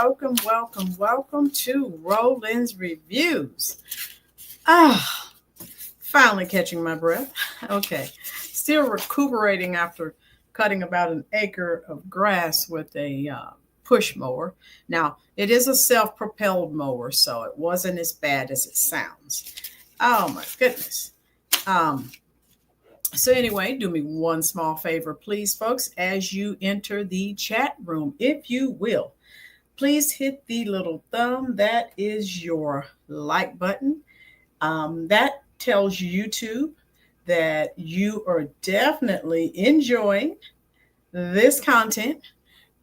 welcome to Roland's Reviews. Finally catching my breath. Okay, still recuperating after cutting about an acre of grass with a push mower. Now, it is a self-propelled mower, so it wasn't as bad as it sounds. Oh my goodness. So anyway, do me one small favor, please, folks, as you enter the chat room, if you will. Please hit the little thumb. That is your like button. That tells YouTube that you are definitely enjoying this content.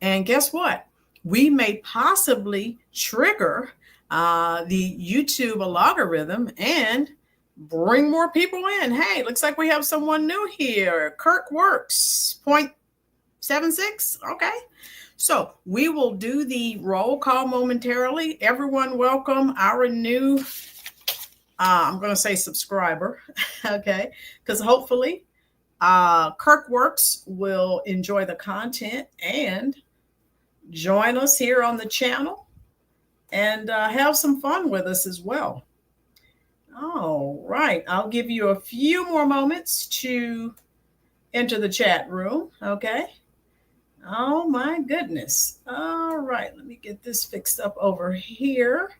And guess what? We may possibly trigger the YouTube algorithm and bring more people in. Hey, looks like we have someone new here. Kirk Works, 0.76. Okay. So we will do the roll call momentarily. Everyone welcome our new, I'm going to say subscriber, okay? Because hopefully Kirk Works will enjoy the content and join us here on the channel and have some fun with us as well. All right, I'll give you a few more moments to enter the chat room, okay? Oh my goodness. All right, let me get this fixed up over here.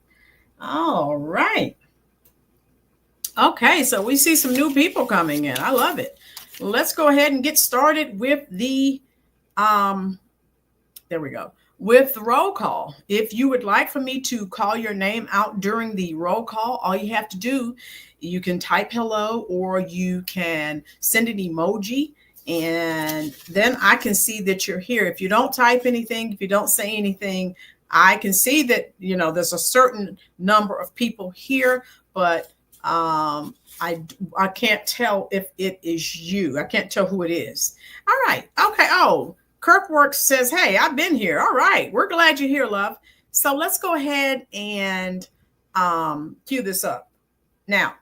All right. Okay, so we see some new people coming in. I love it. Let's go ahead and get started with the, there we go, with the roll call. If you would like for me to call your name out during the roll call, all you have to do, you can type hello or you can send an emoji. And then I can see that you're here. If you don't type anything, if you don't say anything, I can see that, you know, there's a certain number of people here, but I can't tell if it is you. I can't tell who it is. All right. Okay. Oh, Kirkworks says, hey, I've been here. All right. We're glad you're here, love. So let's go ahead and cue this up. Now,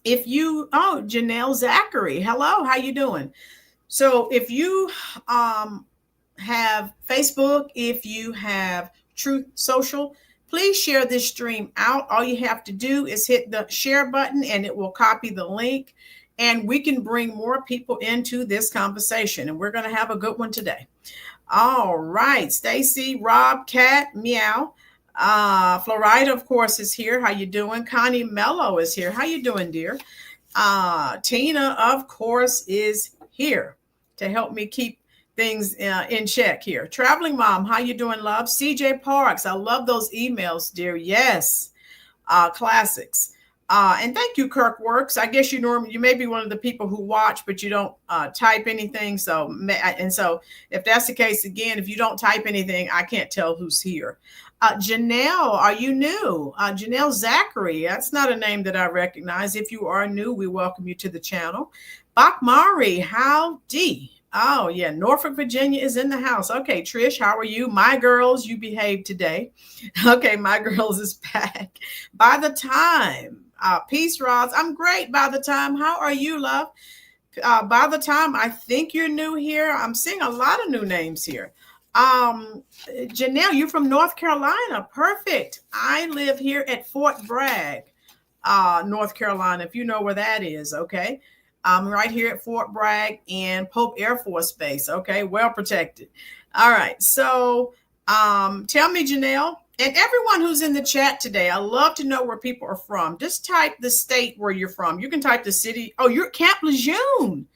if you, Janelle Zachary, hello, how you doing? So if you have Facebook, if you have Truth Social, please share this stream out. All you have to do is hit the share button and it will copy the link and we can bring more people into this conversation. And we're going to have a good one today. All right, Stacy, Rob, Cat, Meow. Florida, of course, is here. How you doing? Connie Mello is here. How you doing, dear? Tina, of course, is here to help me keep things in check here. Traveling Mom, how you doing, love? CJ Parks, I love those emails, dear. Yes, classics. And thank you, Kirk Works. I guess you may be one of the people who watch, but you don't type anything. So if that's the case, again, if you don't type anything, I can't tell who's here. Janelle, are you new? Janelle Zachary, that's not a name that I recognize. If you are new, we welcome you to the channel. Bakmari, howdy. Oh, yeah, Norfolk, Virginia is in the house. Okay, Trish, how are you? My girls, you behaved today. Okay, my girls is back. By the time, Peace Rods, I'm great. By the time, how are you, love? By the time, I think you're new here. I'm seeing a lot of new names here. Janelle, you're from North Carolina. Perfect. I live here at Fort Bragg, North Carolina, if you know where that is. Okay. I'm right here at Fort Bragg and Pope Air Force Base. Okay. Well protected. All right. So, tell me, Janelle, and everyone who's in the chat today, I love to know where people are from. Just type the state where you're from. You can type the city. Oh, you're Camp Lejeune.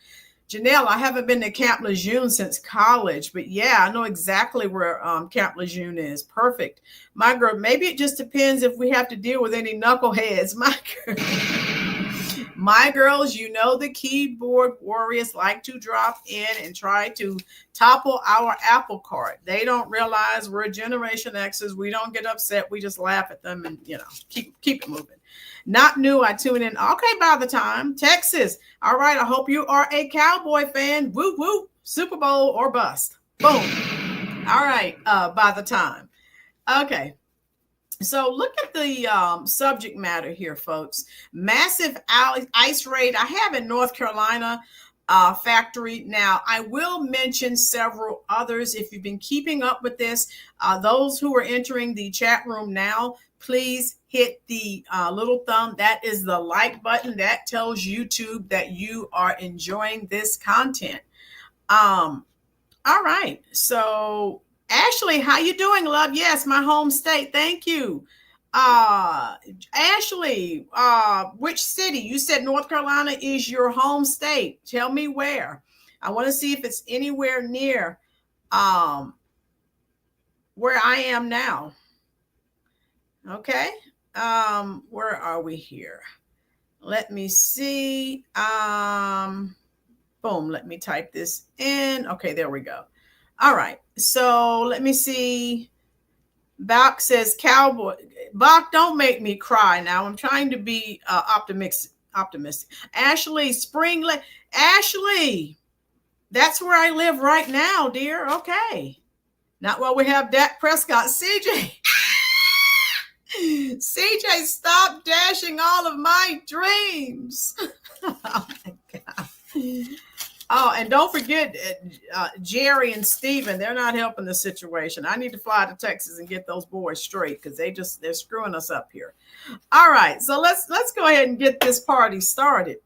Janelle, I haven't been to Camp Lejeune since college, but yeah, I know exactly where Camp Lejeune is. Perfect. My girl, maybe it just depends if we have to deal with any knuckleheads. My girls, you know the keyboard warriors like to drop in and try to topple our apple cart. They don't realize we're Generation X's. We don't get upset. We just laugh at them and, you know, keep it moving. Not new, I tune in. Okay, by the time. Texas. All right, I hope you are a Cowboy fan. Woo, woo. Super Bowl or bust. Boom. All right, by the time. Okay. So look at the subject matter here, folks. Massive ICE raid. I have in North Carolina. factory. Now, I will mention several others. If you've been keeping up with this, those who are entering the chat room now, please hit the little thumb. That is the like button. That tells YouTube that you are enjoying this content. All right. So, Ashley, how you doing, love? Yes, my home state. Thank you. Ashley, which city? You said North Carolina is your home state. Tell me where. I want to see if it's anywhere near where I am now. Okay. Where are we here? Let me see. Boom, let me type this in. Okay, there we go. All right, so let me see. Bach says, cowboy. Bach, don't make me cry now. I'm trying to be optimistic. Ashley, Ashley, that's where I live right now, dear. Okay. Not while we have Dak Prescott. CJ. CJ, stop dashing all of my dreams. Oh, my God. Oh, and don't forget Jerry and Steven. They're not helping the situation. I need to fly to Texas and get those boys straight because they're screwing us up here. All right, so let's go ahead and get this party started.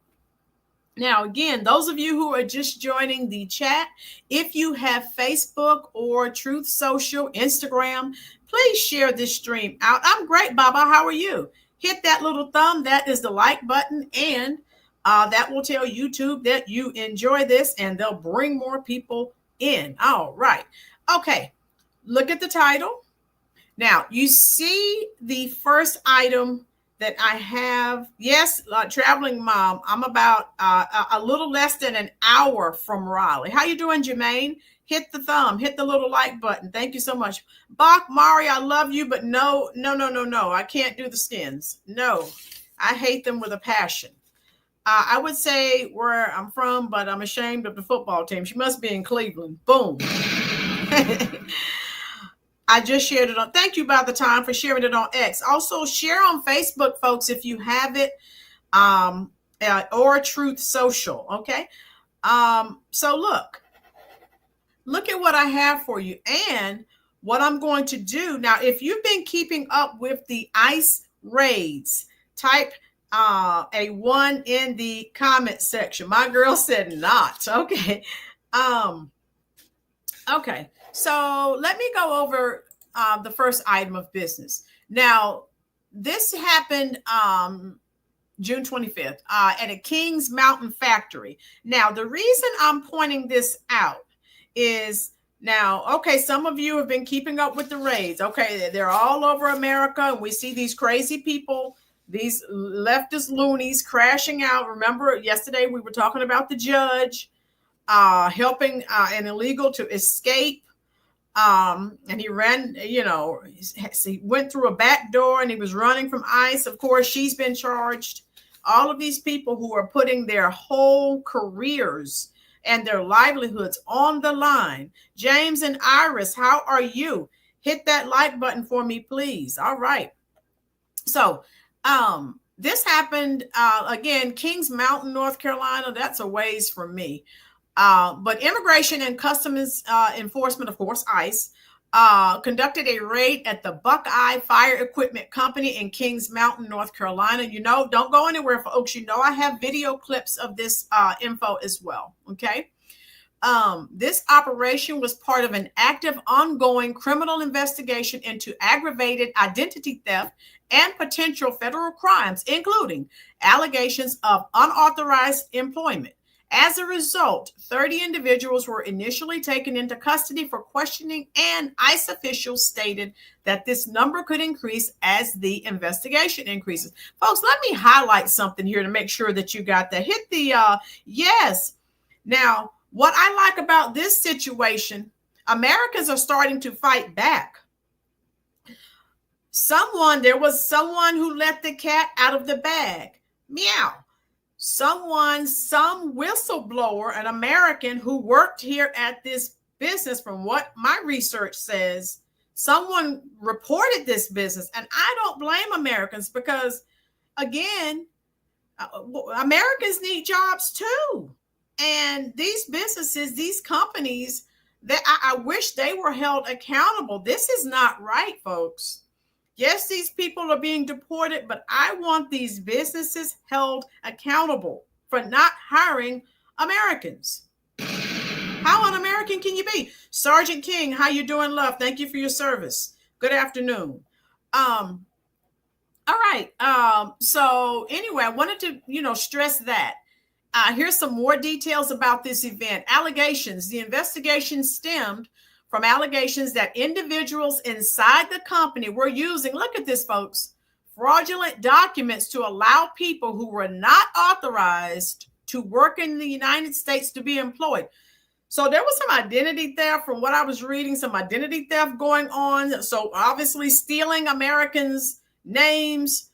Now, again, those of you who are just joining the chat, if you have Facebook or Truth Social, Instagram, please share this stream out. I'm great, Baba. How are you? Hit that little thumb. That is the like button, and that will tell YouTube that you enjoy this, and they'll bring more people in. All right. Okay. Look at the title. Now, you see the first item that I have. Yes, traveling mom. I'm about a little less than an hour from Raleigh. How you doing, Jermaine? Hit the thumb. Hit the little like button. Thank you so much. Bach, Mari, I love you, but no. I can't do the skins. No, I hate them with a passion. I would say where I'm from, but I'm ashamed of the football team. She must be in Cleveland. Boom. I just shared it on. Thank you, by the time, for sharing it on X. Also, share on Facebook, folks, if you have it, or Truth Social. Okay. So look at what I have for you and what I'm going to do now. If you've been keeping up with the ICE raids, type a 1 in the comment section. My girl said not. Okay. Okay. So let me go over the first item of business. Now, this happened June 25th at a Kings Mountain factory. Now, the reason I'm pointing this out is now, okay, some of you have been keeping up with the raids. Okay, they're all over America, and we see these crazy people, these leftist loonies crashing out. Remember, yesterday we were talking about the judge helping an illegal to escape. And he ran, he went through a back door and he was running from ICE. Of course, she's been charged. All of these people who are putting their whole careers and their livelihoods on the line. James and Iris, how are you? Hit that like button for me, please. All right. So this happened, again, Kings Mountain, North Carolina. That's a ways from me. But Immigration and Customs Enforcement, of course, ICE, conducted a raid at the Buckeye Fire Equipment Company in Kings Mountain, North Carolina. Don't go anywhere, folks. I have video clips of this info as well. Okay. This operation was part of an active, ongoing criminal investigation into aggravated identity theft and potential federal crimes, including allegations of unauthorized employment. As a result, 30 individuals were initially taken into custody for questioning, and ICE officials stated that this number could increase as the investigation increases. Folks, let me highlight something here to make sure that you got that. Hit the yes. Now, what I like about this situation, Americans are starting to fight back. There was someone who let the cat out of the bag. Meow. Some whistleblower, an American who worked here at this business, from what my research says, someone reported this business. And I don't blame Americans because, again, Americans need jobs too. And these businesses, these companies, that I wish they were held accountable. This is not right, folks. Yes, these people are being deported, but I want these businesses held accountable for not hiring Americans. How un-American can you be? Sergeant King, how you doing, love? Thank you for your service. Good afternoon. All right. So anyway, I wanted to, stress that. Here's some more details about this event. Allegations. The investigation stemmed from allegations that individuals inside the company were using, look at this, folks, fraudulent documents to allow people who were not authorized to work in the United States to be employed. So there was some identity theft from what I was reading, some identity theft going on. So obviously stealing Americans' names,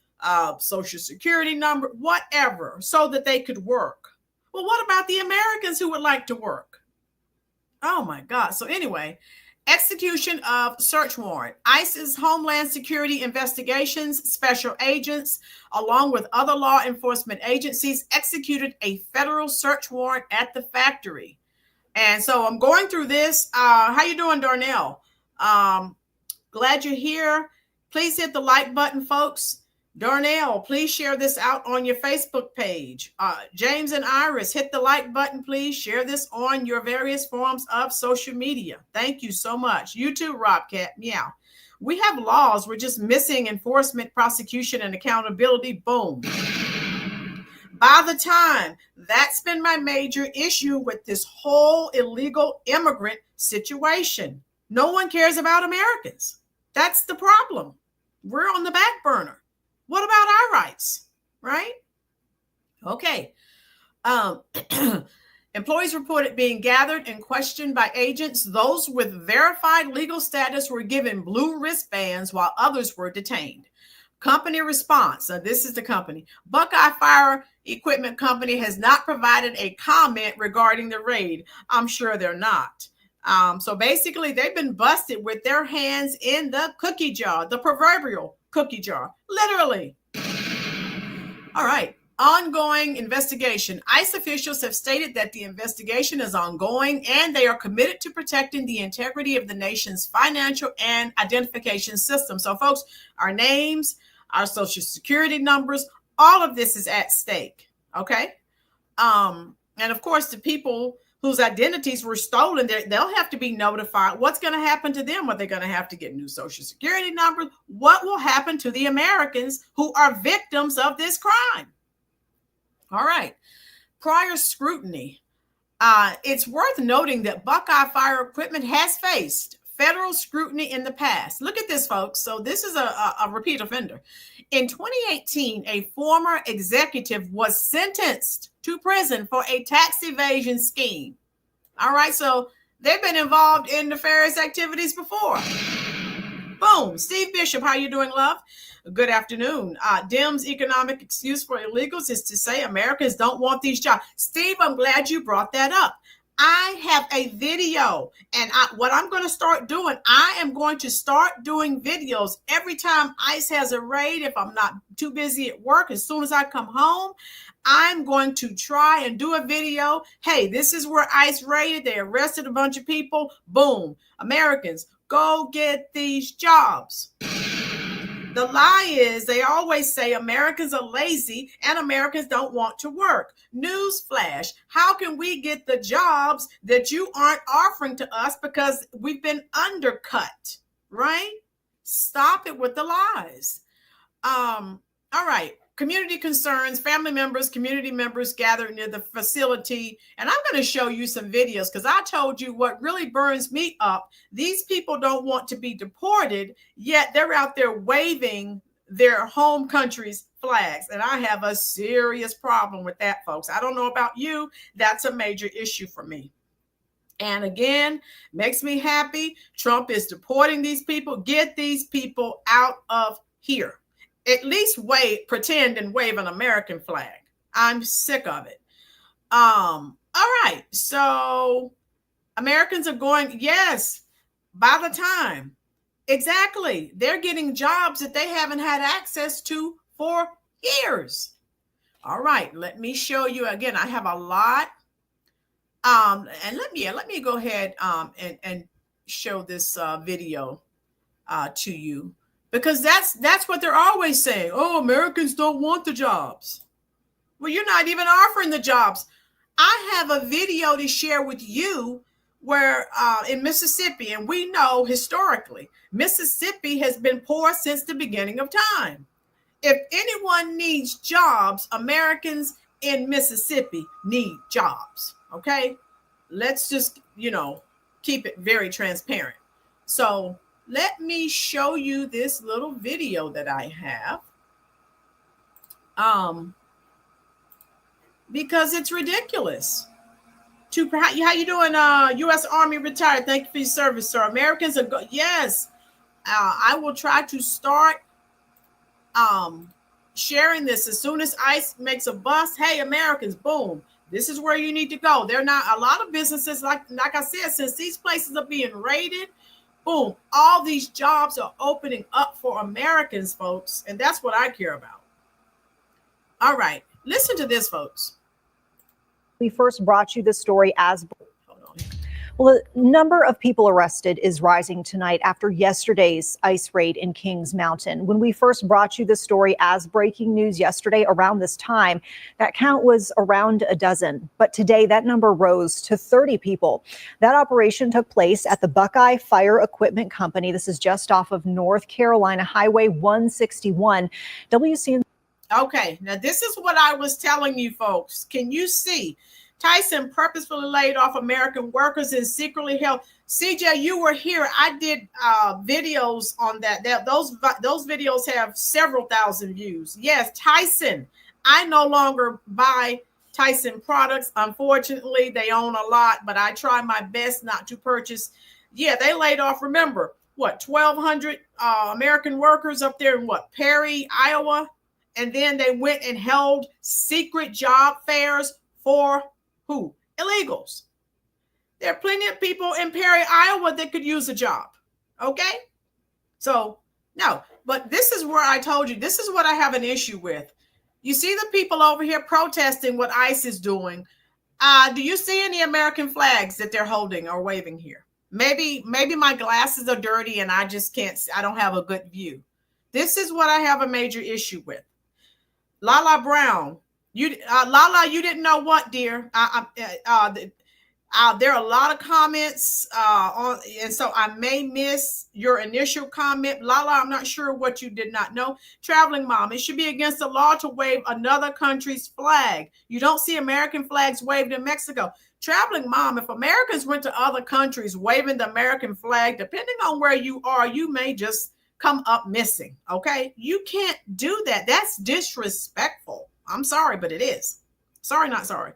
social security number, whatever, so that they could work. Well, what about the Americans who would like to work? Oh my God. So anyway, execution of search warrant. ICE's Homeland Security Investigations Special Agents, along with other law enforcement agencies, executed a federal search warrant at the factory. And so I'm going through this. How you doing, Darnell? Glad you're here. Please hit the like button, folks. Darnell, please share this out on your Facebook page. James and Iris, hit the like button, please. Share this on your various forms of social media. Thank you so much. You too, Robcat. Meow. We have laws. We're just missing enforcement, prosecution, and accountability. Boom. By the time, that's been my major issue with this whole illegal immigrant situation. No one cares about Americans. That's the problem. We're on the back burner. What about our rights, right? Okay. Employees reported being gathered and questioned by agents. Those with verified legal status were given blue wristbands while others were detained. Company response. So this is the company. Buckeye Fire Equipment Company has not provided a comment regarding the raid. I'm sure they're not. So basically, they've been busted with their hands in the cookie jar, the proverbial cookie jar, literally. All right. Ongoing investigation. ICE officials have stated that the investigation is ongoing and they are committed to protecting the integrity of the nation's financial and identification system. So, folks, our names, our social security numbers, all of this is at stake. Okay. And of course, the people whose identities were stolen, they'll have to be notified. What's going to happen to them? Are they going to have to get new social security numbers? What will happen to the Americans who are victims of this crime? All right. Prior scrutiny. It's worth noting that Buckeye Fire Equipment has faced federal scrutiny in the past. Look at this, folks. So this is a repeat offender. In 2018, a former executive was sentenced to prison for a tax evasion scheme. All right, so they've been involved in nefarious activities before. Boom. Steve Bishop, how you doing, love? Good afternoon. Dem's economic excuse for illegals is to say Americans don't want these jobs. Steve, I'm glad you brought that up. I have a video, and what I'm going to start doing, I am going to start doing videos every time ICE has a raid. If I'm not too busy at work, as soon as I come home, I'm going to try and do a video. Hey, this is where ICE raided. They arrested a bunch of people. Boom. Americans, go get these jobs. The lie is they always say Americans are lazy and Americans don't want to work. Newsflash, how can we get the jobs that you aren't offering to us because we've been undercut, right? Stop it with the lies. All right. Community concerns, family members, community members gathered near the facility. And I'm going to show you some videos because I told you what really burns me up. These people don't want to be deported, yet they're out there waving their home country's flags. And I have a serious problem with that, folks. I don't know about you. That's a major issue for me. And again, makes me happy. Trump is deporting these people. Get these people out of here. At least pretend and wave an American flag. I'm sick of it. All right. So Americans are going, yes, by the time. Exactly. They're getting jobs that they haven't had access to for years. All right. Let me show you again. I have a lot And let me go ahead and show this video to you, because that's what they're always saying. Oh, Americans don't want the jobs. Well, you're not even offering the jobs. I have a video to share with you where in Mississippi, and we know historically, Mississippi has been poor since the beginning of time. If anyone needs jobs, Americans in Mississippi need jobs. Okay, let's just, keep it very transparent. So let me show you this little video that I have. Because it's ridiculous. How you doing, U.S. Army retired? Thank you for your service, sir. Americans are yes. I will try to start sharing this as soon as ICE makes a bust. Hey, Americans, boom. This is where you need to go. They're not a lot of businesses, like I said, since these places are being raided, boom, all these jobs are opening up for Americans, folks. And that's what I care about. All right. Listen to this, folks. We first brought you the story as well. The number of people arrested is rising tonight after yesterday's ICE raid in Kings Mountain. When we first brought you the story as breaking news yesterday around this time, that count was around a dozen. But today that number rose to 30 people. That operation took place at the Buckeye Fire Equipment Company. This is just off of North Carolina Highway 161. WCN. Okay, now this is what I was telling you, folks. Can you see? Tyson purposefully laid off American workers and secretly held. CJ, you were here. I did videos on that. Those videos have several thousand views. Yes, Tyson. I no longer buy Tyson products. Unfortunately, they own a lot, but I try my best not to purchase. Yeah, they laid off, remember, 1,200 American workers up there in Perry, Iowa? And then they went and held secret job fairs for who? Illegals. There are plenty of people in Perry, Iowa that could use a job. Okay? So, no. But this is where I told you, this is what I have an issue with. You see the people over here protesting what ICE is doing. Do you see any American flags that they're holding or waving here? Maybe my glasses are dirty and I just can't, I don't have a good view. This is what I have a major issue with. Lala Brown, Lala, you didn't know what, dear? There are a lot of comments on, and so I may miss your initial comment. Lala, I'm not sure what you did not know. Traveling mom, it should be against the law to wave another country's flag. You don't see American flags waved in Mexico. Traveling mom, if Americans went to other countries waving the American flag, depending on where you are, you may just come up missing. Okay, you can't do that. That's disrespectful. I'm sorry, but it is. Sorry, not sorry.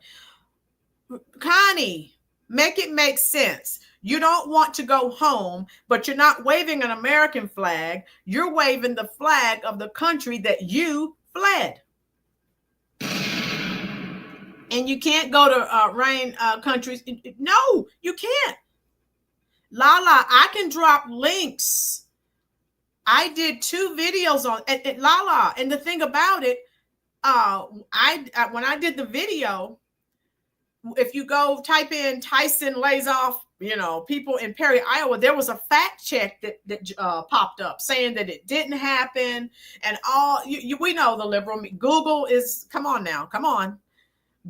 Connie, make it make sense. You don't want to go home, but you're not waving an American flag. You're waving the flag of the country that you fled. And you can't go to rain countries. No, you can't. Lala, I can drop links. I did 2 videos on it, Lala. And the thing about it, when I did the video, if you go type in Tyson lays off, people in Perry, Iowa, there was a fact check that popped up saying that it didn't happen. And all we know the liberal Google is, come on now, come on.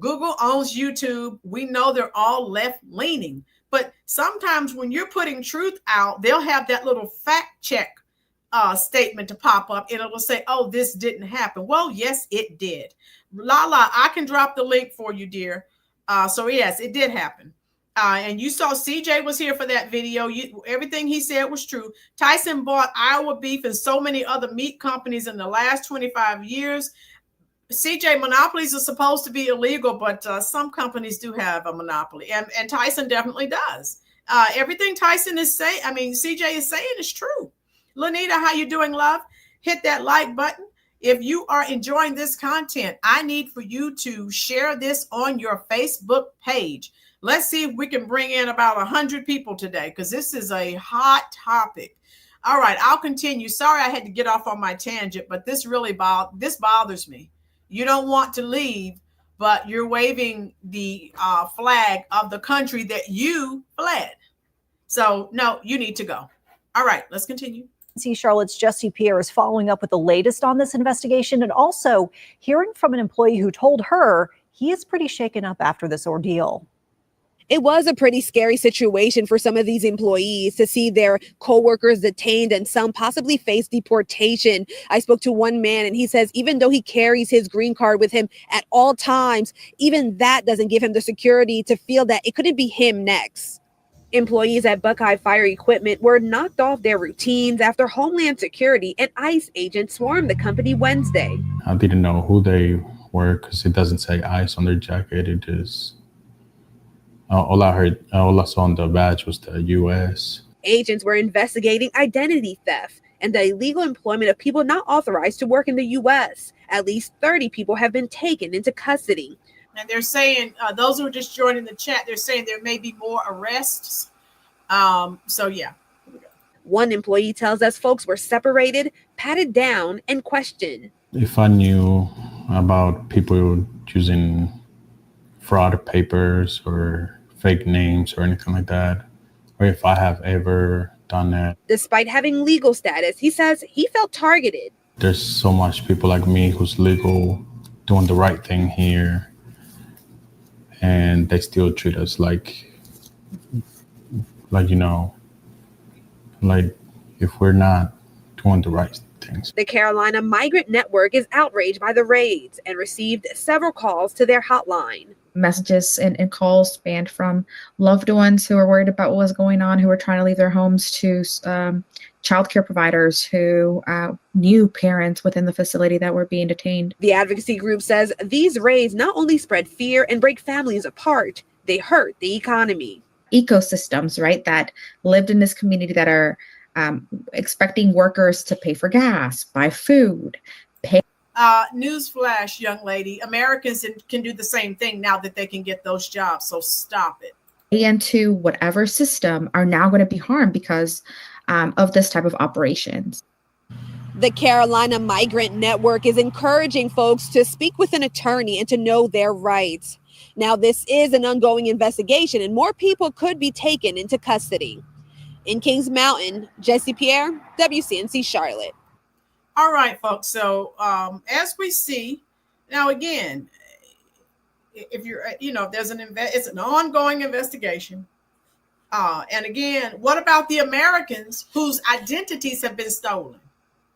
Google owns YouTube. We know they're all left leaning, but sometimes when you're putting truth out, they'll have that little fact check statement to pop up and it will say, oh, this didn't happen. Well, yes, it did. Lala, I can drop the link for you, dear. So yes, it did happen. And you saw CJ was here for that video. Everything he said was true. Tyson bought Iowa beef and so many other meat companies in the last 25 years. CJ, monopolies are supposed to be illegal, but some companies do have a monopoly. And Tyson definitely does. Everything Tyson is saying, CJ is saying is true. Lanita, how you doing, love? Hit that like button. If you are enjoying this content, I need for you to share this on your Facebook page. Let's see if we can bring in about 100 people today, because this is a hot topic. All right, I'll continue. Sorry, I had to get off on my tangent, but this really bothers me. You don't want to leave but you're waving the flag of the country that you fled. So no, you need to go. All right, let's continue. Charlotte's Jesse Pierre is following up with the latest on this investigation and also hearing from an employee who told her he is pretty shaken up after this ordeal. It was a pretty scary situation for some of these employees to see their coworkers detained and some possibly face deportation. I spoke to one man and he says even though he carries his green card with him at all times, even that doesn't give him the security to feel that it couldn't be him next. Employees at Buckeye Fire Equipment were knocked off their routines after Homeland Security and ICE agents swarmed the company Wednesday. I didn't know who they were because it doesn't say ICE on their jacket. It just... all I saw on the badge was the U.S. Agents were investigating identity theft and the illegal employment of people not authorized to work in the U.S. At least 30 people have been taken into custody. And they're saying, those who are just joining the chat, they're saying there may be more arrests. So, yeah. One employee tells us folks were separated, patted down, and questioned. If I knew about people using fraud papers or fake names or anything like that, or if I have ever done that. Despite having legal status, he says he felt targeted. There's so much people like me who's legal, doing the right thing here, and they still treat us like if we're not doing the right things. The Carolina Migrant Network is outraged by the raids and received several calls to their hotline. Messages and calls spanned from loved ones who are worried about what was going on, who were trying to leave their homes, to childcare providers who knew parents within the facility that were being detained. The advocacy group says these raids not only spread fear and break families apart, they hurt the economy. Ecosystems, right, that lived in this community that are expecting workers to pay for gas, buy food, pay. Newsflash, young lady, Americans can do the same thing now that they can get those jobs. So stop it. Into whatever system are now going to be harmed because of this type of operations. The Carolina Migrant Network is encouraging folks to speak with an attorney and to know their rights. Now, this is an ongoing investigation and more people could be taken into custody. In Kings Mountain, Jesse Pierre, WCNC Charlotte. All right, folks. So as we see now, again, if you're, there's it's an ongoing investigation. And again, what about the Americans whose identities have been stolen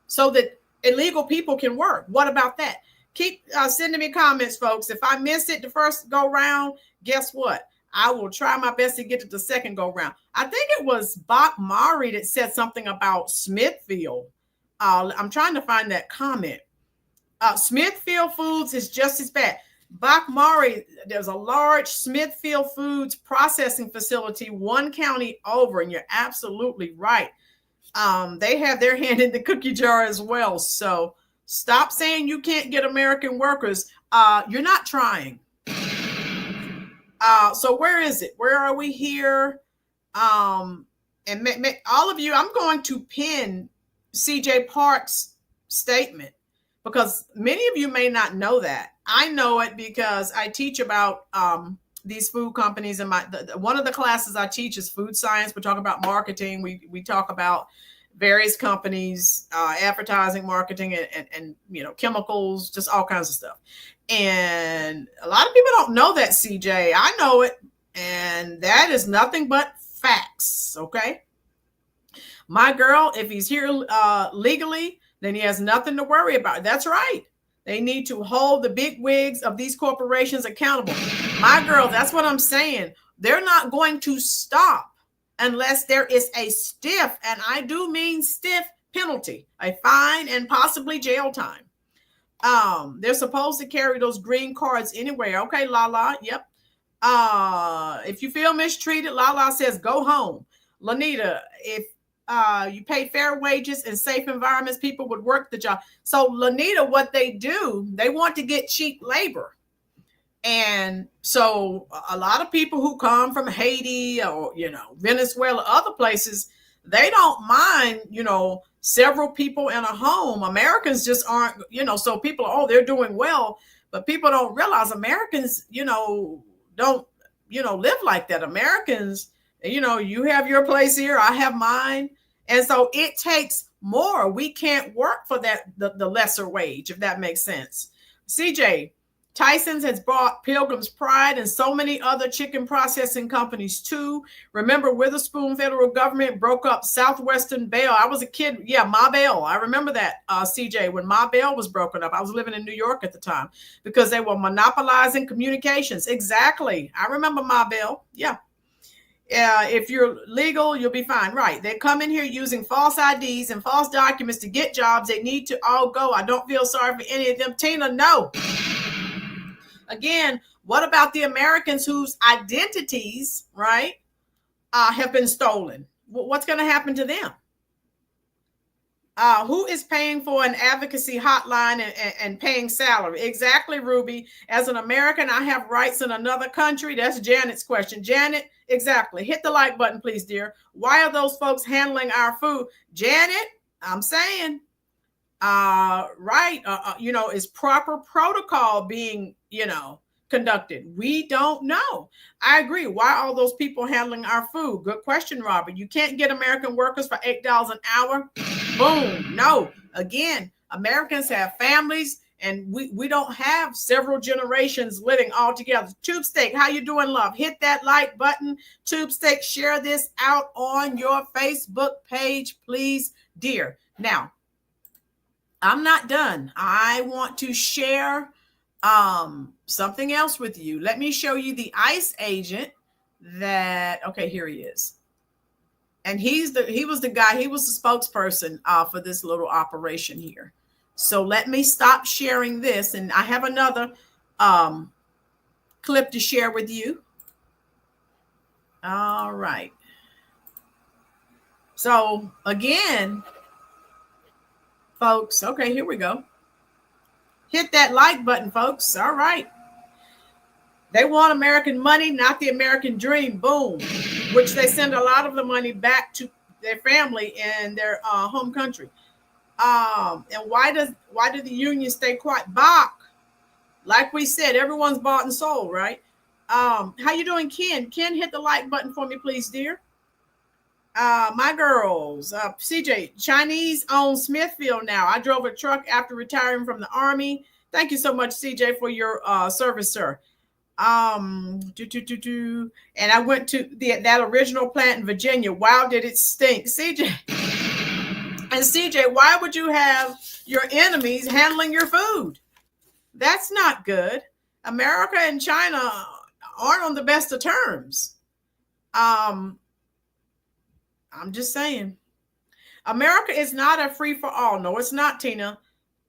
so that illegal people can work? What about that? Keep sending me comments, folks. If I miss it the first go round, guess what? I will try my best to get to the second go round. I think it was Bach Mari that said something about Smithfield. I'm trying to find that comment. Smithfield Foods is just as bad. Bach Mari, there's a large Smithfield Foods processing facility, one county over, and you're absolutely right. They have their hand in the cookie jar as well. So stop saying you can't get American workers. You're not trying. So where is it? Where are we here? And all of you, I'm going to pin CJ Park's statement because many of you may not know that. I know it because I teach about these food companies, and one of the classes I teach is food science. We talk about marketing. We talk about various companies, advertising, marketing, and chemicals, just all kinds of stuff. And a lot of people don't know that, CJ. I know it, and that is nothing but facts. Okay, my girl, if he's here legally, then he has nothing to worry about. That's right. They need to hold the big wigs of these corporations accountable. My girl, that's what I'm saying. They're not going to stop unless there is a stiff, and I do mean stiff, penalty, a fine, and possibly jail time. They're supposed to carry those green cards anywhere. Okay, Lala. Yep. If you feel mistreated, Lala says go home. Lanita, if you pay fair wages and safe environments, people would work the job. So Lanita, what they do, they want to get cheap labor. And so a lot of people who come from Haiti or, Venezuela, other places, they don't mind, several people in a home. Americans just aren't, so people, they're doing well. But people don't realize Americans, don't, live like that. Americans, you have your place here, I have mine. And so it takes more. We can't work for that, the lesser wage, if that makes sense. CJ, Tyson's has bought Pilgrim's Pride and so many other chicken processing companies too. Remember Witherspoon federal government broke up Southwestern Bell. I was a kid. Yeah, Ma Bell. I remember that, CJ, when Ma Bell was broken up. I was living in New York at the time because they were monopolizing communications. Exactly. I remember Ma Bell. Yeah. If you're legal, you'll be fine. Right. They come in here using false IDs and false documents to get jobs. They need to all go. I don't feel sorry for any of them. Tina, no. Again, what about the Americans whose identities, right, have been stolen? What's going to happen to them? Who is paying for an advocacy hotline and paying salary? Exactly, Ruby. As an American, I have rights in another country. That's Janet's question. Janet, exactly. Hit the like button, please, dear. Why are those folks handling our food? Janet, I'm saying, right. Is proper protocol being, conducted? We don't know. I agree. Why are all those people handling our food? Good question, Robert. You can't get American workers for $8 an hour. Boom. No. Again, Americans have families, and we don't have several generations living all together. Tube Steak, how you doing, love? Hit that like button. Tube Steak, share this out on your Facebook page, please, dear. Now, I'm not done. I want to share something else with you. Let me show you the ICE agent that, okay, here he is. And he was the guy, he was the spokesperson for this little operation here. So let me stop sharing this, and I have another clip to share with you. All right. So again, folks, okay, here we go. Hit that like button, folks. All right. They want American money, not the American dream. Boom. Which they send a lot of the money back to their family in their home country. And why do the unions stay quiet? Bach, like we said, everyone's bought and sold, right? How you doing, Ken? Ken, hit the like button for me, please, dear. My girls, CJ, Chinese own Smithfield now. I drove a truck after retiring from the Army. Thank you so much, CJ, for your service, sir. And I went to that original plant in Virginia. Wow, did it stink, CJ? And CJ, why would you have your enemies handling your food? That's not good. America and China aren't on the best of terms. I'm just saying. America is not a free for all. No, it's not, Tina.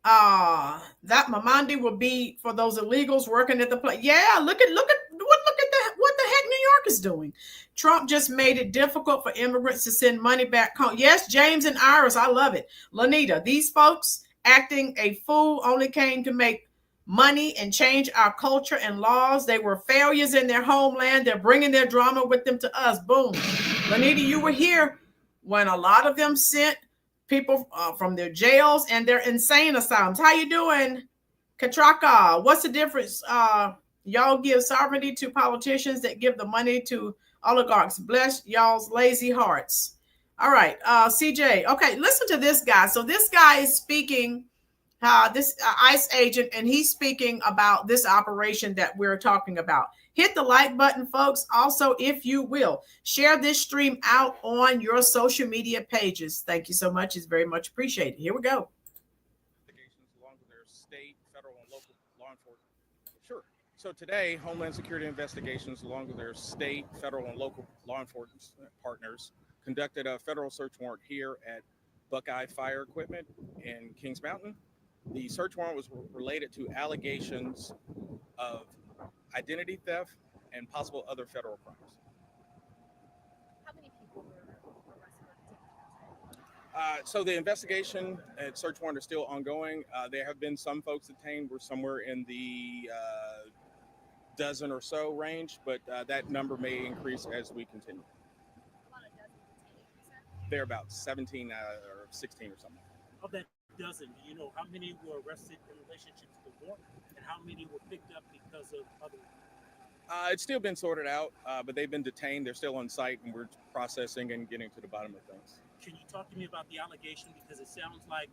That Mamandi will be for those illegals working at the place. Yeah, look at what the heck New York is doing. Trump just made it difficult for immigrants to send money back home. Yes, James and Iris, I love it. Lanita, these folks acting a fool only came to make money and change our culture and laws. They were failures in their homeland. They're bringing their drama with them to us. Boom. Lanita, you were here when a lot of them sent people from their jails and their insane asylums. How you doing, Katraka? What's the difference? Y'all give sovereignty to politicians that give the money to oligarchs. Bless y'all's lazy hearts. All right, CJ. Okay, listen to this guy. So this guy is speaking, this ICE agent, and he's speaking about this operation that we're talking about. Hit the like button, folks. Also, if you will, share this stream out on your social media pages. Thank you so much. It's very much appreciated. Here we go. Along with their state, federal, and local law enforcement. Sure. So today, Homeland Security investigations, along with their state, federal, and local law enforcement partners, conducted a federal search warrant here at Buckeye Fire Equipment in Kings Mountain. The search warrant was related to allegations of identity theft and possible other federal crimes. How many people were arrested? So the investigation and search warrant are still ongoing. There have been some folks detained. We're somewhere in the dozen or so range, but that number may increase as we continue. About a dozen detainees, you said? They're about 17 or 16 or something. Okay. dozen. Do you know how many were arrested in relationship to the warrant and how many were picked up because of other? It's still been sorted out, but they've been detained. They're still on site, and we're processing and getting to the bottom of things. Can you talk to me about the allegation, because it sounds like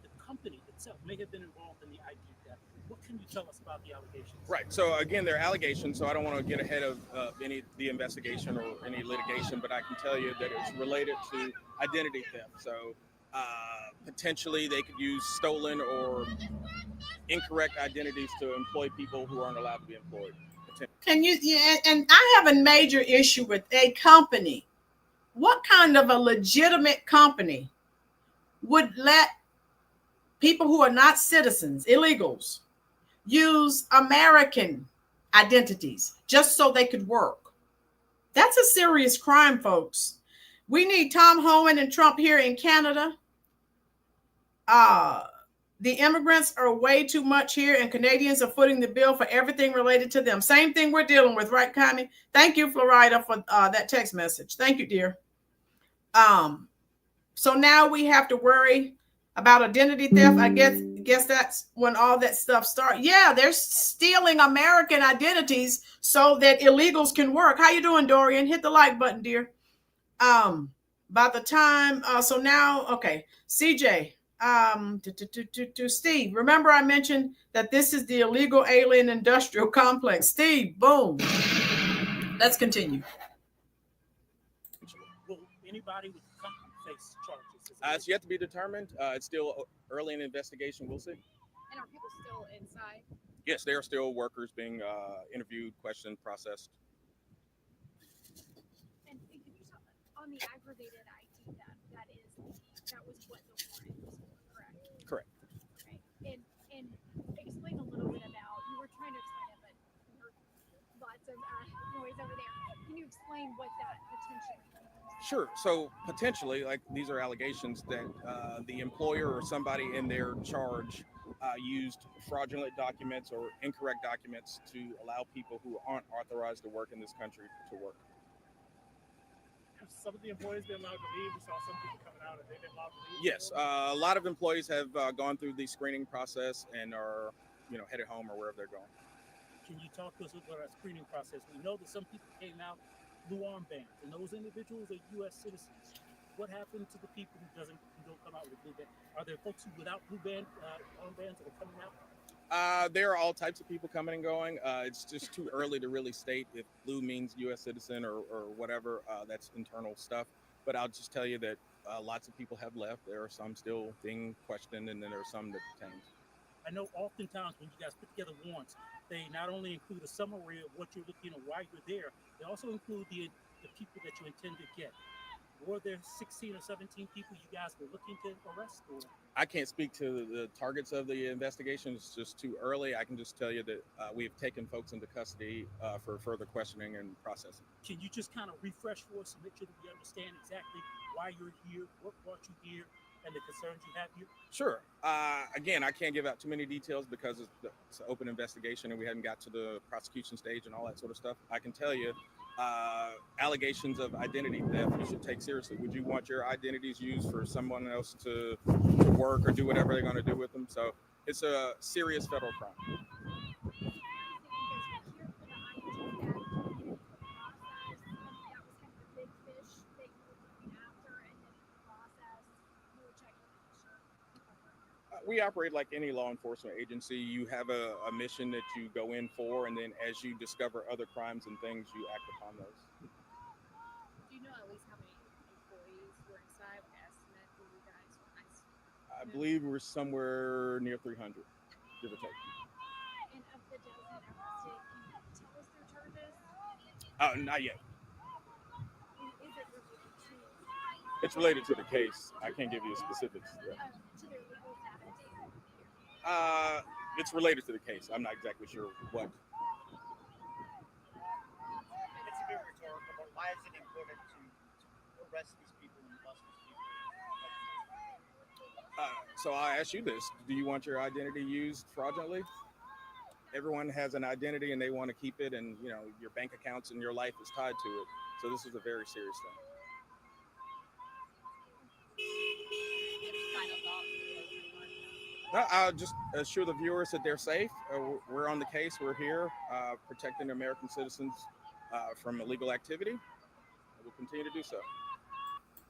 the company itself may have been involved in the ID theft. What can you tell us about the allegations? Right. So again, they're allegations, so I don't want to get ahead of the investigation or any litigation, but I can tell you that it's related to identity theft. So potentially they could use stolen or incorrect identities to employ people who aren't allowed to be employed. Can you? Yeah, and I have a major issue with a company. What kind of a legitimate company would let people who are not citizens, illegals, use American identities just so they could work? That's a serious crime, folks. We need Tom Homan and Trump here in Canada. The immigrants are way too much here, and Canadians are footing the bill for everything related to them. Same thing we're dealing with, right, Connie? Thank you, Florida, for that text message. Thank you, dear. So now we have to worry about identity theft. I guess that's when all that stuff starts. Yeah, they're stealing American identities so that illegals can work. How you doing, Dorian? Hit the like button, dear. By the time, so now, okay, CJ, to Steve, remember I mentioned that this is the illegal alien industrial complex. Steve, boom. Let's continue. Will anybody with the company face charges? It's yet to be determined. It's still early in the investigation. We'll see. And are people still inside? Yes, they are still workers being interviewed, questioned, processed. And could you talk on the aggravated ID that was what the warrant was for, correct? Correct. Okay. And explain a little bit about, you were trying to explain it, but we heard lots of noise over there. Can you explain what that potentially means? Sure. So potentially, like, these are allegations that the employer or somebody in their charge used fraudulent documents or incorrect documents to allow people who aren't authorized to work in this country to work. Have some of the employees been allowed to leave? We saw some people coming out and they've been allowed to leave. Yes, a lot of employees have gone through the screening process and are, headed home or wherever they're going. Can you talk to us about our screening process? We know that some people came out blue armbands, and those individuals are U.S. citizens. What happened to the people who don't come out with blue band? Are there folks who without blue band armbands that are coming out? There are all types of people coming and going. It's just too early to really state if blue means U.S. citizen or whatever. That's internal stuff. But I'll just tell you that lots of people have left. There are some still being questioned, and then there are some that detained. I know oftentimes when you guys put together warrants, they not only include a summary of what you're looking at, why you're there, they also include the people that you intend to get. Were there 16 or 17 people you guys were looking to arrest? Or? I can't speak to the targets of the investigation. It's just too early. I can just tell you that we've taken folks into custody for further questioning and processing. Can you just kind of refresh for us and make sure that we understand exactly why you're here, what brought you here, and the concerns you have here? Sure. Again, I can't give out too many details because it's an open investigation and we haven't got to the prosecution stage and all that sort of stuff. I can tell you allegations of identity theft you should take seriously. Would you want your identities used for someone else to work or do whatever they're going to do with them? So it's a serious federal crime. We operate like any law enforcement agency. You have a mission that you go in for, and then as you discover other crimes and things, you act upon those. Do you know at least how many employees were inside? An estimate for you guys? I believe we're somewhere near 300, give or take. And of the dozen arrested, can you tell us their charges? Not yet. Is it related to? It's related to the case. I can't give you specifics. To their legal status? It's related to the case. I'm not exactly sure what. It's a bit rhetorical, but why is it important to arrest these people and bust these people? So I ask you this: do you want your identity used fraudulently? Everyone has an identity and they want to keep it, and your bank accounts and your life is tied to it. So this is a very serious thing. Final thoughts. I'll just assure the viewers that they're safe. We're on the case. We're here protecting American citizens from illegal activity. We'll continue to do so.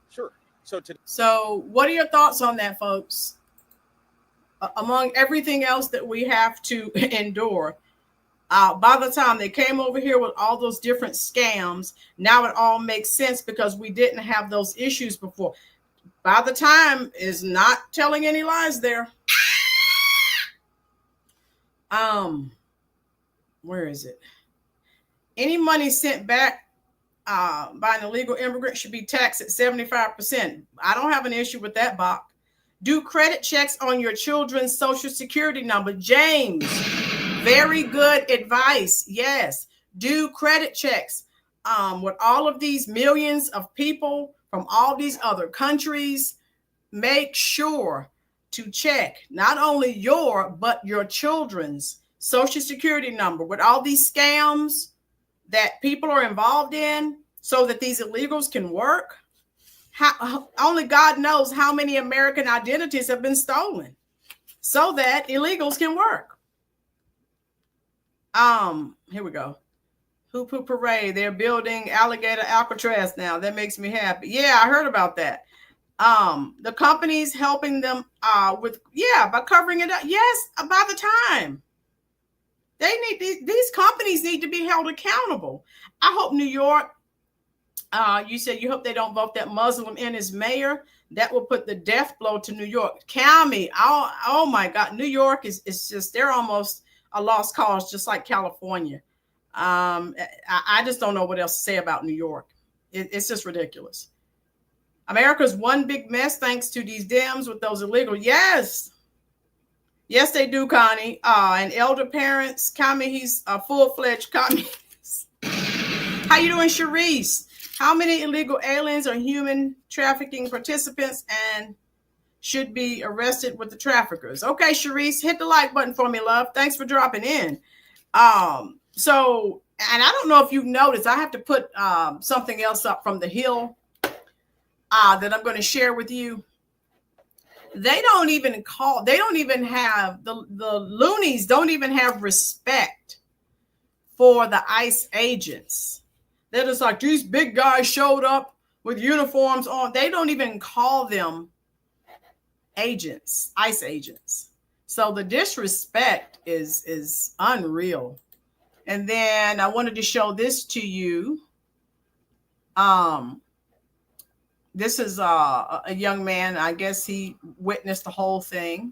Sure. So what are your thoughts on that, folks? Among everything else that we have to endure, by the time they came over here with all those different scams, now it all makes sense because we didn't have those issues before. By the time is not telling any lies there. Where is it? Any money sent back by an illegal immigrant should be taxed at 75%. I don't have an issue with that, Bach. Do credit checks on your children's social security number. James, very good advice. Yes, do credit checks. With all of these millions of people from all these other countries, make sure to check not only your, but your children's social security number with all these scams that people are involved in so that these illegals can work. Only God knows how many American identities have been stolen so that illegals can work. Here we go. Hoop Hoop Parade. They're building Alligator Alcatraz now. That makes me happy. Yeah, I heard about that. The companies helping them by covering it up. Yes, by the time. They need these companies need to be held accountable. I hope New York, you said you hope they don't vote that Muslim in as mayor. That will put the death blow to New York County. Oh my God, New York is just, they're almost a lost cause, just like California. I just don't know what else to say about New York. It's just ridiculous. America's one big mess thanks to these Dems with those illegal. Yes, they do, Connie. And elder parents, commie, he's a full-fledged communist. How you doing, Sharice? How many illegal aliens are human trafficking participants and should be arrested with the traffickers? Okay, Sharice, hit the like button for me, love. Thanks for dropping in. So, and I don't know if you've noticed, I have to put something else up from the Hill that I'm going to share with you. They don't even have, the loonies don't even have respect for the ICE agents. They're just like, these big guys showed up with uniforms on. They don't even call them agents, ICE agents. So the disrespect is unreal. And then I wanted to show this to you. This is a young man. I guess he witnessed the whole thing.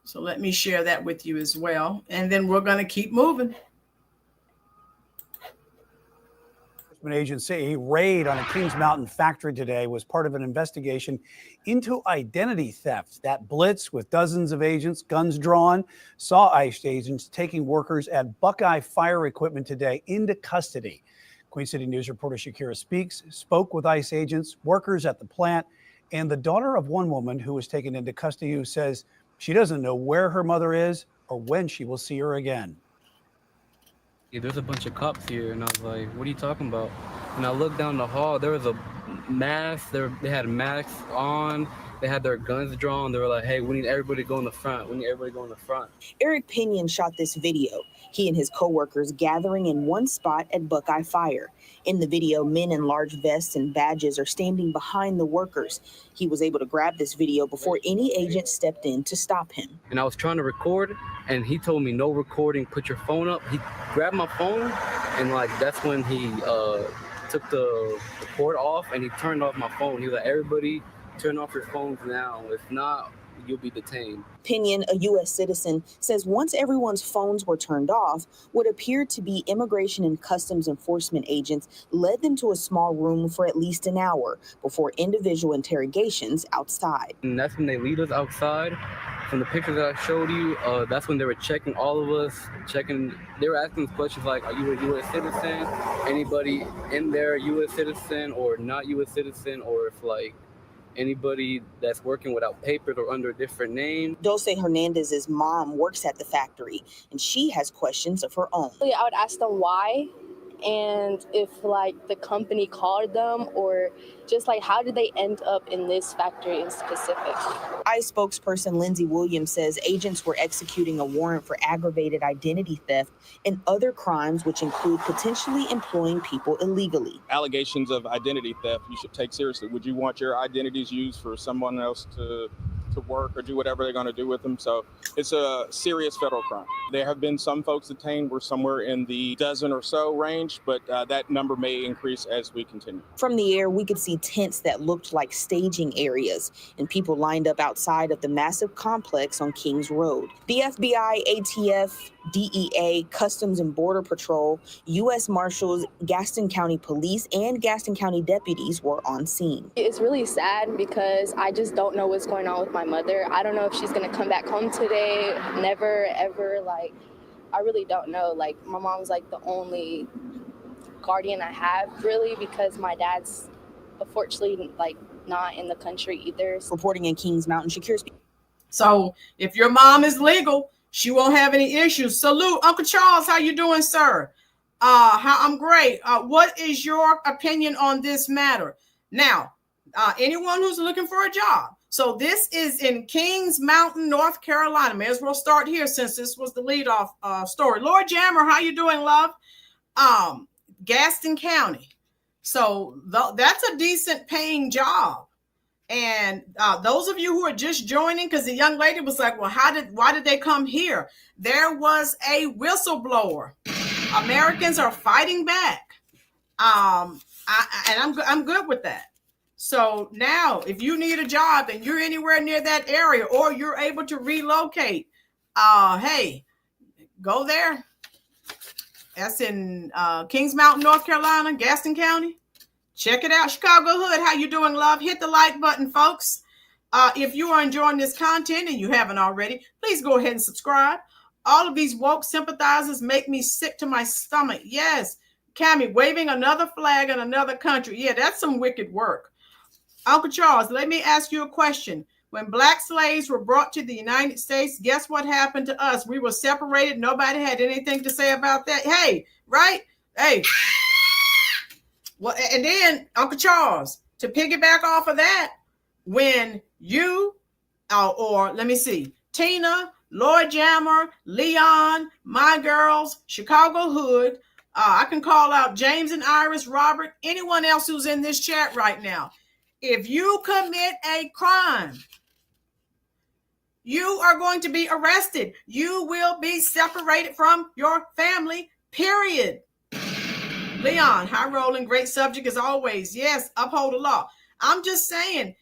So let me share that with you as well. And then we're going to keep moving. Agents say a raid on a Kings Mountain factory today was part of an investigation into identity theft. That blitz with dozens of agents, guns drawn, saw ICE agents taking workers at Buckeye Fire Equipment today into custody. Queen City News reporter Shakira spoke with ICE agents, workers at the plant, and the daughter of one woman who was taken into custody who says she doesn't know where her mother is or when she will see her again. Yeah, there's a bunch of cops here, and I was like, what are you talking about? And I looked down the hall, there was a mask, they had masks on, they had their guns drawn, they were like, hey, we need everybody to go in the front, Eric Pinion shot this video, he and his co-workers gathering in one spot at Buckeye Fire. In the video, men in large vests and badges are standing behind the workers. He was able to grab this video before any agent stepped in to stop him. And I was trying to record, and he told me, no recording, put your phone up. He grabbed my phone, and that's when he took the cord off, and he turned off my phone. He was like, everybody turn off your phones now. If not, you'll be detained. Pinion, a U.S. citizen, says once everyone's phones were turned off, what appeared to be Immigration and Customs Enforcement agents led them to a small room for at least an hour before individual interrogations outside. And that's when they lead us outside. From the picture that I showed you, that's when they were checking all of us, they were asking us questions like, are you a U.S. citizen? Anybody in there U.S. citizen or not U.S. citizen? Or if anybody that's working without papers or under a different name. Dulce Hernandez's mom works at the factory, and she has questions of her own. I would ask them why and if like the company called them, or just like how did they end up in this factory in specific? ICE spokesperson Lindsey Williams says agents were executing a warrant for aggravated identity theft and other crimes, which include potentially employing people illegally. Allegations of identity theft you should take seriously. Would you want your identities used for someone else to work or do whatever they're going to do with them? So it's a serious federal crime. There have been some folks detained. We're somewhere in the dozen or so range, but that number may increase as we continue. From the air, we could see tents that looked like staging areas and people lined up outside of the massive complex on Kings Road. The FBI, ATF, DEA, Customs and Border Patrol, U.S. Marshals, Gaston County Police, and Gaston County deputies were on scene. It's really sad because I just don't know what's going on with my mother. I don't know if she's going to come back home today. Never, ever. Like, I really don't know. Like, my mom's like the only guardian I have, really, because my dad's unfortunately like not in the country either. Reporting in Kings Mountain, Shakir. So if your mom is legal, she won't have any issues. Salute, Uncle Charles. How you doing, sir? I'm great. What is your opinion on this matter? Now, anyone who's looking for a job. So this is in Kings Mountain, North Carolina. May as well start here since this was the leadoff story. Lord Jammer, how you doing, love? Gaston County. So that's a decent paying job. And those of you who are just joining, because the young lady was like, well, why did they come here? There was a whistleblower. Americans are fighting back. And I'm good with that. So now if you need a job and you're anywhere near that area or you're able to relocate, hey, go there. That's in Kings Mountain, North Carolina, Gaston County. Check it out. Chicago Hood, how you doing, love? Hit the like button, folks. If you are enjoying this content and you haven't already, please go ahead and subscribe. All of these woke sympathizers make me sick to my stomach. Yes. Cammie, waving another flag in another country. Yeah, that's some wicked work. Uncle Charles, let me ask you a question. When black slaves were brought to the United States, guess what happened to us? We were separated. Nobody had anything to say about that. Hey, right? Hey. Well, and then Uncle Charles, to piggyback off of that, when you, or let me see, Tina, Lord Jammer, Leon, my girls, Chicago Hood, I can call out James and Iris, Robert, anyone else who's in this chat right now. If you commit a crime, you are going to be arrested. You will be separated from your family, period. Leon, high rolling, great subject as always. Yes, uphold the law. I'm just saying,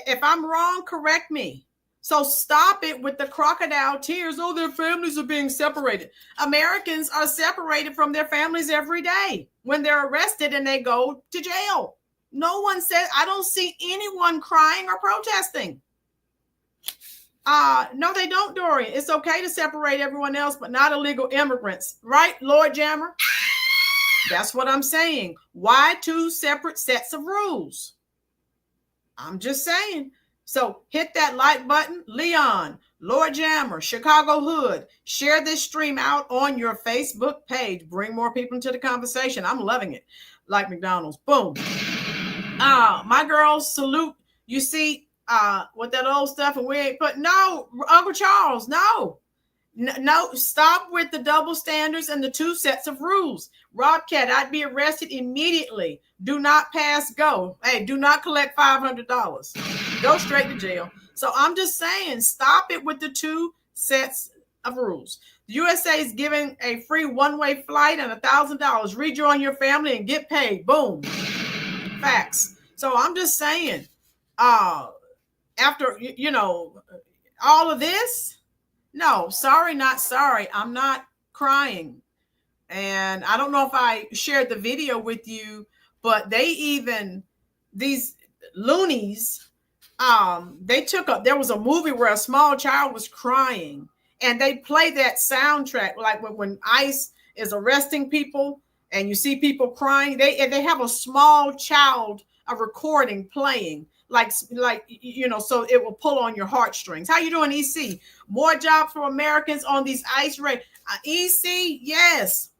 if I'm wrong, correct me. So stop it with the crocodile tears. Oh, their families are being separated. Americans are separated from their families every day when they're arrested and they go to jail. No one says, I don't see anyone crying or protesting. No, they don't, Dorian. It's okay to separate everyone else, but not illegal immigrants. Right, Lord Jammer? That's what I'm saying. Why two separate sets of rules? I'm just saying. So hit that like button. Leon, Lord Jammer, Chicago Hood. Share this stream out on your Facebook page. Bring more people into the conversation. I'm loving it. Like McDonald's. Boom. My girls, salute. You see with that old stuff and we ain't put, no, Uncle Charles, no. No, stop with the double standards and the two sets of rules. Robcat, I'd be arrested immediately. Do not pass go. Hey, do not collect $500. Go straight to jail. So I'm just saying, stop it with the two sets of rules. The USA is giving a free one-way flight and $1,000. Rejoin your family and get paid. Boom. Facts. So I'm just saying, after, all of this, no, sorry, not sorry. I'm not crying. And I don't know if I shared the video with you, but these loonies, there was a movie where a small child was crying and they play that soundtrack. Like when ICE is arresting people and you see people crying, they have a small child, a recording playing. Like, so it will pull on your heartstrings. How you doing, EC? More jobs for Americans on these ICE raids. EC, yes.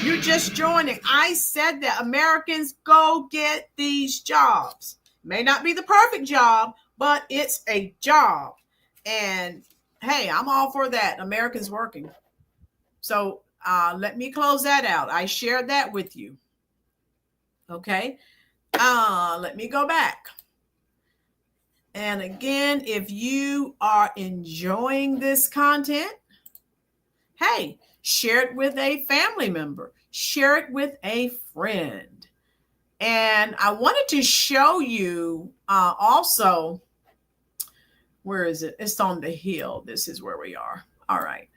You're just joining. I said that Americans go get these jobs. May not be the perfect job, but it's a job. And hey, I'm all for that. Americans working. So let me close that out. I shared that with you. Okay. Let me go back. And again, if you are enjoying this content, hey, share it with a family member, share it with a friend. And I wanted to show you also, where is it? It's on the Hill. This is where we are. All right.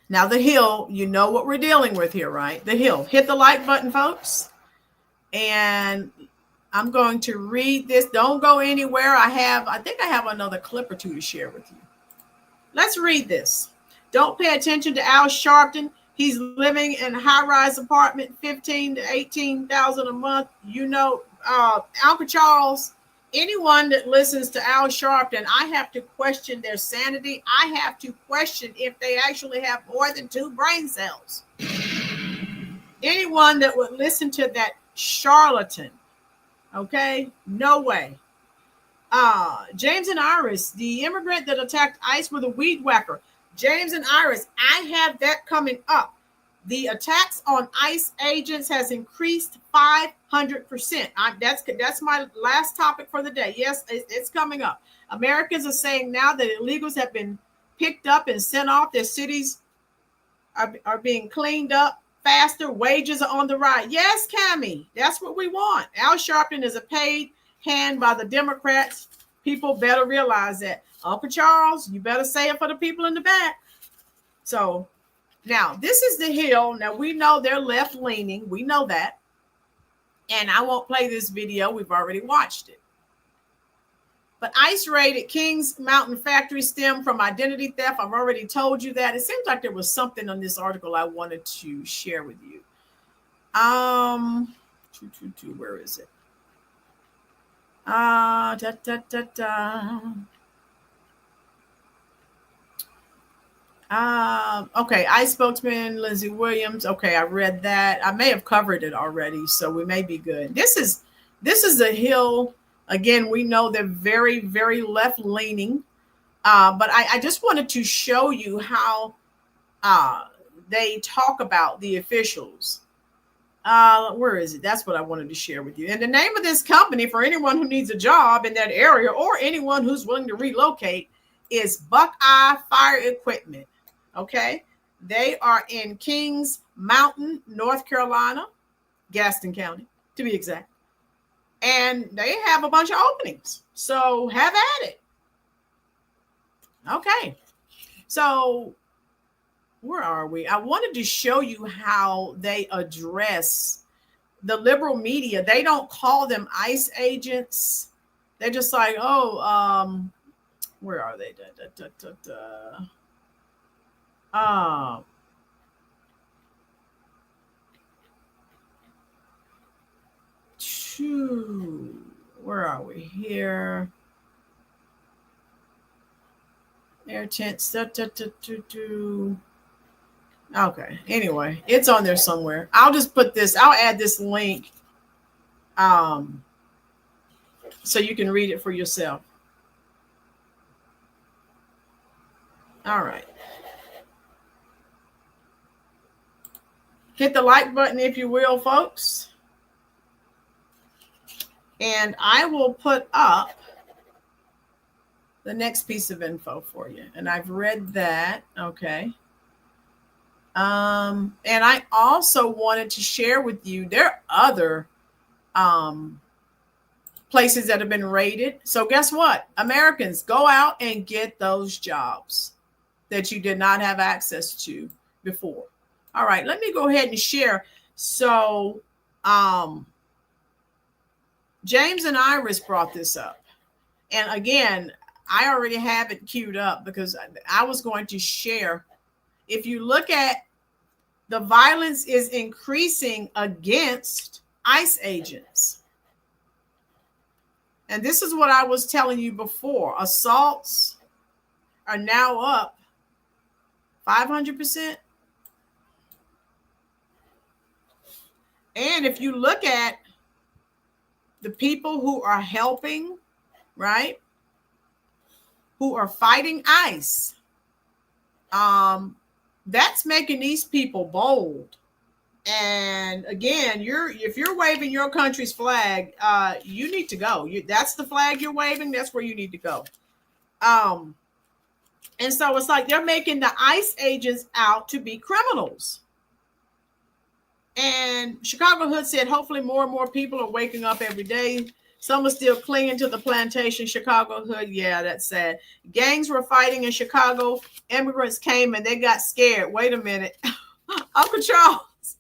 Now the Hill, you know what we're dealing with here, right? The Hill. Hit the like button, folks. And I'm going to read this. Don't go anywhere. I think I have another clip or two to share with you. Let's read this. Don't pay attention to Al Sharpton. He's living in a high-rise apartment, $15,000 to $18,000 a month. You know, Uncle Charles, anyone that listens to Al Sharpton, I have to question their sanity. I have to question if they actually have more than 2 brain cells. Anyone that would listen to that charlatan, okay, no way. James and Iris, the immigrant that attacked ICE with a weed whacker. James and Iris, I have that coming up. The attacks on ICE agents has increased 500%. That's my last topic for the day. Yes, it's coming up. Americans are saying now that illegals have been picked up and sent off. Their cities are being cleaned up faster. Wages are on the rise. Yes, Cammie, that's what we want. Al Sharpton is a paid hand by the Democrats. People better realize that. Uncle Charles, you better say it for the people in the back. So now this is the Hill. Now we know they're left leaning. We know that. And I won't play this video. We've already watched it. But ICE raid at Kings Mountain factory stemmed from identity theft. I've already told you that. It seems like there was something on this article I wanted to share with you. Where is it? Okay, ICE spokesman Lindsey Williams. Okay, I read that. I may have covered it already, so we may be good. This is the Hill. Again, we know they're very, very left-leaning, but I just wanted to show you how they talk about the officials. Where is it? That's what I wanted to share with you. And the name of this company, for anyone who needs a job in that area or anyone who's willing to relocate, is Buckeye Fire Equipment. Okay, they are in Kings Mountain, North Carolina, Gaston County, to be exact. And they have a bunch of openings. So have at it. Okay. So where are we? I wanted to show you how they address the liberal media. They don't call them ICE agents. They're just like, where are they? Where are we here? Air tents. Okay. Anyway, it's on there somewhere. I'll just put this. I'll add this link, so you can read it for yourself. All right. Hit the like button if you will, folks. And I will put up the next piece of info for you. And I've read that. Okay. And I also wanted to share with you, there are other places that have been raided. So guess what? Americans, go out and get those jobs that you did not have access to before. All right, let me go ahead and share. So James and Iris brought this up. And again, I already have it queued up because I was going to share. If you look at the violence is increasing against ICE agents. And this is what I was telling you before. Assaults are now up 500%. And if you look at the people who are helping, right, who are fighting ICE, that's making these people bold. And again, if you're waving your country's flag, you need to go. That's the flag you're waving. That's where you need to go. And so it's like they're making the ICE agents out to be criminals. And Chicago Hood said, hopefully more and more people are waking up every day. Some are still clinging to the plantation. Chicago Hood, yeah, that's sad. Gangs were fighting in Chicago. Immigrants came and they got scared. Wait a minute. Uncle Charles.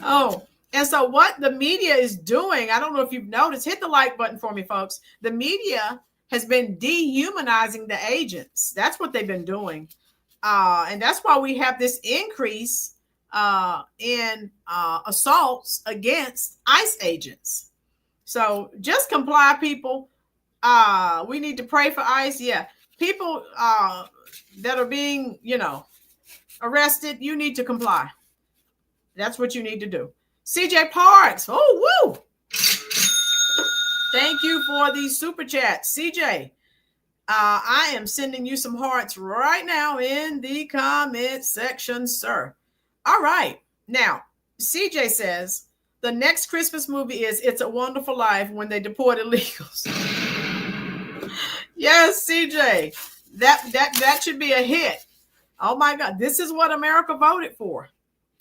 Oh, and so what the media is doing, I don't know if you've noticed, hit the like button for me, folks. The media has been dehumanizing the agents. That's what they've been doing. And that's why we have this increase in assaults against ICE agents. So just comply, people. We need to pray for ICE. Yeah. People that are being, arrested, you need to comply. That's what you need to do. CJ Parks. Oh, woo. Thank you for these super chats, CJ. I am sending you some hearts right now in the comment section, sir. All right. Now, CJ says the next Christmas movie is It's a Wonderful Life when they deport illegals. Yes, CJ. That should be a hit. Oh my God. This is what America voted for.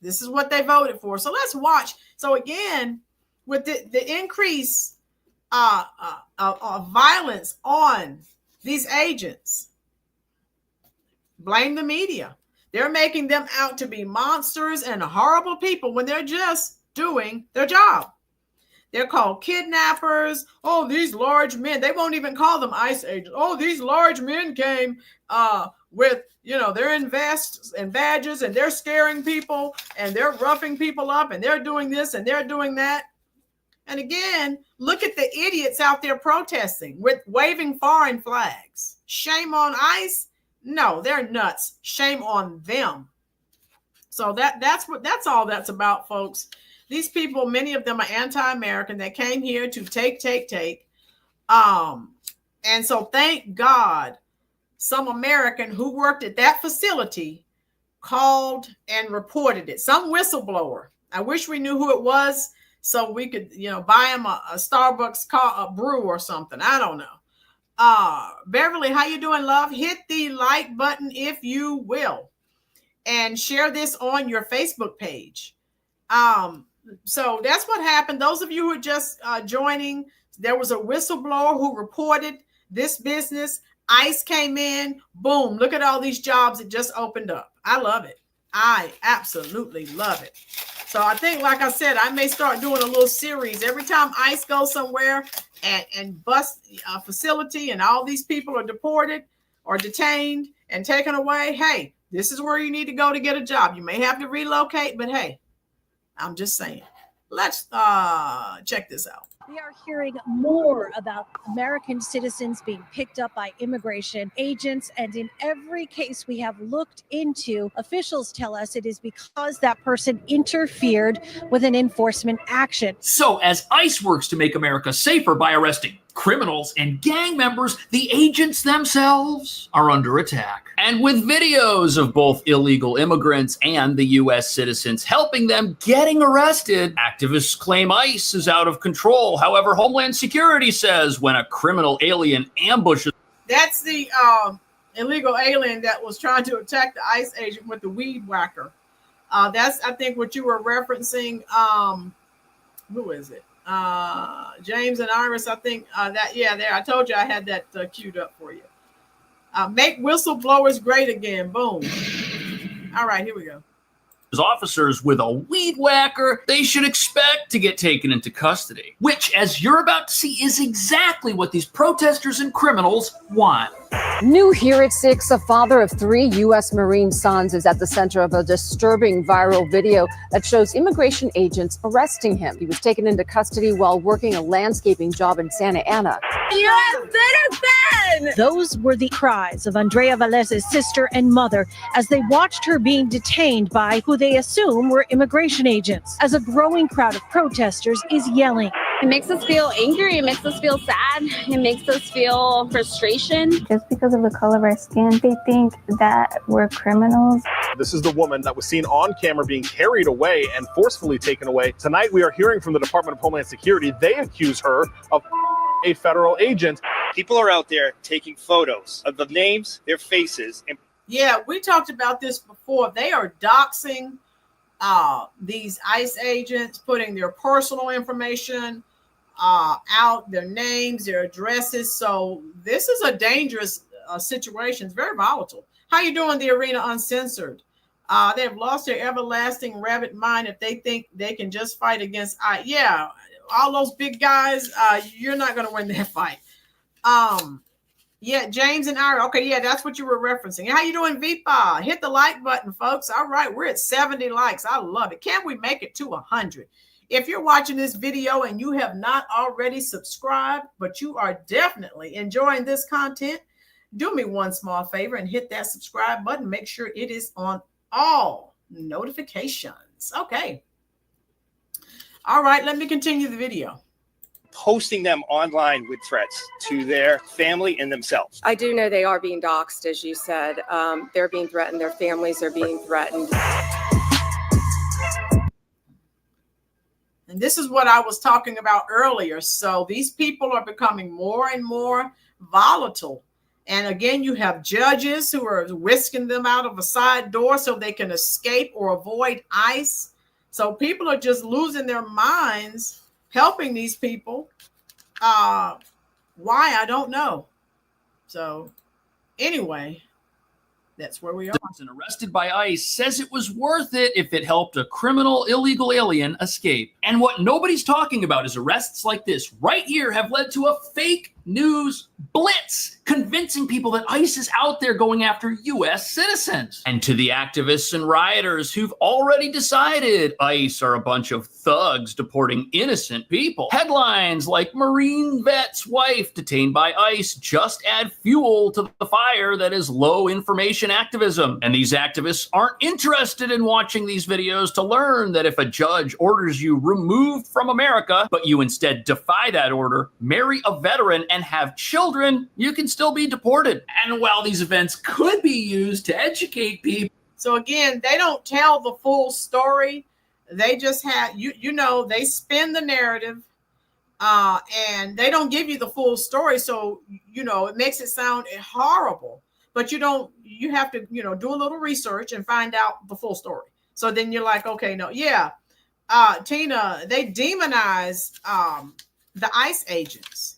This is what they voted for. So let's watch. So again, with the increase of violence on these agents, blame the media. They're making them out to be monsters and horrible people when they're just doing their job. They're called kidnappers. Oh, these large men. They won't even call them ICE agents. Oh, these large men came with, they're in vests and badges and they're scaring people and they're roughing people up and they're doing this and they're doing that. And again, look at the idiots out there protesting with waving foreign flags. Shame on ICE. No, they're nuts. Shame on them. So that's all that's about, folks. These people, many of them are anti-American. They came here to take. And so thank God some American who worked at that facility called and reported it. Some whistleblower. I wish we knew who it was so we could, buy him a Starbucks a brew or something. I don't know. Beverly, how you doing, love? Hit the like button if you will, and share this on your Facebook page. So that's what happened. Those of you who are just joining, there was a whistleblower who reported this business. ICE came in, boom, look at all these jobs that just opened up. I love it. I absolutely love it. So I think, like I said, I may start doing a little series every time ICE goes somewhere and bust a facility and all these people are deported or detained and taken away. Hey, this is where you need to go to get a job. You may have to relocate, but hey, I'm just saying. Let's check this out. We are hearing more about American citizens being picked up by immigration agents. And in every case we have looked into, officials tell us it is because that person interfered with an enforcement action. So as ICE works to make America safer by arresting criminals and gang members, the agents themselves are under attack. And with videos of both illegal immigrants and the U.S. citizens helping them getting arrested, activists claim ICE is out of control. However, Homeland Security says when a criminal alien ambushes... That's the illegal alien that was trying to attack the ICE agent with the weed whacker. That's, I think, what you were referencing. Who is it? James and Iris, I think there. I told you I had that queued up for you. Make whistleblowers great again. Boom. All right, here we go. Officers with a weed whacker, they should expect to get taken into custody, which, as you're about to see, is exactly what these protesters and criminals want. New here at 6, a father of 3 U.S. Marine sons is at the center of a disturbing viral video that shows immigration agents arresting him. He was taken into custody while working a landscaping job in Santa Ana. U.S. citizen! again! Those were the cries of Andrea Velez's sister and mother as they watched her being detained by who they assume were immigration agents, as a growing crowd of protesters is yelling. It makes us feel angry, it makes us feel sad, it makes us feel frustration. Just because of the color of our skin, they think that we're criminals. This is the woman that was seen on camera being carried away and forcefully taken away. Tonight we are hearing from the Department of Homeland Security. They accuse her of a federal agent. People are out there taking photos of the names, their faces. And yeah, we talked about this before. They are doxing these ICE agents, putting their personal information out, their names, their addresses. So this is a dangerous situation. It's very volatile. How you doing, the Arena Uncensored? They have lost their everlasting rabbit mind if they think they can just fight against ICE. Yeah, all those big guys, you're not going to win that fight. Yeah, James and Ira. Okay, yeah, that's what you were referencing. How you doing, VPA? Hit the like button, folks. All right, we're at 70 likes. I love it. Can we make it to 100? If you're watching this video and you have not already subscribed, but you are definitely enjoying this content, do me one small favor and hit that subscribe button. Make sure it is on all notifications. Okay. All right, let me continue the video. Posting them online with threats to their family and themselves. I do know they are being doxxed, as you said. They're being threatened. Their families are being threatened. And this is what I was talking about earlier. So these people are becoming more and more volatile. And again, you have judges who are whisking them out of a side door so they can escape or avoid ICE. So people are just losing their minds helping these people. Why? I don't know. So anyway, that's where we are. And arrested by ICE says it was worth it if it helped a criminal illegal alien escape. And what nobody's talking about is arrests like this right here have led to a fake news blitz, convincing people that ICE is out there going after U.S. citizens. And to the activists and rioters who've already decided ICE are a bunch of thugs deporting innocent people. Headlines like Marine vet's wife detained by ICE just add fuel to the fire that is low information activism. And these activists aren't interested in watching these videos to learn that if a judge orders you removed from America, but you instead defy that order, marry a veteran, and have children, you can still be deported. And while these events could be used to educate people. So again, they don't tell the full story. They just have, you know, they spin the narrative and they don't give you the full story. So, you know, it makes it sound horrible, but you have to, you know, do a little research and find out the full story. So then you're like, okay, no, yeah. Tina, they demonize the ICE agents.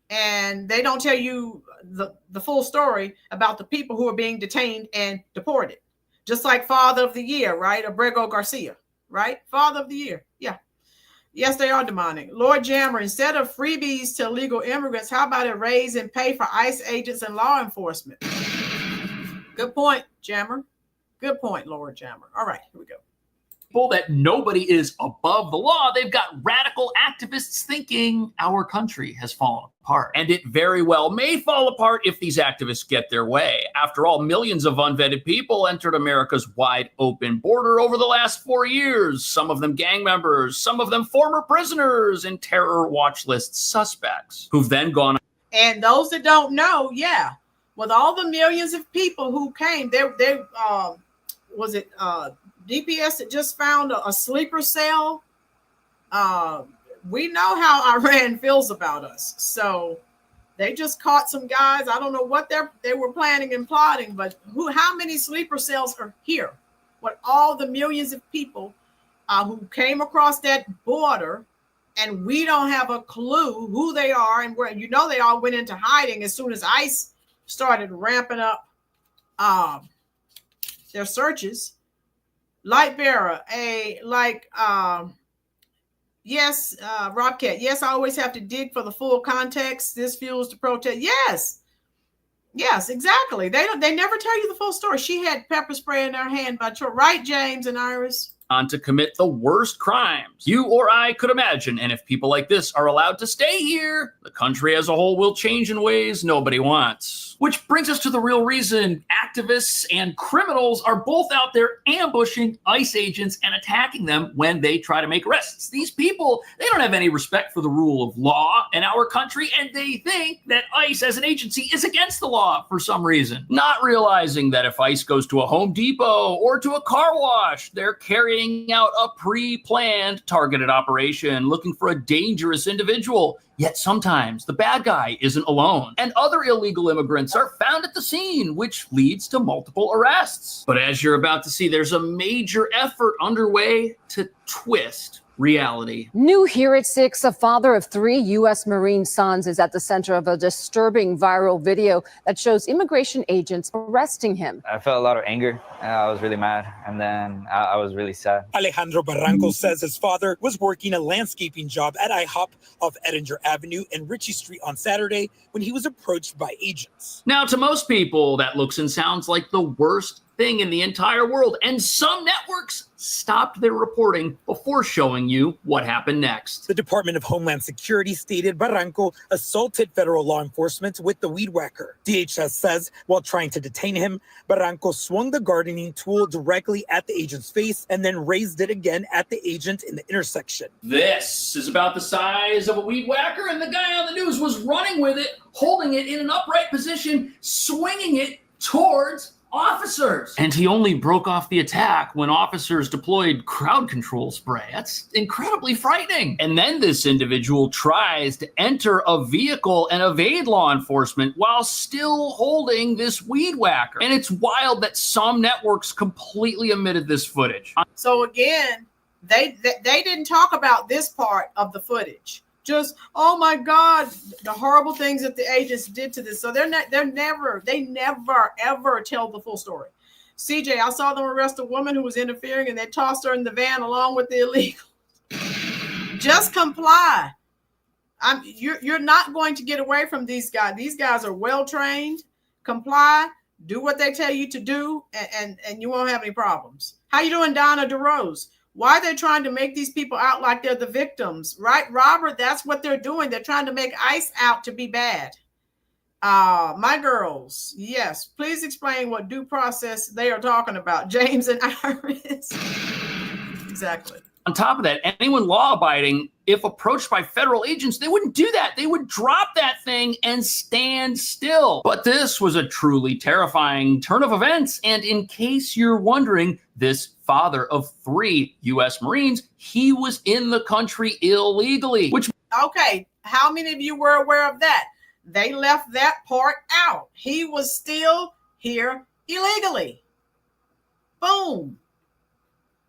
And they don't tell you the full story about the people who are being detained and deported. Just like Father of the Year, right? Abrego Garcia, right? Father of the Year. Yeah. Yes, they are demonic. Lord Jammer, instead of freebies to illegal immigrants, how about a raise and pay for ICE agents and law enforcement? Good point, Jammer. Good point, Lord Jammer. All right, here we go. That nobody is above the law. They've got radical activists thinking our country has fallen apart. And it very well may fall apart if these activists get their way. After all, millions of unvetted people entered America's wide open border over the last 4 years. Some of them gang members, some of them former prisoners and terror watch list suspects who've then gone. And those that don't know, yeah, with all the millions of people who came, DPS that just found a sleeper cell. We know how Iran feels about us. So they just caught some guys. I don't know what they were planning and plotting, but how many sleeper cells are here? What all the millions of people who came across that border, and we don't have a clue who they are and where. You know, they all went into hiding as soon as ICE started ramping up their searches. Light bearer, yes, Robcat. Yes, I always have to dig for the full context. This fuels the protest. Yes, exactly. They never tell you the full story. She had pepper spray in her hand by choice, right, James and Iris? on to commit the worst crimes you or I could imagine. And if people like this are allowed to stay here, the country as a whole will change in ways nobody wants. Which brings us to the real reason activists and criminals are both out there ambushing ICE agents and attacking them when they try to make arrests. These people, they don't have any respect for the rule of law in our country, and they think that ICE as an agency is against the law for some reason, not realizing that if ICE goes to a Home Depot or to a car wash, they're carrying out a pre-planned targeted operation looking for a dangerous individual. Yet sometimes the bad guy isn't alone, and other illegal immigrants are found at the scene, which leads to multiple arrests. But as you're about to see, there's a major effort underway to twist reality. New here at 6, a father of 3 U.S. Marine sons is at the center of a disturbing viral video that shows immigration agents arresting him. I felt a lot of anger. I was really mad, and then I was really sad. Alejandro Barranco says his father was working a landscaping job at IHOP off Edinger Avenue and Ritchie Street on Saturday when he was approached by agents. Now, to most people, that looks and sounds like the worst thing in the entire world, and some networks stopped their reporting before showing you what happened next. The Department of Homeland Security stated Barranco assaulted federal law enforcement with the weed whacker. DHS says while trying to detain him, Barranco swung the gardening tool directly at the agent's face and then raised it again at the agent in the intersection. This is about the size of a weed whacker, and the guy on the news was running with it, holding it in an upright position, swinging it towards officers. And he only broke off the attack when officers deployed crowd control spray. That's incredibly frightening. And then this individual tries to enter a vehicle and evade law enforcement while still holding this weed whacker. And it's wild that some networks completely omitted this footage. So again, they didn't talk about this part of the footage. Just, oh my God, the horrible things that the agents did to this. So they never ever tell the full story. CJ, I saw them arrest a woman who was interfering and they tossed her in the van along with the illegal. Just comply. You're not going to get away from these guys. These guys are well trained. Comply, do what they tell you to do, and you won't have any problems. How you doing, Donna DeRose? Why are they trying to make these people out like they're the victims, right? Robert, that's what they're doing. They're trying to make ICE out to be bad. My girls, yes, please explain what due process they are talking about. James and Iris. Exactly. On top of that, anyone law-abiding, if approached by federal agents, they wouldn't do that. They would drop that thing and stand still. But this was a truly terrifying turn of events. And in case you're wondering, this father of 3 U.S. Marines, he was in the country illegally. Okay, how many of you were aware of that? They left that part out. He was still here illegally. Boom.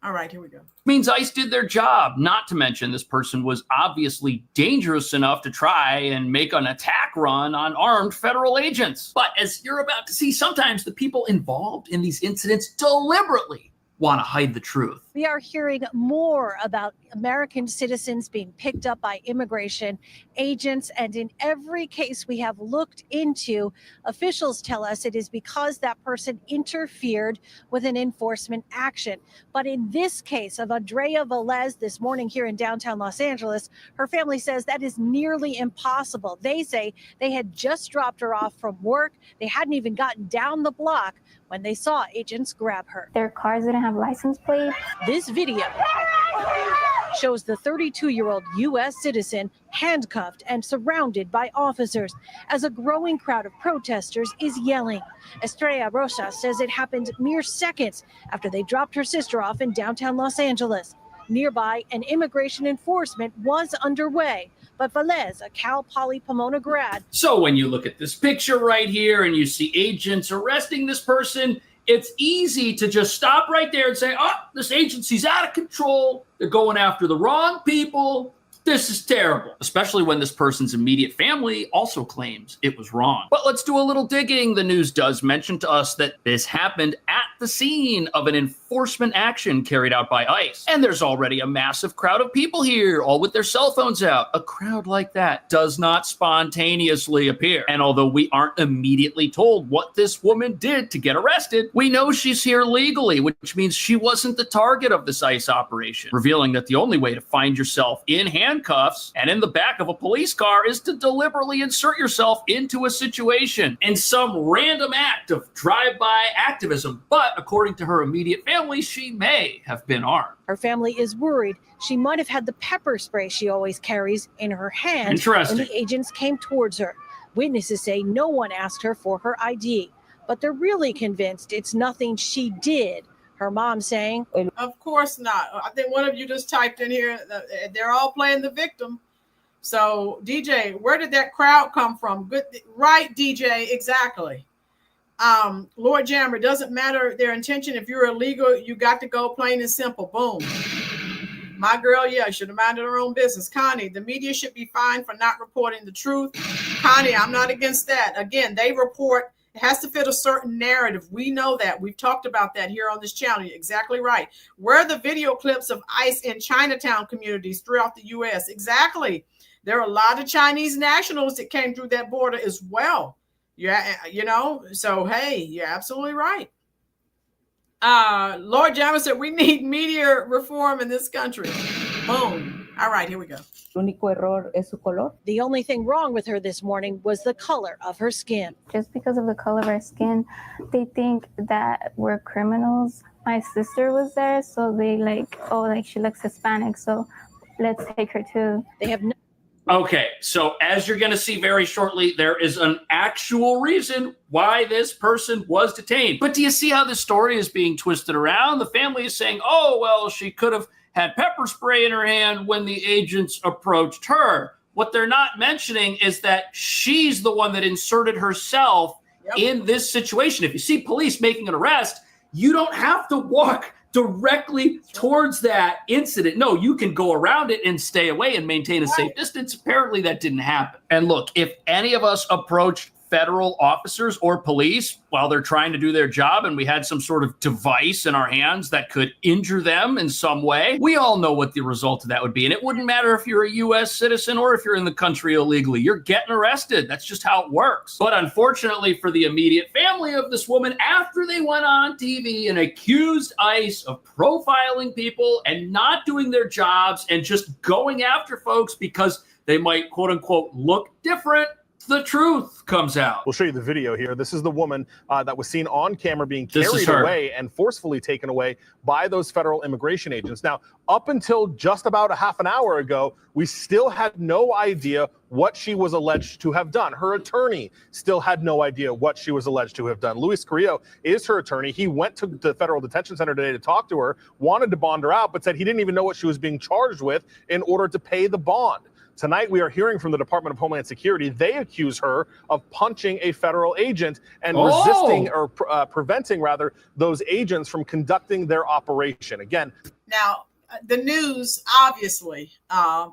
All right, here we go. Means ICE did their job, not to mention this person was obviously dangerous enough to try and make an attack run on armed federal agents. But as you're about to see, sometimes the people involved in these incidents deliberately want to hide the truth. We are hearing more about American citizens being picked up by immigration agents. And in every case we have looked into, officials tell us it is because that person interfered with an enforcement action. But in this case of Andrea Velez this morning here in downtown Los Angeles, her family says that is nearly impossible. They say they had just dropped her off from work. They hadn't even gotten down the block when they saw agents grab her. Their cars didn't have license plates. This video shows the 32-year-old U.S. citizen handcuffed and surrounded by officers as a growing crowd of protesters is yelling. Estrella Rosa says it happened mere seconds after they dropped her sister off in downtown Los Angeles. Nearby, an immigration enforcement was underway, but Velez, a Cal Poly Pomona grad. So when you look at this picture right here and you see agents arresting this person, it's easy to just stop right there and say, oh, this agency's out of control. They're going after the wrong people. This is terrible, especially when this person's immediate family also claims it was wrong. But let's do a little digging. The news does mention to us that this happened at the scene of an enforcement action carried out by ICE. And there's already a massive crowd of people here, all with their cell phones out. A crowd like that does not spontaneously appear. And although we aren't immediately told what this woman did to get arrested, we know she's here legally, which means she wasn't the target of this ICE operation, revealing that the only way to find yourself in handcuffs and in the back of a police car is to deliberately insert yourself into a situation in some random act of drive-by activism. But according to her immediate family, she may have been armed. Her family is worried she might have had the pepper spray she always carries in her hand Interesting. when the agents came towards her. Witnesses say no one asked her for her ID, but they're really convinced it's nothing she did. Her mom saying, Of course not. I think one of you just typed in here, they're all playing the victim. So, DJ, where did that crowd come from? Good, right, DJ, exactly. Lord Jammer, doesn't matter their intention. If you're illegal, you got to go, plain and simple. Boom. My girl, yeah, should have minded her own business. Connie, the media should be fined for not reporting the truth. Connie, I'm not against that. Again, they report. It has to fit a certain narrative. We know that. We've talked about that here on this channel. You're exactly right. Where are the video clips of ICE in Chinatown communities throughout the U.S.? Exactly. There are a lot of Chinese nationals that came through that border as well. Yeah, you know, so, hey, you're absolutely right. Lord Jammer said we need media reform in this country. Boom. All right, here we go. The only thing wrong with her this morning was the color of her skin. Just because of the color of our skin, they think that we're criminals. My sister was there, so they she looks Hispanic, so let's take her too. They have no. Okay, so as you're going to see very shortly, there is an actual reason why this person was detained. But do you see how this story is being twisted around? The family is saying, oh, well, she could have had pepper spray in her hand when the agents approached her. What they're not mentioning is that she's the one that inserted herself in this situation. If you see police making an arrest, you don't have to walk directly towards that incident. No, you can go around it and stay away and maintain a safe distance. Apparently that didn't happen. And look, if any of us approached federal officers or police while they're trying to do their job and we had some sort of device in our hands that could injure them in some way, we all know what the result of that would be. And it wouldn't matter if you're a U.S. citizen or if you're in the country illegally. You're getting arrested. That's just how it works. But unfortunately for the immediate family of this woman, after they went on TV and accused ICE of profiling people and not doing their jobs and just going after folks because they might, quote unquote, look different, the truth comes out. We'll show you the video here. This is the woman that was seen on camera being carried away and forcefully taken away by those federal immigration agents. Now, up until just about a half an hour ago, we still had no idea what she was alleged to have done. Her attorney still had no idea what she was alleged to have done. Luis Carrillo is her attorney. He went to the federal detention center today to talk to her, wanted to bond her out, but said he didn't even know what she was being charged with in order to pay the bond. Tonight, we are hearing from the Department of Homeland Security. They accuse her of punching a federal agent and resisting or preventing, rather, those agents from conducting their operation. Again, now, the news, obviously,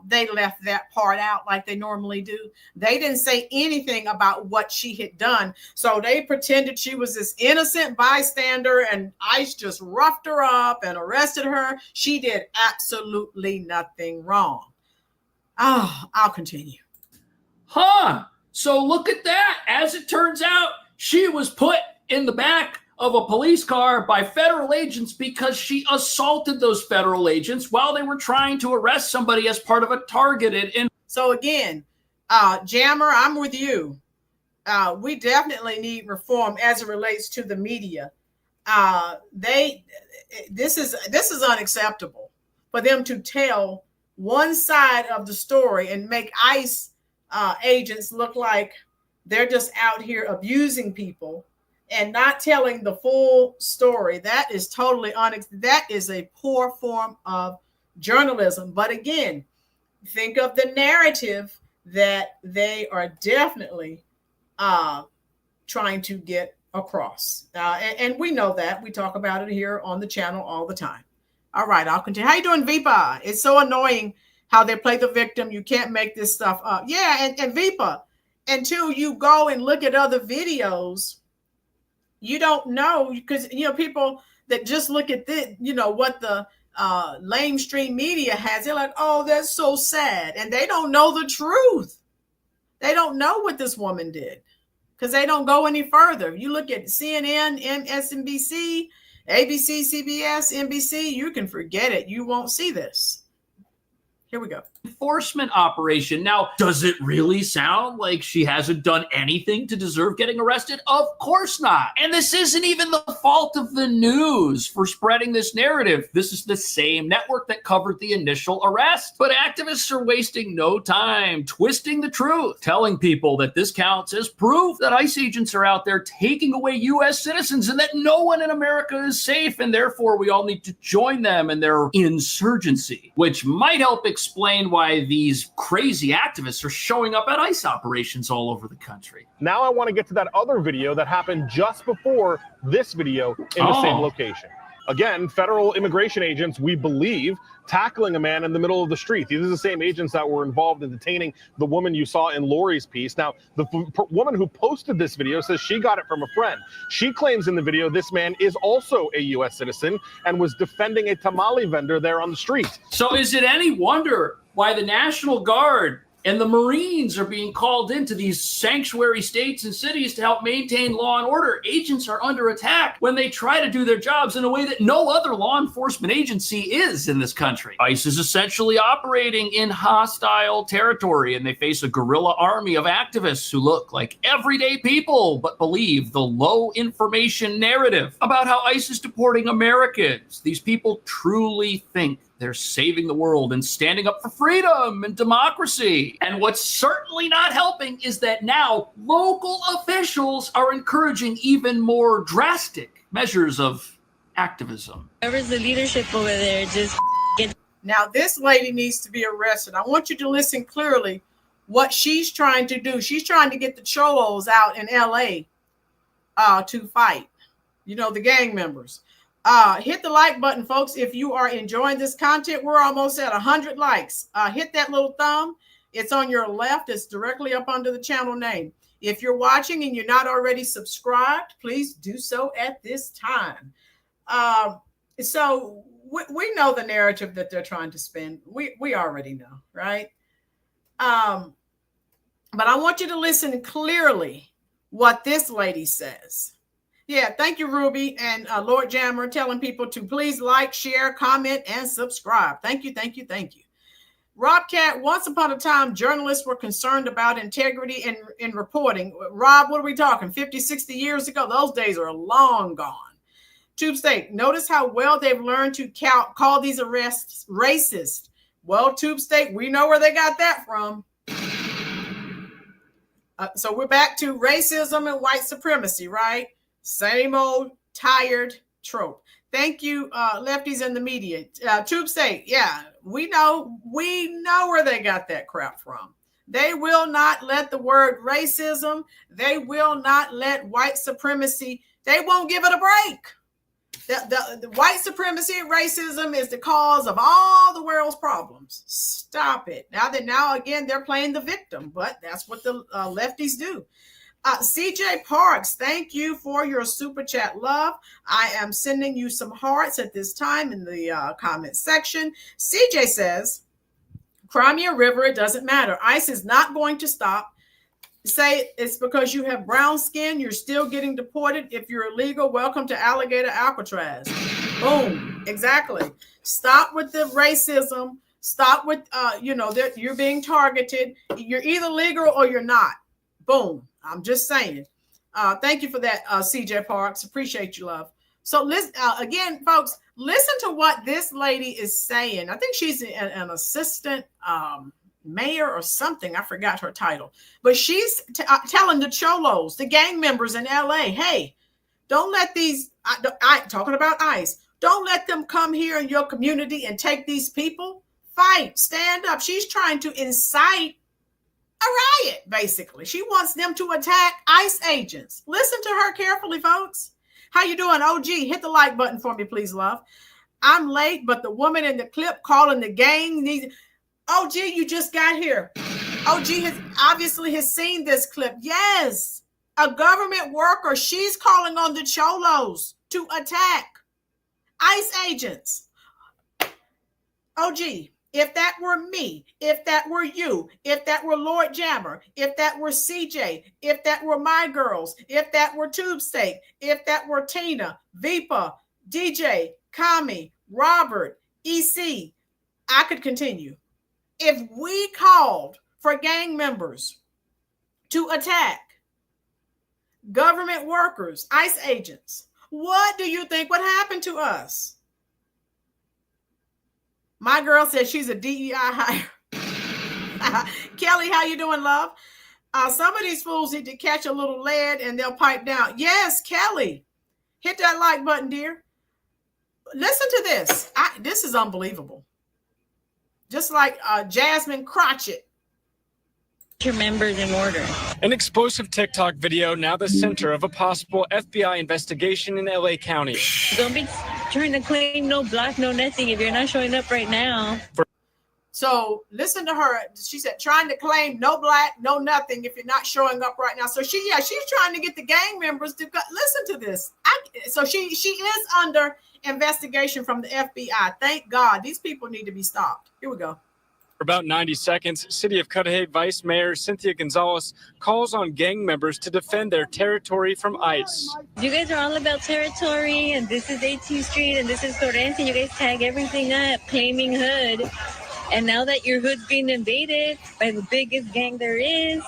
they left that part out like they normally do. They didn't say anything about what she had done. So they pretended she was this innocent bystander and ICE just roughed her up and arrested her. She did absolutely nothing wrong. Oh, I'll continue. So look at that. As it turns out, she was put in the back of a police car by federal agents because she assaulted those federal agents while they were trying to arrest somebody as part of a targeted. So again, Jammer, I'm with you. We definitely need reform as it relates to the media. This is unacceptable for them to tell one side of the story and make ICE agents look like they're just out here abusing people and not telling the full story. That is totally that is a poor form of journalism. But again, think of the narrative that they are definitely trying to get across. And we know that. We talk about it here on the channel all the time. All right, I'll continue. How you doing, Vipa? It's so annoying how they play the victim. You can't make this stuff up. Yeah, and Vipa, until you go and look at other videos, you don't know, because people that just look at this, what the lamestream media has, they're like, oh, that's so sad, and they don't know the truth. They don't know what this woman did because they don't go any further. You look at CNN, MSNBC, ABC, CBS, NBC, you can forget it. You won't see this. Here we go. Enforcement operation. Now, does it really sound like she hasn't done anything to deserve getting arrested? Of course not. And this isn't even the fault of the news for spreading this narrative. This is the same network that covered the initial arrest. But activists are wasting no time twisting the truth, telling people that this counts as proof that ICE agents are out there taking away U.S. citizens and that no one in America is safe, and therefore we all need to join them in their insurgency, which might help explain why these crazy activists are showing up at ICE operations all over the country. Now I want to get to that other video that happened just before this video in the same location. Again, federal immigration agents, we believe, tackling a man in the middle of the street. These are the same agents that were involved in detaining the woman you saw in Lori's piece. Now, the woman who posted this video says she got it from a friend. She claims in the video this man is also a U.S. citizen and was defending a tamale vendor there on the street. So is it any wonder why the National Guard and the Marines are being called into these sanctuary states and cities to help maintain law and order? Agents are under attack when they try to do their jobs in a way that no other law enforcement agency is in this country. ICE is essentially operating in hostile territory, and they face a guerrilla army of activists who look like everyday people but believe the low information narrative about how ICE is deporting Americans. These people truly think they're saving the world and standing up for freedom and democracy. And what's certainly not helping is that now local officials are encouraging even more drastic measures of activism. Whoever's the leadership over there, just get. Now, this lady needs to be arrested. I want you to listen clearly what she's trying to do. She's trying to get the cholos out in LA to fight, the gang members. Hit the like button, folks. If you are enjoying this content, we're almost at 100 likes. Hit that little thumb. It's on your left. It's directly up under the channel name. If you're watching and you're not already subscribed, please do so at this time. So we know the narrative that they're trying to spin. We already know, right? But I want you to listen clearly what this lady says. Yeah, thank you, Ruby and Lord Jammer, telling people to please like, share, comment, and subscribe. Thank you, thank you, thank you. Rob Cat, once upon a time, journalists were concerned about integrity in reporting. Rob, what are we talking, 50, 60 years ago? Those days are long gone. Tube State, notice how well they've learned to call these arrests racist. Well, Tube State, we know where they got that from. So we're back to racism and white supremacy, right? Same old tired trope. Thank you, lefties in the media. Tube State, yeah, we know where they got that crap from. They will not let the word racism, they will not let white supremacy, they won't give it a break. The white supremacy and racism is the cause of all the world's problems. Stop it. Now again, they're playing the victim, but that's what the lefties do. CJ Parks, thank you for your super chat, love. I am sending you some hearts at this time in the comment section. CJ says, Crimea River, it doesn't matter. ICE is not going to stop. Say it's because you have brown skin, you're still getting deported. If you're illegal, welcome to Alligator Alcatraz. Boom, exactly. Stop with the racism. Stop with, that you're being targeted. You're either legal or you're not. Boom. I'm just saying. Thank you for that, CJ Parks. Appreciate you, love. So listen, again, folks, listen to what this lady is saying. I think she's an assistant mayor or something. I forgot her title. But she's telling the cholos, the gang members in LA, hey, don't let these, talking about ICE, don't let them come here in your community and take these people. Fight, stand up. She's trying to incite a riot, basically. She wants them to attack ICE agents. Listen to her carefully, folks. How you doing, OG? Hit the like button for me, please, love. I'm late, but the woman in the clip calling the gang needs... OG, you just got here. OG has seen this clip. Yes, a government worker. She's calling on the cholos to attack ICE agents. OG, if that were me, if that were you, if that were Lord Jammer, if that were CJ, if that were my girls, if that were Tube Steak, if that were Tina, Vipa, DJ, Kami, Robert, EC, I could continue. If we called for gang members to attack government workers, ICE agents, what do you think would happen to us? My girl said she's a DEI hire. Kelly, how you doing, love? Some of these fools need to catch a little lead and they'll pipe down. Yes, Kelly. Hit that like button, dear. Listen to this. This is unbelievable. Just like Jasmine Crotchet. Your members in order. An explosive TikTok video now the center of a possible FBI investigation in LA County. Don't be trying to claim no block, no nothing if you're not showing up right now. So listen to her. She said, trying to claim no black, no nothing if you're not showing up right now. So she's trying to get the gang members to listen to this. So she is under investigation from the FBI. Thank God. These people need to be stopped. Here we go. For about 90 seconds, City of Cudahy Vice Mayor Cynthia Gonzalez calls on gang members to defend their territory from ICE. You guys are all about territory, and this is 18th Street, and this is Torrance, and you guys tag everything up, claiming hood. And now that your hood's being invaded by the biggest gang there is,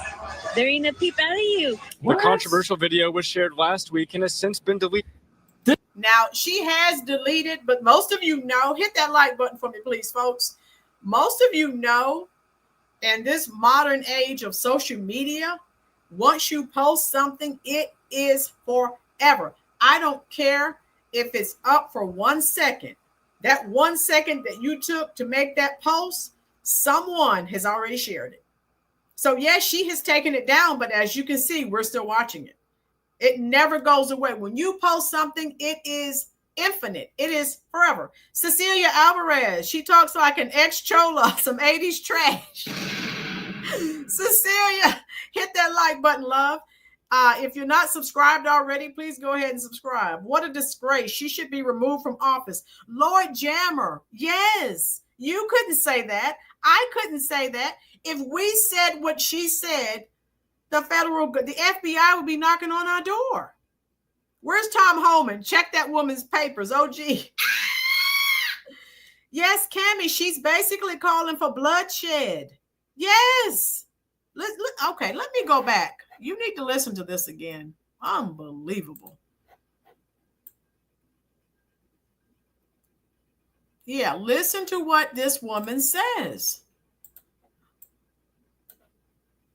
there ain't a peep out of you. The controversial video was shared last week and has since been deleted. Now, she has deleted, but most of you know, hit that like button for me, please, folks. Most of you know, in this modern age of social media, once you post something, it is forever. I don't care if it's up for 1 second. That 1 second that you took to make that post, someone has already shared it. So yes, she has taken it down, but as you can see, we're still watching it. It never goes away. When you post something, it is infinite. It is forever. Cecilia Alvarez, she talks like an ex-chola, some 80s trash. Cecilia, hit that like button, love. If you're not subscribed already, please go ahead and subscribe. What a disgrace. She should be removed from office. Lord Jammer, yes, you couldn't say that. I couldn't say that. If we said what she said, the FBI would be knocking on our door. Where's Tom Holman? Check that woman's papers. OG. Yes, Cammie, she's basically calling for bloodshed. Yes. Okay, let me go back. You need to listen to this again. Unbelievable. Yeah, listen to what this woman says.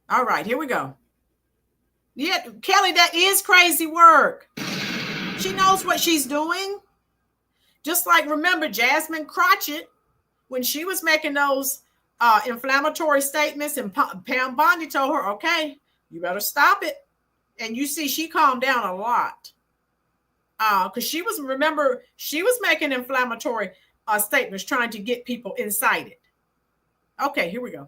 All right, here we go. Yeah, Kelly, that is crazy work. She knows what she's doing. Just like, remember, Jasmine Crotchet, when she was making those inflammatory statements, and Pam Bondi told her, okay, you better stop it. And you see, she calmed down a lot. Because she was making inflammatory statements, trying to get people incited. Okay, here we go.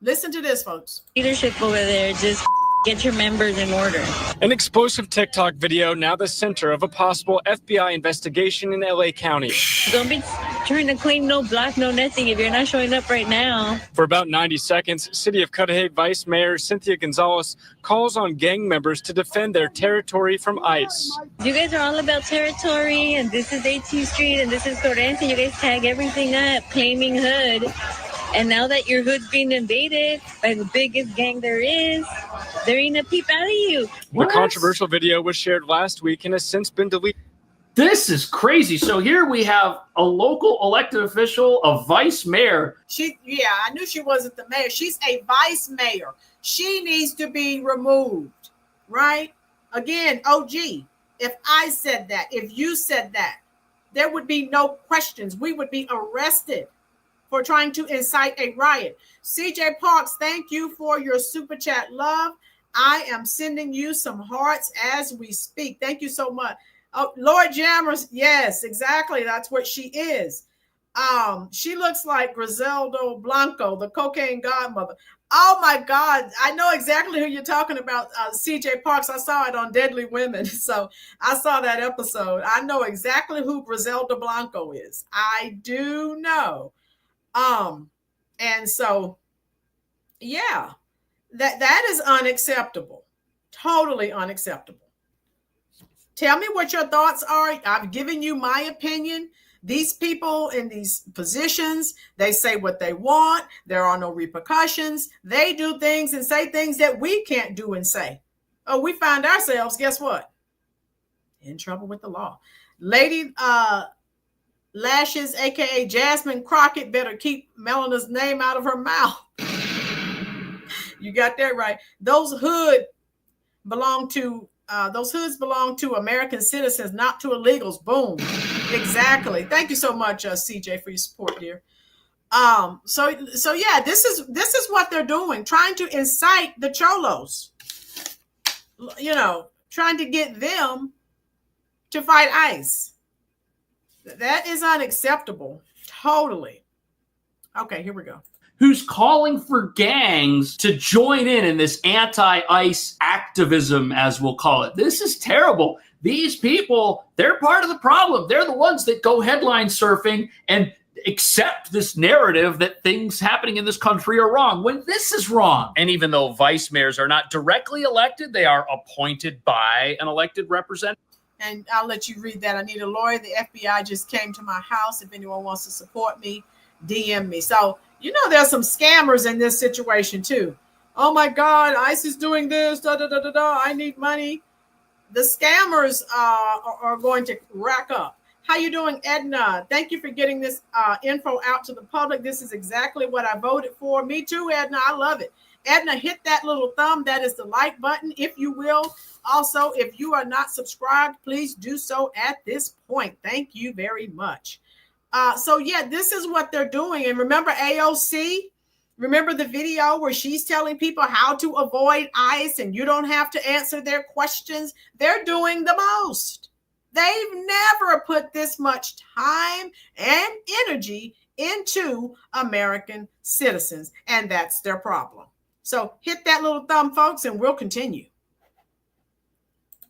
Listen to this, folks. Leadership over there, just get your members in order. An explosive TikTok video now the center of a possible FBI investigation in LA County. Don't be trying to claim no block, no nothing if you're not showing up right now. For about 90 seconds, City of Cudahy Vice Mayor Cynthia Gonzalez calls on gang members to defend their territory from ICE. You guys are all about territory, and this is 18th Street, and this is Torrance, and you guys tag everything up, claiming hood. And now that your hood's being invaded by the biggest gang there is, there ain't a peep out of you. The controversial video was shared last week and has since been deleted. This is crazy. So here we have a local elected official, a vice mayor. I knew she wasn't the mayor. She's a vice mayor. She needs to be removed, right? Again, OG, if I said that, if you said that, there would be no questions. We would be arrested for trying to incite a riot. CJ Parks, thank you for your super chat, love. I am sending you some hearts as we speak. Thank you so much. Oh, Lord Jammers, yes, exactly. That's what she is. She looks like Griselda Blanco, the cocaine godmother. Oh my God. I know exactly who you're talking about, CJ Parks. I saw it on Deadly Women. So I saw that episode. I know exactly who Griselda Blanco is. I do know. And so, yeah, that is unacceptable. Totally unacceptable. Tell me what your thoughts are. I've given you my opinion. These people in these positions, they say what they want. There are no repercussions. They do things and say things that we can't do and say. Oh, we find ourselves, guess what? In trouble with the law. Lady Lashes, aka Jasmine Crockett, better keep Melena's name out of her mouth. You got that right. Those hoods belong to American citizens, not to illegals. Boom. Exactly. Thank you so much, CJ, for your support, dear. So yeah, this is what they're doing, trying to incite the cholos. You know, trying to get them to fight ICE. That is unacceptable. Totally. Okay, here we go. Who's calling for gangs to join in this anti-ICE activism, as we'll call it. This is terrible. These people, they're part of the problem. They're the ones that go headline surfing and accept this narrative that things happening in this country are wrong when this is wrong. And even though vice mayors are not directly elected, they are appointed by an elected representative. And I'll let you read that. I need a lawyer. The FBI just came to my house. If anyone wants to support me, DM me. So, you know, there's some scammers in this situation too. Oh my God, ICE is doing this. I need money. The scammers are going to rack up. How you doing, Edna? Thank you for getting this info out to the public. This is exactly what I voted for. Me too, Edna. I love it. Edna, hit that little thumb. That is the like button, if you will. Also, if you are not subscribed, please do so at this point. Thank you very much. So yeah, this is what they're doing. And remember AOC? Remember the video where she's telling people how to avoid ICE and you don't have to answer their questions? They're doing the most. They've never put this much time and energy into American citizens, and that's their problem. So hit that little thumb, folks, and we'll continue.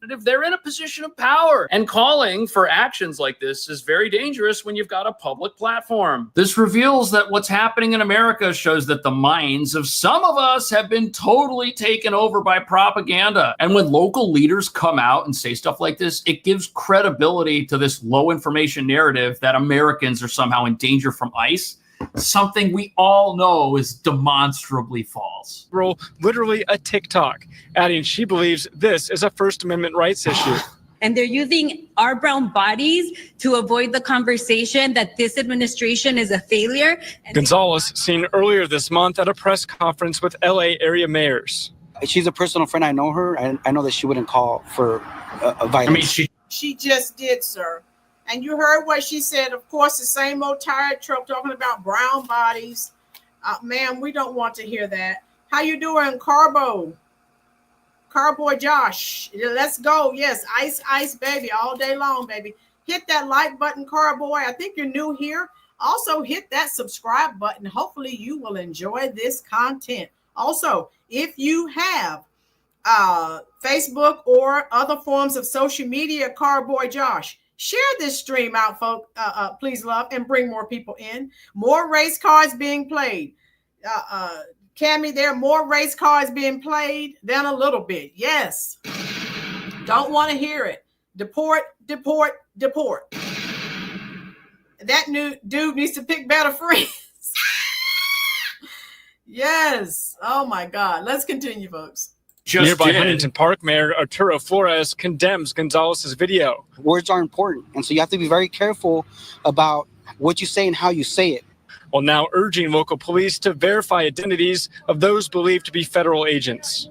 If they're in a position of power, and calling for actions like this is very dangerous when you've got a public platform. This reveals that what's happening in America shows that the minds of some of us have been totally taken over by propaganda. And when local leaders come out and say stuff like this, it gives credibility to this low information narrative that Americans are somehow in danger from ICE. Something we all know is demonstrably false. Literally a TikTok, adding she believes this is a First Amendment rights issue. And they're using our brown bodies to avoid the conversation that this administration is a failure. Gonzalez seen earlier this month at a press conference with LA area mayors. She's a personal friend. I know her. I know that she wouldn't call for violence. I mean, she just did, sir. And you heard what she said. Of course, the same old tired trope talking about brown bodies. Ma'am, we don't want to hear that. How you doing, Carboy Josh? Let's go. Yes, ice, baby, all day long, baby. Hit that like button, Carboy. I think you're new here. Also, hit that subscribe button. Hopefully, you will enjoy this content. Also, if you have Facebook or other forms of social media, Carboy Josh, share this stream out, folks, please, love, and bring more people in. More race cards being played. Cammie, there are more race cards being played than a little bit. Yes. Don't want to hear it. Deport, deport, deport. That new dude needs to pick better friends. Yes. Oh, my God. Let's continue, folks. Nearby Huntington Park Mayor Arturo Flores condemns Gonzalez's video. Words are important, and so you have to be very careful about what you say and how you say it. While now urging local police to verify identities of those believed to be federal agents.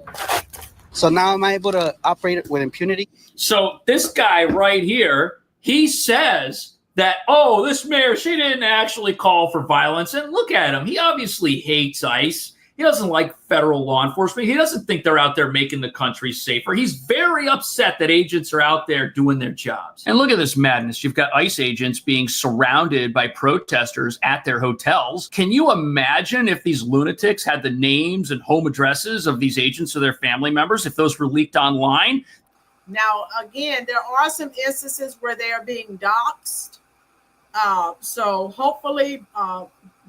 So now am I able to operate with impunity? So this guy right here, he says that, oh, this mayor, she didn't actually call for violence. And look at him. He obviously hates ICE. He doesn't like federal law enforcement. He doesn't think they're out there making the country safer. He's very upset that agents are out there doing their jobs. And look at this madness. You've got ICE agents being surrounded by protesters at their hotels. Can you imagine if these lunatics had the names and home addresses of these agents or their family members, if those were leaked online? Now, again, there are some instances where they are being doxxed. So hopefully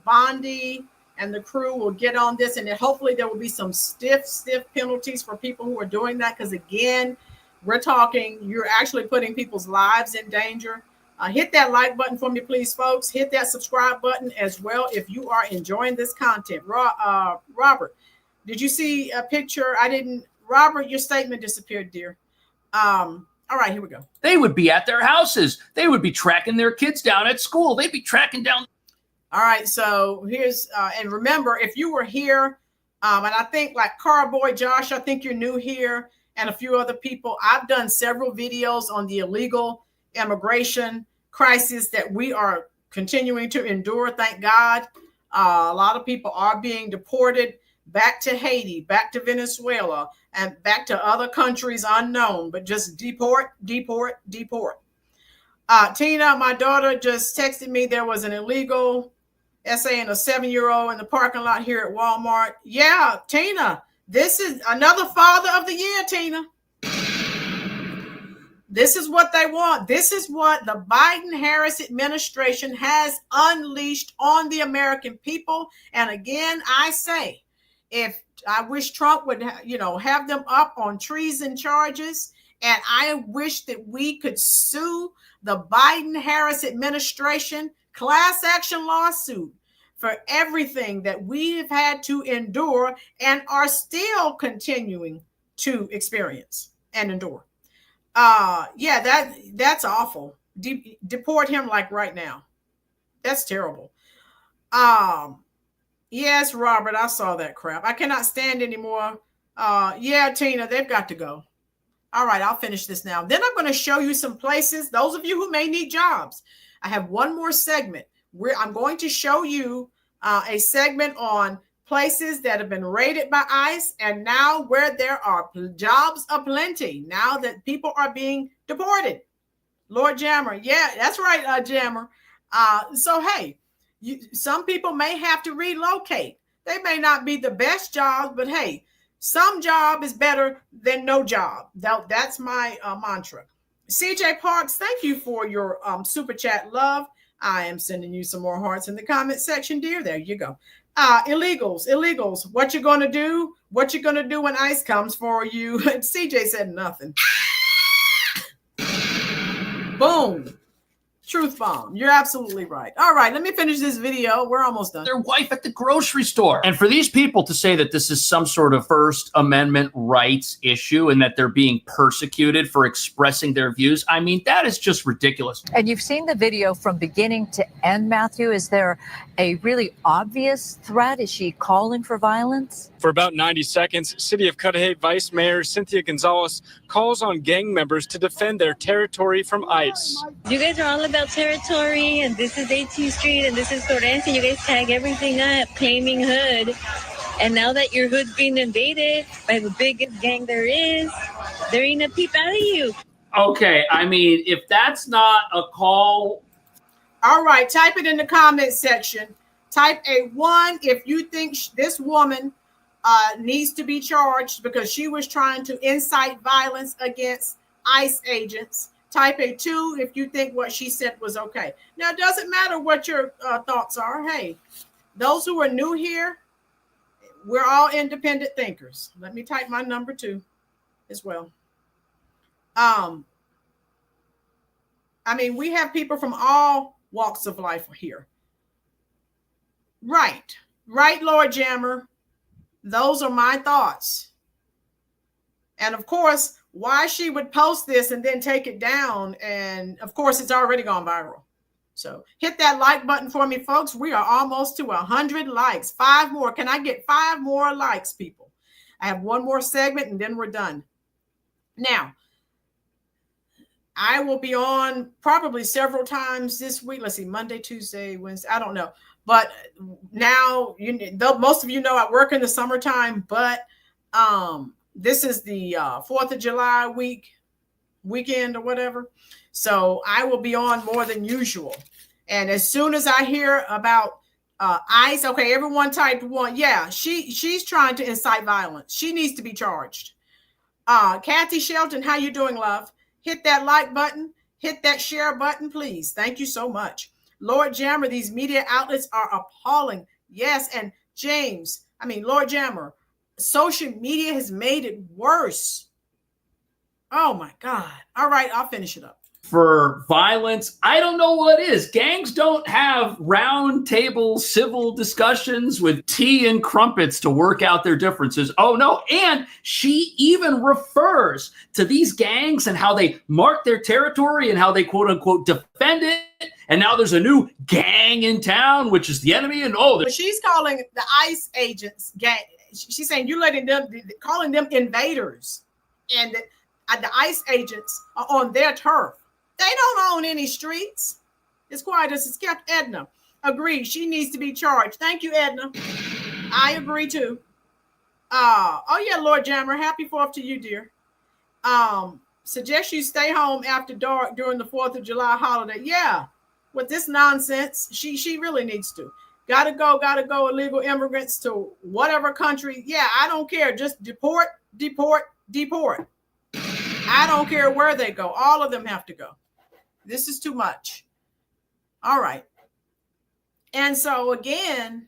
Bondi and the crew will get on this, and then hopefully there will be some stiff penalties for people who are doing that. Because again, we're talking, you're actually putting people's lives in danger. Hit that like button for me, please, folks. Hit that subscribe button as well if you are enjoying this content. Robert, did you see a picture? Robert, your statement disappeared, dear. All right, here we go. They would be at their houses. They would be tracking their kids down at school. They'd be tracking down. All right, so here's, and remember, if you were here, and I think like Carboy Josh, I think you're new here, and a few other people, I've done several videos on the illegal immigration crisis that we are continuing to endure, thank God. A lot of people are being deported back to Haiti, back to Venezuela, and back to other countries unknown, but just deport. Tina, my daughter, just texted me there was an illegal essaying a 7-year-old in the parking lot here at Walmart. Yeah, Tina, this is another father of the year, Tina. This is what they want. This is what the Biden-Harris administration has unleashed on the American people. And again, I say, if I wish Trump would, have them up on treason charges, and I wish that we could sue the Biden-Harris administration class action lawsuit for everything that we have had to endure and are still continuing to experience and endure. That's awful. Deport him like right now. That's terrible. Yes, Robert, I saw that crap. I cannot stand anymore. Yeah, Tina, they've got to go. All right, I'll finish this now. Then I'm going to show you some places, those of you who may need jobs. I have one more segment where I'm going to show you a segment on places that have been raided by ICE and now where there are jobs aplenty now that people are being deported. Lord Jammer. Yeah, that's right, Jammer. So, hey, some people may have to relocate. They may not be the best jobs, but hey, some job is better than no job. That's my mantra. CJ Parks, thank you for your super chat, love. I am sending you some more hearts in the comment section, dear. There you go. Illegals. What you gonna do? What you gonna do when ICE comes for you? CJ said nothing. Boom. Truth bomb. You're absolutely right. All right, let me finish this video. We're almost done. Their wife at the grocery store. And for these people to say that this is some sort of First Amendment rights issue and that they're being persecuted for expressing their views, I mean, that is just ridiculous. And you've seen the video from beginning to end, Matthew. Is there a really obvious threat? Is she calling for violence? For about 90 seconds, City of Cudahy Vice Mayor Cynthia Gonzalez calls on gang members to defend their territory from ICE. You guys are all about territory, and this is 18th Street, and this is Torrance, and you guys tag everything up, claiming hood. And now that your hood's being invaded by the biggest gang there is, there ain't a peep out of you. Okay, I mean, if that's not a call. All right, type it in the comment section. Type a 1 if you think this woman needs to be charged because she was trying to incite violence against ICE agents. Type a 2 if you think what she said was okay. Now, it doesn't matter what your thoughts are. Hey, those who are new here, we're all independent thinkers. Let me type my number 2 as well. I mean, we have people from all walks of life here. Right, Lord Jammer. Those are my thoughts. And of course, why she would post this and then take it down. And of course, it's already gone viral. So hit that like button for me, folks. We are almost to 100 likes. 5 more. Can I get 5 more likes, people? I have one more segment and then we're done. Now, I will be on probably several times this week. Let's see, Monday, Tuesday, Wednesday. I don't know. But now, most of you know I work in the summertime, but this is the 4th of July weekend or whatever. So I will be on more than usual. And as soon as I hear about ICE, okay, everyone typed 1. Yeah, she's trying to incite violence. She needs to be charged. Kathy Shelton, how you doing, love? Hit that like button. Hit that share button, please. Thank you so much. Lord Jammer, these media outlets are appalling. Yes, and James, Lord Jammer, social media has made it worse. Oh my God. All right, I'll finish it up. For violence, I don't know what is. Gangs don't have round table civil discussions with tea and crumpets to work out their differences. Oh no, and she even refers to these gangs and how they mark their territory and how they quote unquote defend it. And now there's a new gang in town, which is the enemy. And but she's calling the ICE agents gang. She's saying you're calling them invaders, and the ICE agents are on their turf. They don't own any streets. It's quiet as it's kept. Edna agreed. She needs to be charged. Thank you, Edna. I agree too. Oh yeah, Lord Jammer, happy 4th to you, dear. Suggest you stay home after dark during the 4th of July holiday. Yeah, with this nonsense, she really needs to. Gotta go, illegal immigrants to whatever country. Yeah, I don't care. Just deport. I don't care where they go. All of them have to go. This is too much. All right. And so again,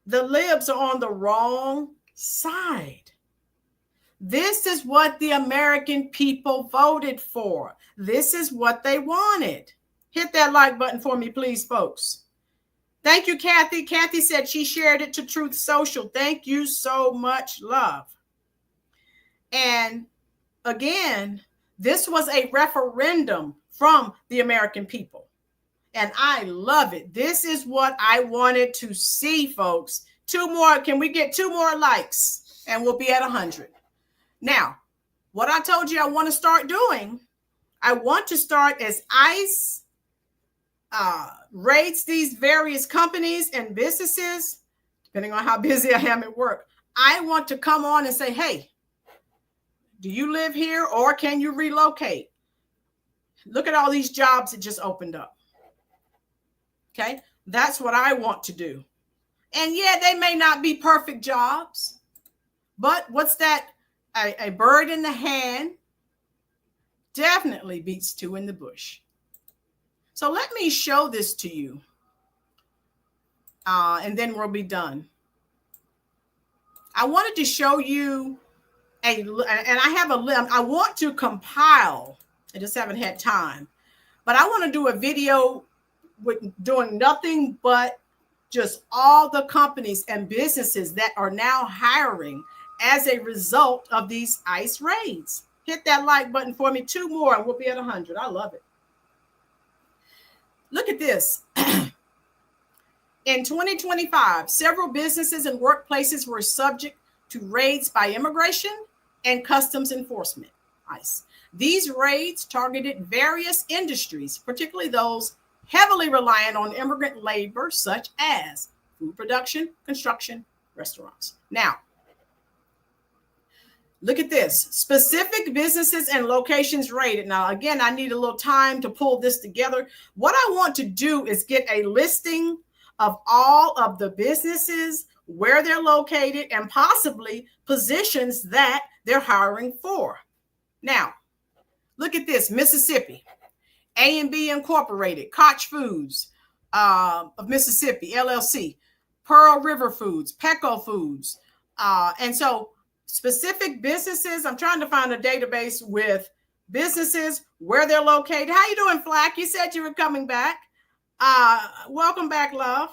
the libs are on the wrong side. This is what the American people voted for. This is what they wanted. Hit that like button for me, please, folks. Thank you, Kathy. Kathy said she shared it to Truth Social. Thank you so much, love. And again, this was a referendum from the American people. And I love it. This is what I wanted to see, folks. 2 more. Can we get 2 more likes? And we'll be at 100. Now, what I told you I want to start doing, I want to start as ICE rates these various companies and businesses, depending on how busy I am at work. I want to come on and say, hey, do you live here or can you relocate? Look at all these jobs that just opened up. Okay, that's what I want to do. And yeah, they may not be perfect jobs, but what's that? A bird in the hand definitely beats 2 in the bush. So let me show this to you. And then we'll be done. I wanted to show you and I have I want to compile. I just haven't had time, but I want to do a video with doing nothing but just all the companies and businesses that are now hiring as a result of these ICE raids. Hit that like button for me. 2 more and we'll be at 100. I love it. Look at this. In 2025, several businesses and workplaces were subject to raids by immigration and customs enforcement, ICE. These raids targeted various industries, particularly those heavily reliant on immigrant labor, such as food production, construction, restaurants. Now, look at this. Specific businesses and locations raided. Now, again, I need a little time to pull this together. What I want to do is get a listing of all of the businesses, where they're located, and possibly positions that they're hiring for. Now, look at this. Mississippi, A&B Incorporated, Koch Foods of Mississippi, LLC, Pearl River Foods, Petco Foods. And so specific businesses, I'm trying to find a database with businesses, where they're located. How you doing, Flack? You said you were coming back. Welcome back, love.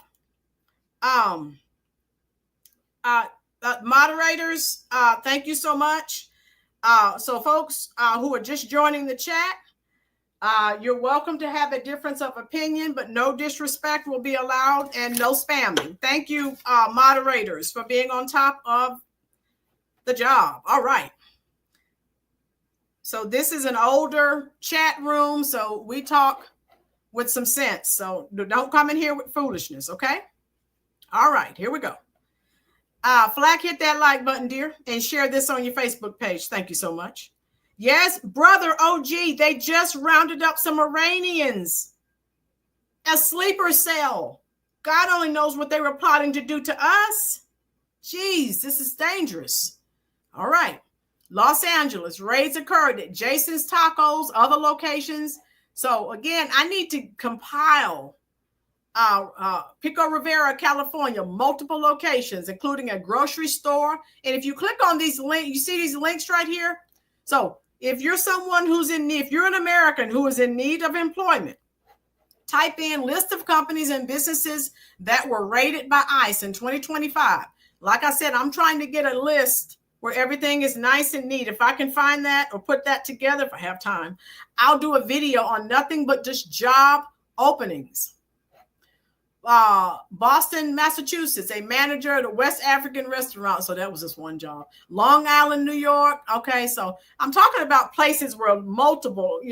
Moderators, thank you so much. So folks who are just joining the chat, you're welcome to have a difference of opinion, but no disrespect will be allowed and no spamming. Thank you, moderators, for being on top of the job. All right. So this is an older chat room, so we talk with some sense. So don't come in here with foolishness, okay? All right, here we go. Flag, hit that like button, dear, and share this on your Facebook page. Thank you so much. Yes, brother OG, they just rounded up some Iranians. A sleeper cell. God only knows what they were plotting to do to us. Jeez, this is dangerous. All right. Los Angeles, raids occurred at Jason's Tacos, other locations. So again, I need to compile Pico Rivera, California, multiple locations, including a grocery store. And if you click on these links, you see these links right here. So if you're someone who's in need, if you're an American who is in need of employment, type in list of companies and businesses that were raided by ICE in 2025. Like I said, I'm trying to get a list where everything is nice and neat. If I can find that or put that together, if I have time, I'll do a video on nothing but just job openings. Boston, Massachusetts, a manager at a West African restaurant. So that was just one job. Long Island, New York. Okay, so I'm talking about places where multiple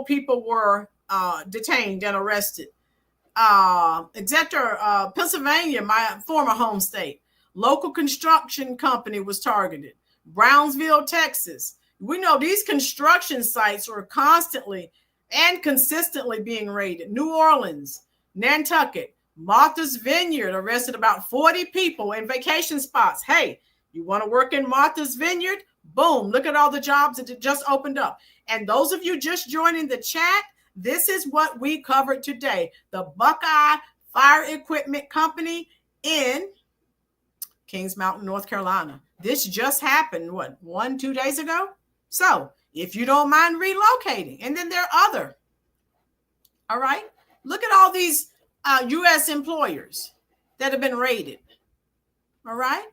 people were detained and arrested. Exeter, Pennsylvania, my former home state. Local construction company was targeted. Brownsville, Texas. We know these construction sites were constantly and consistently being raided. New Orleans, Nantucket, Martha's Vineyard arrested about 40 people in vacation spots. Hey, you want to work in Martha's Vineyard? Boom, look at all the jobs that just opened up. And those of you just joining the chat, this is what we covered today. The Buckeye Fire Equipment Company in Kings Mountain, North Carolina. This just happened, 1-2 days ago? So if you don't mind relocating, and then there are other. All right. Look at all these U.S. employers that have been raided. All right.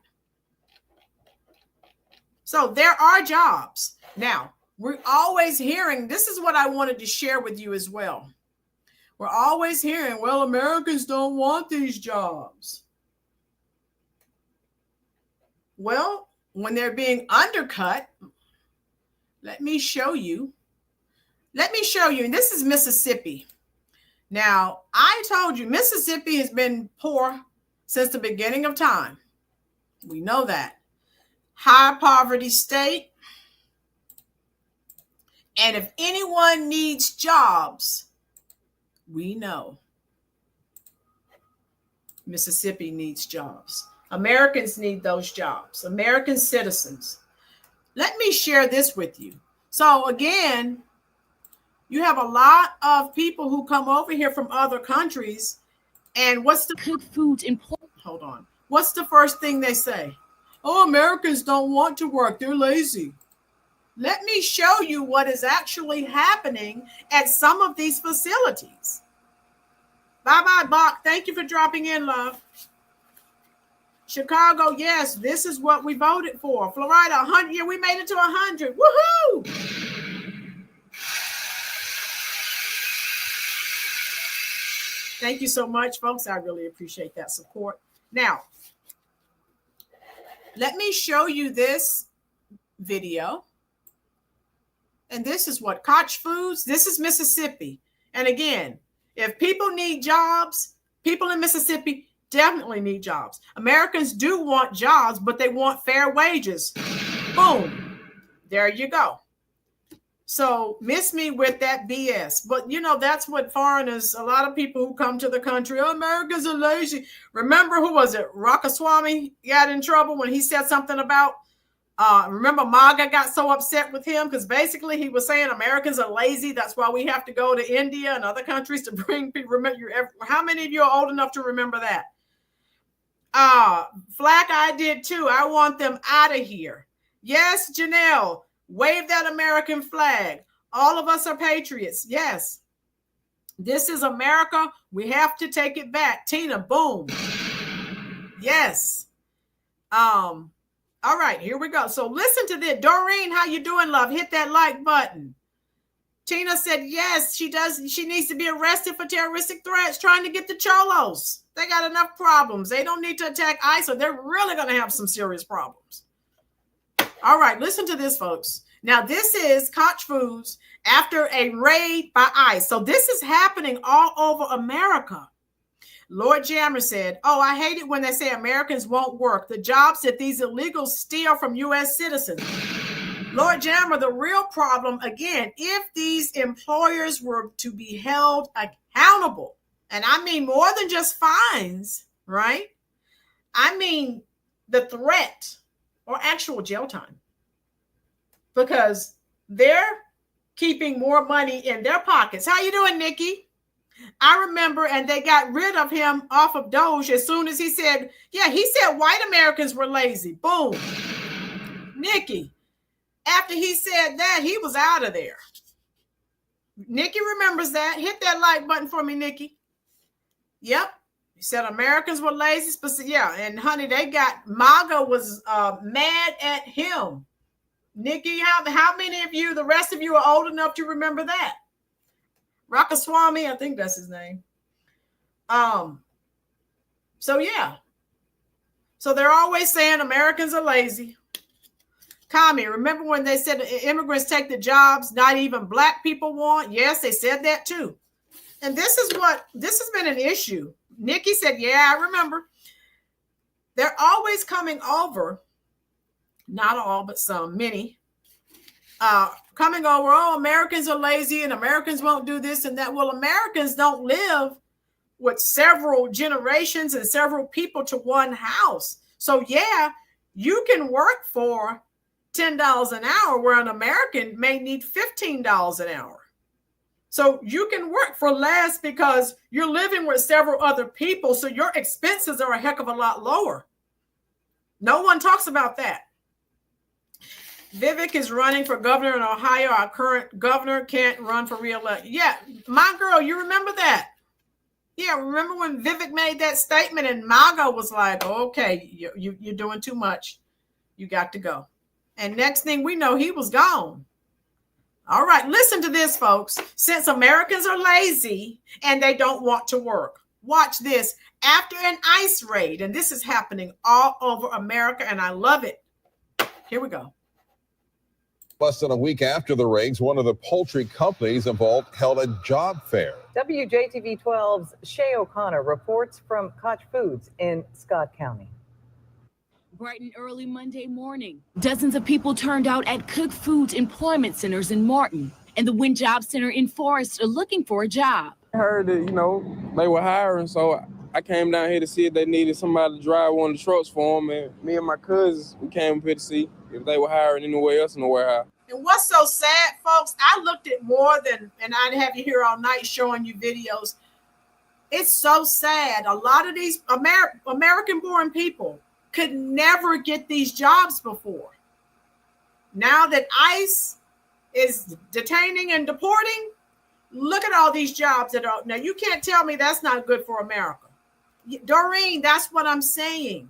So there are jobs. Now, we're always hearing, this is what I wanted to share with you as well. We're always hearing, well, Americans don't want these jobs. Well, when they're being undercut, let me show you. And this is Mississippi. Now, I told you Mississippi has been poor since the beginning of time. We know that. High poverty state. And if anyone needs jobs, we know Mississippi needs jobs. Americans need those jobs. American citizens. Let me share this with you. So again, you have a lot of people who come over here from other countries, and what's the cook foods important? Hold on. What's the first thing they say? Oh, Americans don't want to work. They're lazy. Let me show you what is actually happening at some of these facilities. Bye-bye, Bach. Thank you for dropping in, love. Chicago, yes, this is what we voted for. Florida, 100. Yeah, we made it to 100. Woohoo! Thank you so much, folks. I really appreciate that support. Now, let me show you this video. And this is what Koch Foods, this is Mississippi. And again, if people need jobs, people in Mississippi definitely need jobs. Americans do want jobs, but they want fair wages. Boom. There you go. So miss me with that BS. But, you know, that's what foreigners, a lot of people who come to the country, oh, Americans are lazy. Remember, who was it? Rakaswamy got in trouble when he said something about, remember MAGA got so upset with him because basically he was saying Americans are lazy. That's why we have to go to India and other countries to bring people. Remember, how many of you are old enough to remember that? Flack, I did too. I want them out of here. Yes, Janelle, wave that American flag. All of us are patriots. Yes. This is America. We have to take it back. Tina, boom. Yes. All right, here we go. So listen to this. Doreen, how you doing, love? Hit that like button. Tina said, yes, she does. She needs to be arrested for terroristic threats, trying to get the cholos. They got enough problems. They don't need to attack ICE, or they're really going to have some serious problems. All right, listen to this, folks. Now, this is Koch Foods after a raid by ICE. So this is happening all over America. Lord Jammer said, oh, I hate it when they say Americans won't work. The jobs that these illegals steal from U.S. citizens. Lord Jammer, the real problem, again, if these employers were to be held accountable, and I mean more than just fines, right? I mean the threat or actual jail time. Because they're keeping more money in their pockets. How you doing, Nikki? I remember, and they got rid of him off of Doge as soon as he said, yeah, he said white Americans were lazy. Boom. Nikki, after he said that, he was out of there. Nikki remembers that. Hit that like button for me, Nikki. Yep. He said Americans were lazy. Yeah, and honey, they got, MAGA was mad at him. Nikki, how many of you, the rest of you, are old enough to remember that? Rakaswamy, I think that's his name. So yeah. So they're always saying Americans are lazy. Kami, remember when they said immigrants take the jobs not even black people want? Yes, they said that too. And this has been an issue. Nikki said, yeah, I remember. They're always coming over. Not all, but some, many, coming over, oh, Americans are lazy and Americans won't do this and that. Well, Americans don't live with several generations and several people to one house. So, yeah, you can work for $10 an hour where an American may need $15 an hour. So you can work for less because you're living with several other people. So your expenses are a heck of a lot lower. No one talks about that. Vivek is running for governor in Ohio. Our current governor can't run for re-election. Yeah, my girl, you remember that? Yeah, remember when Vivek made that statement and MAGA was like, okay, you're doing too much. You got to go. And next thing we know, he was gone. All right, listen to this, folks. Since Americans are lazy and they don't want to work, watch this. After an ICE raid, and this is happening all over America, and I love it. Here we go. Less than a week after the raids, one of the poultry companies involved held a job fair. WJTV 12's Shay O'Connor reports from Koch Foods in Scott County. Bright and early Monday morning, dozens of people turned out at Cook Foods employment centers in Martin and the Wynn Job Center in Forest looking for a job. I heard that, they were hiring, so I came down here to see if they needed somebody to drive one of the trucks for them, and me and my cousins, we came up here to see if they were hiring anywhere else in the warehouse. And what's so sad, folks, I looked at more than, and I'd have you here all night showing you videos. It's so sad. A lot of these American-born people could never get these jobs before. Now that ICE is detaining and deporting, look at all these jobs that are, now you can't tell me that's not good for America. Doreen, that's what I'm saying.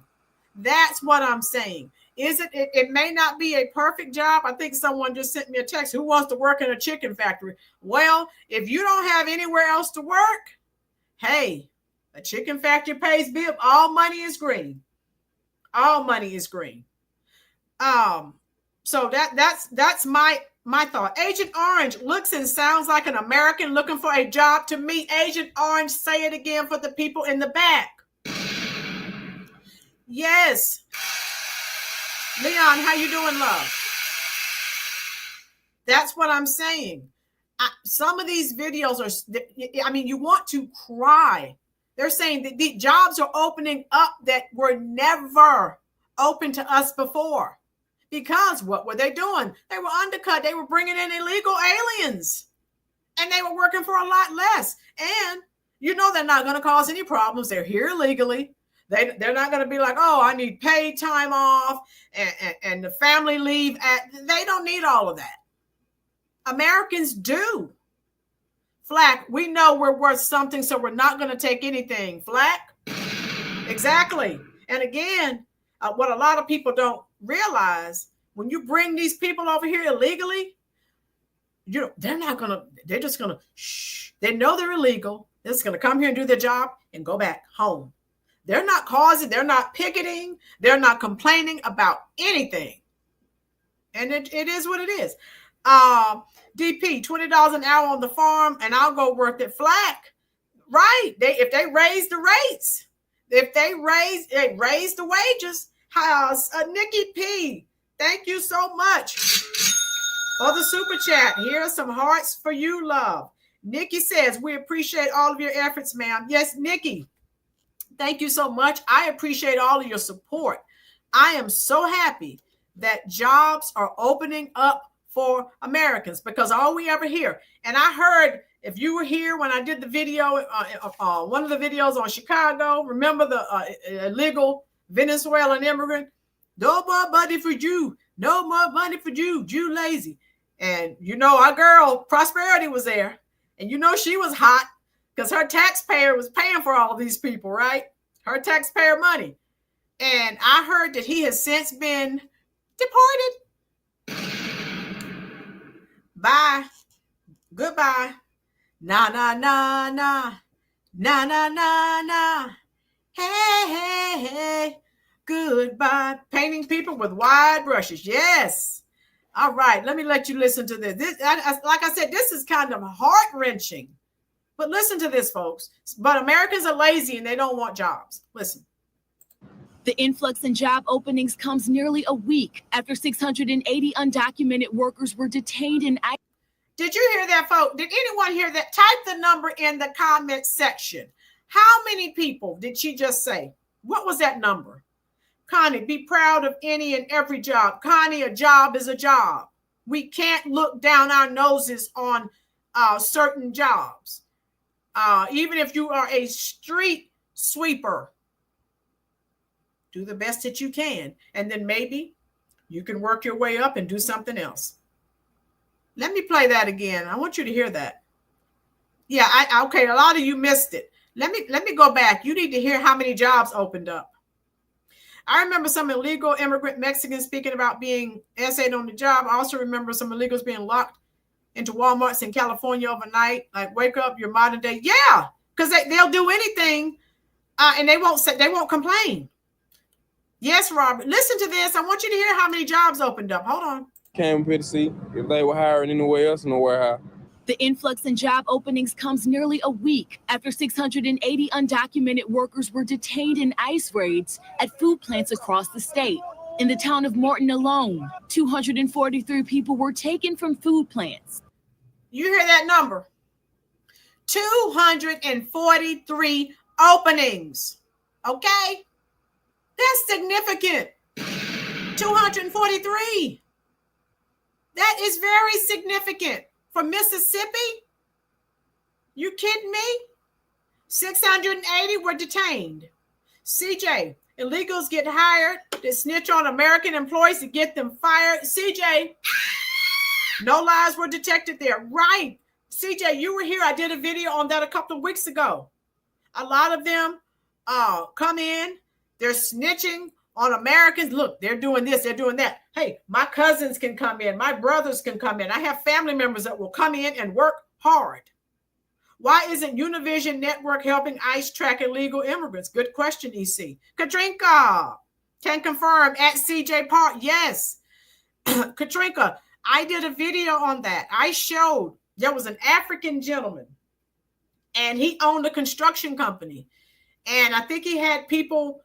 That's what I'm saying. It may not be a perfect job. I think someone just sent me a text. Who wants to work in a chicken factory? Well, if you don't have anywhere else to work, hey, a chicken factory pays bills. All money is green. All money is green. So that's my thought. Agent Orange looks and sounds like an American looking for a job to me. Agent Orange, say it again for the people in the back. Yes. Leon, how you doing, love? That's what I'm saying. Some of these videos are, you want to cry. They're saying that the jobs are opening up that were never open to us before. Because what were they doing? They were undercut. They were bringing in illegal aliens. And they were working for a lot less. And they're not going to cause any problems. They're here illegally. They're not going to be like, oh, I need paid time off and the family leave. They don't need all of that. Americans do. Flack, we know we're worth something, so we're not going to take anything. Flack? Exactly. And again, what a lot of people don't realize, when you bring these people over here illegally, they're just going to, they know they're illegal. They're just going to come here and do their job and go back home. They're not they're not picketing. They're not complaining about anything. And it is what it is. DP, $20 an hour on the farm, and I'll go work at Flack. Right. If they raise the rates, if they raise the wages. Nikki P, thank you so much for the super chat. Here are some hearts for you, love. Nikki says, we appreciate all of your efforts, ma'am. Yes, Nikki, thank you so much. I appreciate all of your support. I am so happy that jobs are opening up for Americans, because all we ever hear, and I heard, if you were here when I did the video, one of the videos on Chicago, remember the illegal Venezuelan immigrant? No more money for you. No more money for you. You lazy. And you know, our girl Prosperity was there. And you know she was hot because her taxpayer was paying for all these people, right? Her taxpayer money. And I heard that he has since been deported. Bye. Goodbye. Na na na na. Na na na na. Hey, hey, hey. Goodbye. Painting people with wide brushes. Yes. All right. Let me let you listen to this. Like I said, this is kind of heart-wrenching. But listen to this, folks. But Americans are lazy and they don't want jobs. Listen. The influx in job openings comes nearly a week after 680 undocumented workers were detained in ICE. Did you hear that, folks? Did anyone hear that? Type the number in the comment section. How many people did she just say? What was that number? Connie, be proud of any and every job. Connie, a job is a job. We can't look down our noses on certain jobs. Even if you are a street sweeper, do the best that you can. And then maybe you can work your way up and do something else. Let me play that again. I want you to hear that. Yeah, okay, a lot of you missed it. Let me go back. You need to hear how many jobs opened up. I remember some illegal immigrant Mexicans speaking about being essayed on the job. I also remember some illegals being locked into Walmarts in California overnight. Like, wake up, your modern day. Yeah, because they'll do anything and they won't complain. Yes, Robert. Listen to this. I want you to hear how many jobs opened up. Hold on. Came here to see if they were hiring anywhere else in the warehouse. The influx in job openings comes nearly a week after 680 undocumented workers were detained in ICE raids at food plants across the state. In the town of Morton alone, 243 people were taken from food plants. You hear that number? 243 openings. Okay? That's significant. 243. That is very significant. For Mississippi? You kidding me? 680 were detained. CJ, illegals get hired to snitch on American employees to get them fired. CJ, no lies were detected there. Right. CJ, you were here. I did a video on that a couple of weeks ago. A lot of them come in. They're snitching on Americans. Look, they're doing this, they're doing that. Hey, my cousins can come in. My brothers can come in. I have family members that will come in and work hard. Why isn't Univision Network helping ICE track illegal immigrants? Good question, EC. Katrinka can confirm at CJ Park. Yes. Katrinka, I did a video on that. I showed there was an African gentleman and he owned a construction company. And I think he had people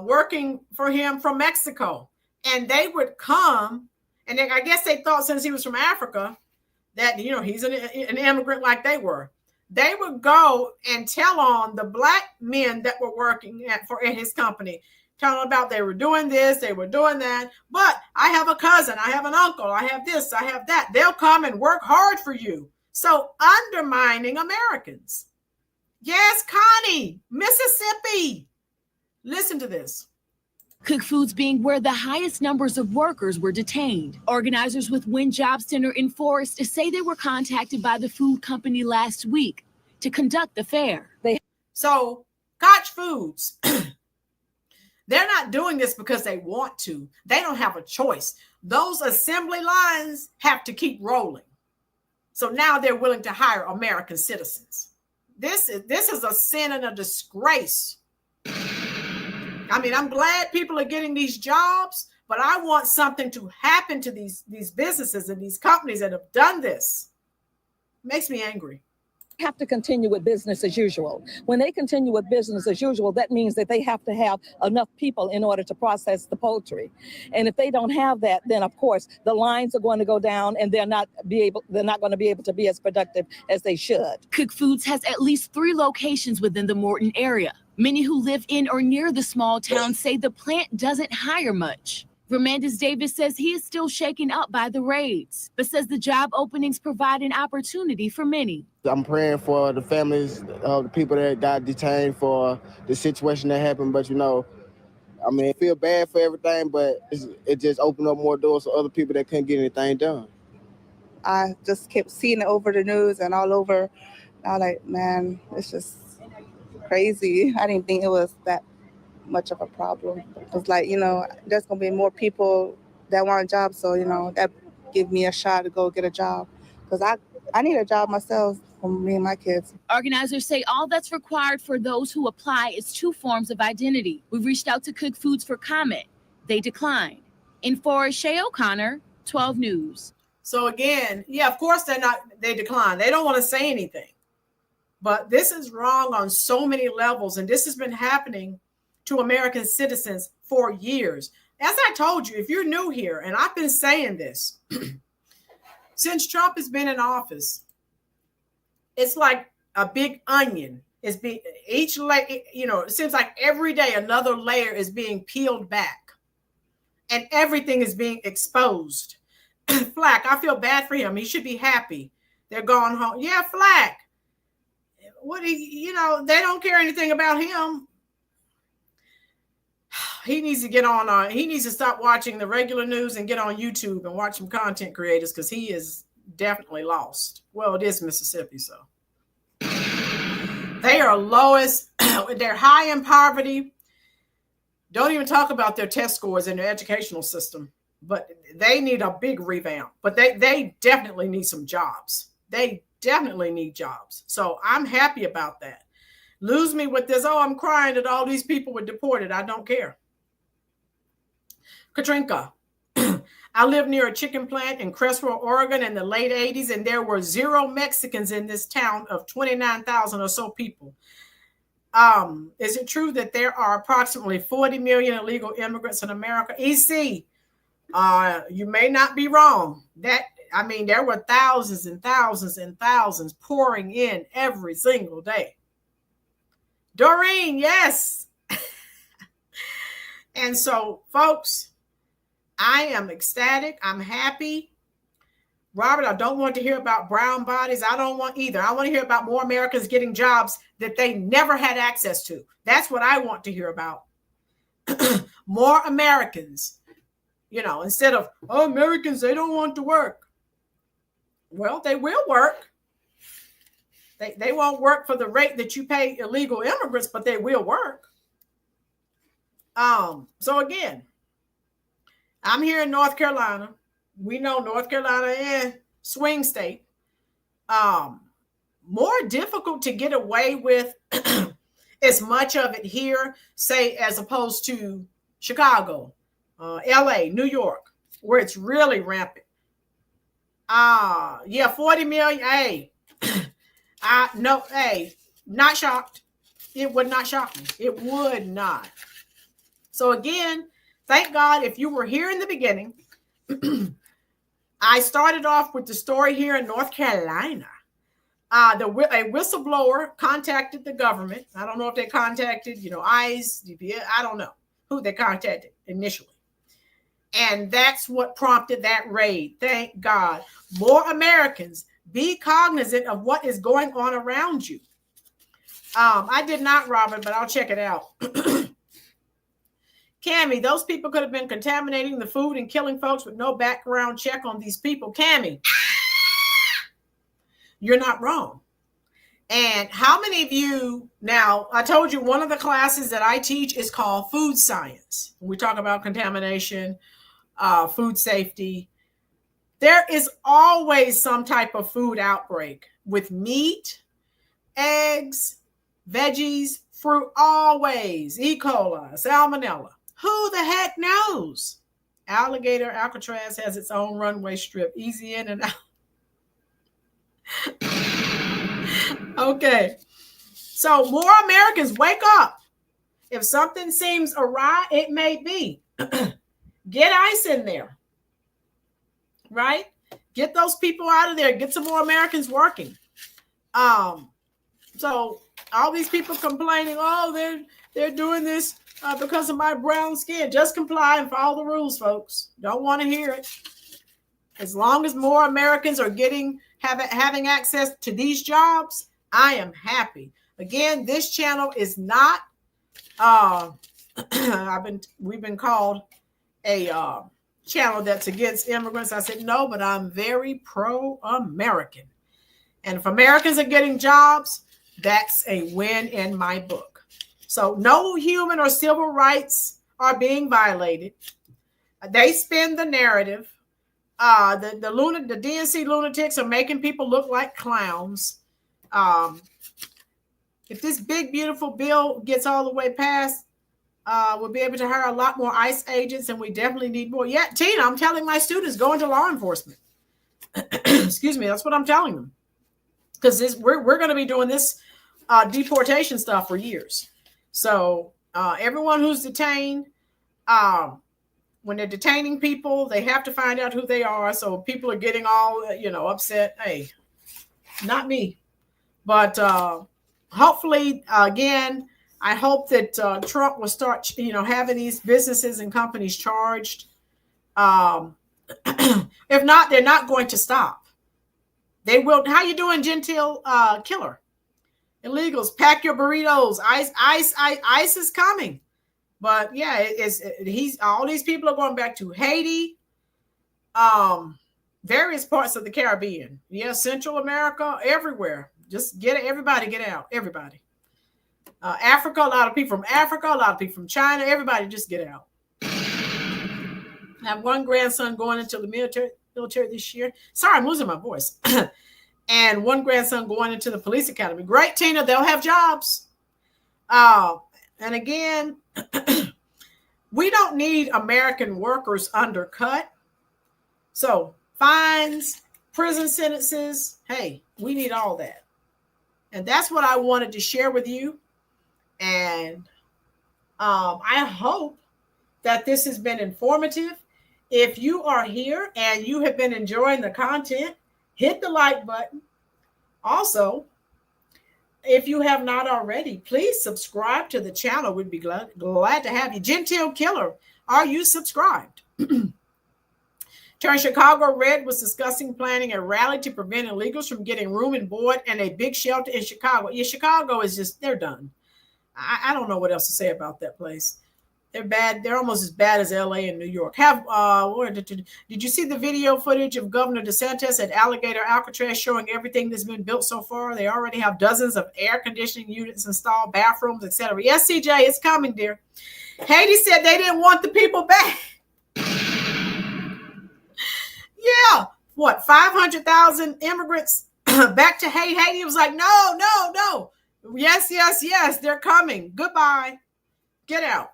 working for him from Mexico, and they would come, and I guess they thought since he was from Africa that, you know, he's an immigrant like they were. They would go and tell on the black men that were working in his company, telling them about they were doing this, they were doing that. But I have a cousin, I have an uncle, I have this, I have that. They'll come and work hard for you. So undermining Americans. Yes, Connie, Mississippi. Listen to this. Cook Foods being where the highest numbers of workers were detained. Organizers with Wynn Job Center in Forest say they were contacted by the food company last week to conduct the fair. So Koch Foods, they're not doing this because they want to. They don't have a choice. Those assembly lines have to keep rolling. So now they're willing to hire American citizens. This is a sin and a disgrace. I mean, I'm glad people are getting these jobs, but I want something to happen to these businesses and these companies that have done this. It makes me angry. Have to continue with business as usual. When they continue with business as usual, that means that they have to have enough people in order to process the poultry. And if they don't have that, then of course the lines are going to go down, and they're not going to be able to be as productive as they should. Cook Foods has at least 3 locations within the Morton area. Many who live in or near the small town say the plant doesn't hire much. Romandus Davis says he is still shaken up by the raids, but says the job openings provide an opportunity for many. I'm praying for the families of the people that got detained, for the situation that happened. But, I feel bad for everything, but it just opened up more doors for other people that couldn't get anything done. I just kept seeing it over the news and all over. I was like, man, it's just crazy. I didn't think it was that much of a problem. It's like, there's going to be more people that want a job. So, that give me a shot to go get a job, because I need a job myself for me and my kids. Organizers say all that's required for those who apply is 2 forms of identity. We've reached out to Cook Foods for comment. They declined. In for Shay O'Connor, 12 News. So again, yeah, of course they decline. They don't want to say anything. But this is wrong on so many levels. And this has been happening to American citizens for years. As I told you, if you're new here, and I've been saying this since Trump has been in office, it's like a big onion. Each layer, it seems like every day another layer is being peeled back, and everything is being exposed. Flack, I feel bad for him. He should be happy. They're going home. Yeah, Flack. They don't care anything about him. He needs to get on. He needs to stop watching the regular news and get on YouTube and watch some content creators, because he is definitely lost. Well, it is Mississippi, so they are lowest. They're high in poverty. Don't even talk about their test scores in their educational system. But they need a big revamp. But they definitely need some jobs. They definitely need jobs. So I'm happy about that. Lose me with this, I'm crying that all these people were deported. I don't care. Katrinka, I lived near a chicken plant in Crestwell, Oregon in the late 80s, and there were 0 Mexicans in this town of 29,000 or so people. Is it true that there are approximately 40 million illegal immigrants in America? EC, you may not be wrong. There were thousands and thousands and thousands pouring in every single day. Doreen, yes. And so, folks, I am ecstatic. I'm happy. Robert, I don't want to hear about brown bodies. I don't want either. I want to hear about more Americans getting jobs that they never had access to. That's what I want to hear about. More Americans, instead of, Americans, they don't want to work. Well, they will work. They won't work for the rate that you pay illegal immigrants, but they will work. So again, I'm here in North Carolina. We know North Carolina is swing state. More difficult to get away with as much of it here, say, as opposed to Chicago, LA, New York, where it's really rampant. 40 million. Hey, not shocked. It would not shock me. It would not. So again, thank God if you were here in the beginning. I started off with the story here in North Carolina. A whistleblower contacted the government. I don't know if they contacted, ICE, DPS. I don't know who they contacted initially. And that's what prompted that raid. Thank God. More Americans, be cognizant of what is going on around you. I did not, Robert, but I'll check it out. Cammie, those people could have been contaminating the food and killing folks with no background check on these people. Cammie, you're not wrong. And how many of you, now, I told you one of the classes that I teach is called food science. We talk about contamination, food safety. There is always some type of food outbreak with meat, eggs, veggies, fruit, always. E. coli, salmonella. Who the heck knows? Alligator Alcatraz has its own runway strip. Easy in and out. Okay. So more Americans, wake up. If something seems awry, it may be. Get ICE in there. Right? Get those people out of there. Get some more Americans working. So all these people complaining, oh, they're doing this because of my brown skin. Just comply and follow the rules, folks. Don't want to hear it. As long as more Americans are having access to these jobs, I am happy. Again, this channel is not. We've been called a channel that's against immigrants. I said no, but I'm very pro-American. And if Americans are getting jobs, that's a win in my book. So no human or civil rights are being violated. They spin the narrative. The DNC lunatics are making people look like clowns. If this big, beautiful bill gets all the way passed, we'll be able to hire a lot more ICE agents, and we definitely need more. Yeah, Tina, I'm telling my students, go into law enforcement. Excuse me, that's what I'm telling them. Because we're going to be doing this deportation stuff for years. So everyone who's detained, when they're detaining people, they have to find out who they are. So people are getting all, upset. Hey, not me. But hopefully, again, I hope that Trump will start, having these businesses and companies charged. If not, they're not going to stop. They will. How you doing, Gentile Killer? Illegals, pack your burritos. ICE is coming. But yeah, all these people are going back to Haiti, various parts of the Caribbean. Yeah, Central America, everywhere. Just everybody get out. Everybody. Africa, a lot of people from Africa, a lot of people from China. Everybody just get out. I have one grandson going into the military this year. Sorry, I'm losing my voice. And one grandson going into the police academy. Great, Tina. They'll have jobs. And again, we don't need American workers undercut. So fines, prison sentences. Hey, we need all that. And that's what I wanted to share with you. And I hope that this has been informative. If you are here and you have been enjoying the content, hit the like button. Also, if you have not already, please subscribe to the channel. We'd be glad to have you. Gentile Killer, are you subscribed? Turn Chicago Red was discussing planning a rally to prevent illegals from getting room and board and a big shelter in Chicago. Yeah, Chicago is just, they're done. I don't know what else to say about that place. They're bad. They're almost as bad as LA and New York. Did you see the video footage of Governor DeSantis at Alligator Alcatraz showing everything that's been built so far? They already have dozens of air conditioning units installed, bathrooms, etc. Yes, CJ, it's coming, dear. Haiti said they didn't want the people back. Yeah. What, 500,000 immigrants back to Haiti? Haiti was like, no. Yes. They're coming. Goodbye. Get out.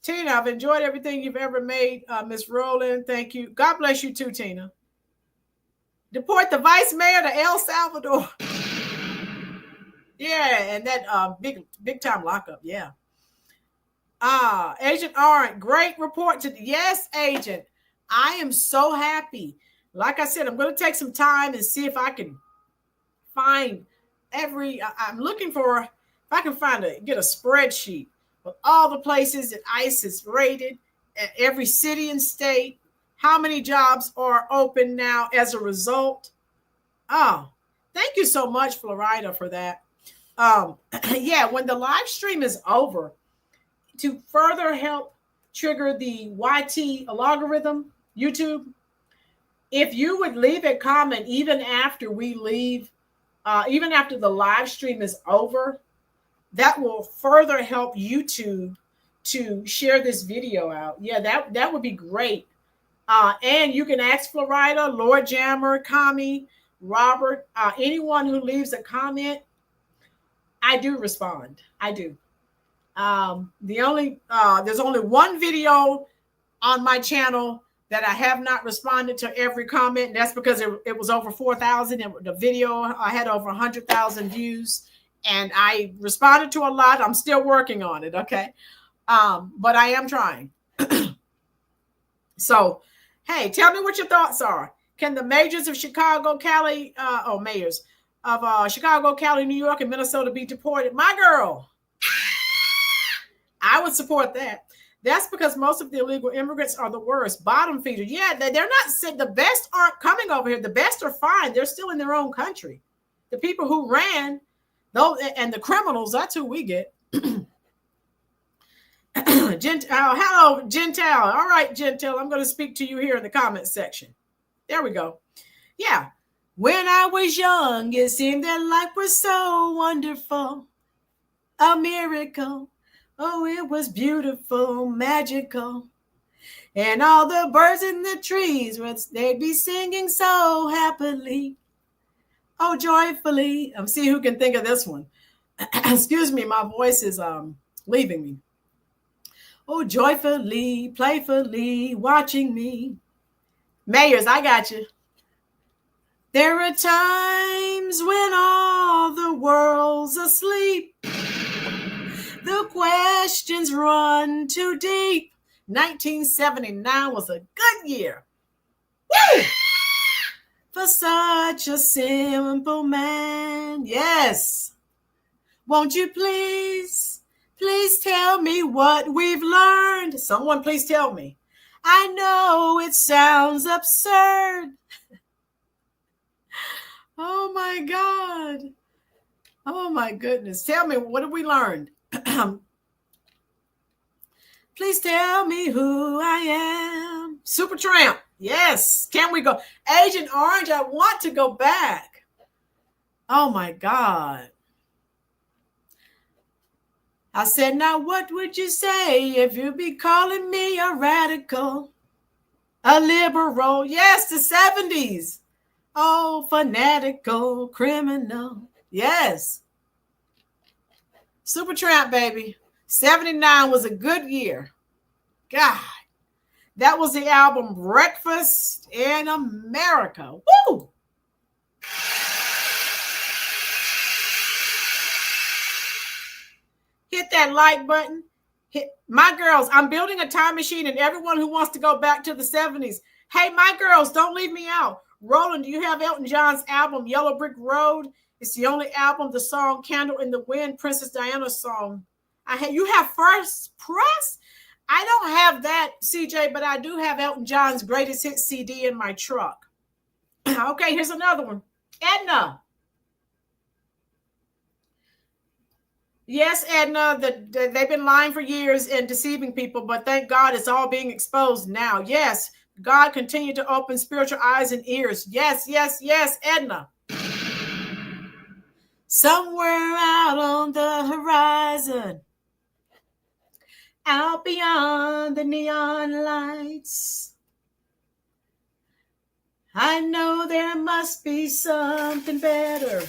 Tina, I've enjoyed everything you've ever made, Miss Rowland. Thank you. God bless you too, Tina. Deport the vice mayor to El Salvador. Yeah, and that big time lockup. Yeah. Agent Arndt, great report. Yes, Agent. I am so happy. Like I said, I'm going to take some time and see if I can find I'm looking for, if I can get a spreadsheet of all the places that ICE is rated at every city and state, how many jobs are open now as a result. Oh, thank you so much, Florida, for that. Yeah, when the live stream is over, to further help trigger the YT algorithm, YouTube, if you would leave a comment even after we leave, even after the live stream is over, that will further help YouTube to share this video out. Yeah, that would be great. And you can ask Florida, Lord Jammer, Kami, Robert, anyone who leaves a comment. I do respond. I do. There's only one video on my channel that I have not responded to every comment. And that's because it was over 4,000. And the video, I had over 100,000 views. And I responded to a lot. I'm still working on it, okay? But I am trying. So, hey, tell me what your thoughts are. Can the mayors of Chicago, Cali, mayors of Chicago, Cali, New York, and Minnesota be deported? My girl, I would support that. That's because most of the illegal immigrants are the worst, bottom feeders. Yeah, they're not, the best aren't coming over here. The best are fine. They're still in their own country. The people who ran, though, and the criminals, that's who we get. Hello, Gentile. All right, Gentile, I'm going to speak to you here in the comments section. There we go. Yeah. When I was young, it seemed that life was so wonderful. A miracle. Oh, it was beautiful, magical. And all the birds in the trees, they'd be singing so happily. Oh, joyfully. See who can think of this one. Excuse me, my voice is leaving me. Oh, joyfully, playfully, watching me. Mayors, I got you. There are times when all the world's asleep. The questions run too deep. 1979 was a good year. Woo! For such a simple man. Yes. Won't you please tell me what we've learned? Someone please tell me. I know it sounds absurd. Oh my God. Oh my goodness. Tell me, what have we learned? Please tell me who I am. Supertramp. Yes. Can we go? Agent Orange, I want to go back. Oh my God. I said, now what would you say if you'd be calling me a radical, a liberal? Yes, the 70s. Oh, fanatical, criminal. Yes. Supertramp, baby. 79 was a good year. God. That was the album Breakfast in America. Woo! Hit that like button. My girls, I'm building a time machine, and everyone who wants to go back to the 70s. Hey, my girls, don't leave me out. Roland, do you have Elton John's album, Yellow Brick Road? It's the only album, the song Candle in the Wind, Princess Diana's song. You have First Press? I don't have that, CJ, but I do have Elton John's Greatest Hits CD in my truck. Okay, here's another one. Edna. Yes, Edna, they've been lying for years and deceiving people, but thank God it's all being exposed now. Yes, God continue to open spiritual eyes and ears. Yes, yes, yes, Edna. Somewhere out on the horizon, out beyond the neon lights, I know there must be something better,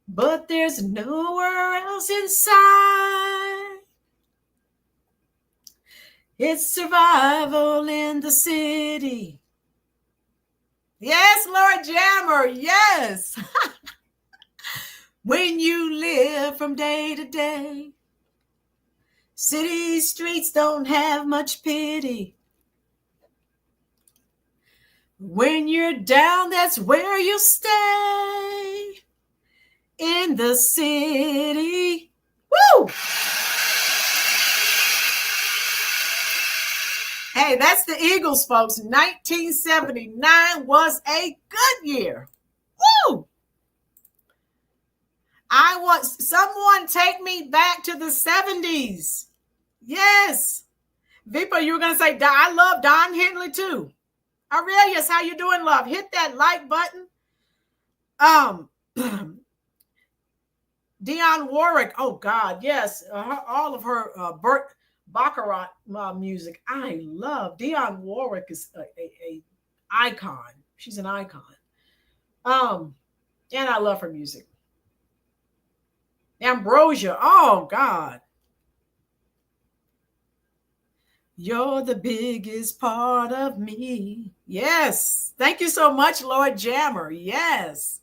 but there's nowhere else in sight. It's survival in the city. Yes, Lord Jammer, yes. When you live from day to day, city streets don't have much pity. When you're down, that's where you stay. In the city. Woo! Hey, that's the Eagles, folks. 1979 was a good year. Woo! I want someone take me back to the 70s. Yes. Vipa, you were going to say, I love Don Henley too. Aurelius, how you doing, love? Hit that like button. Dionne Warwick. Oh, God, yes. All of her Burt Baccarat music. I love. Dionne Warwick is a icon. She's an icon. And I love her music. Ambrosia. Oh, God. You're the biggest part of me. Yes. Thank you so much, Lord Jammer. Yes.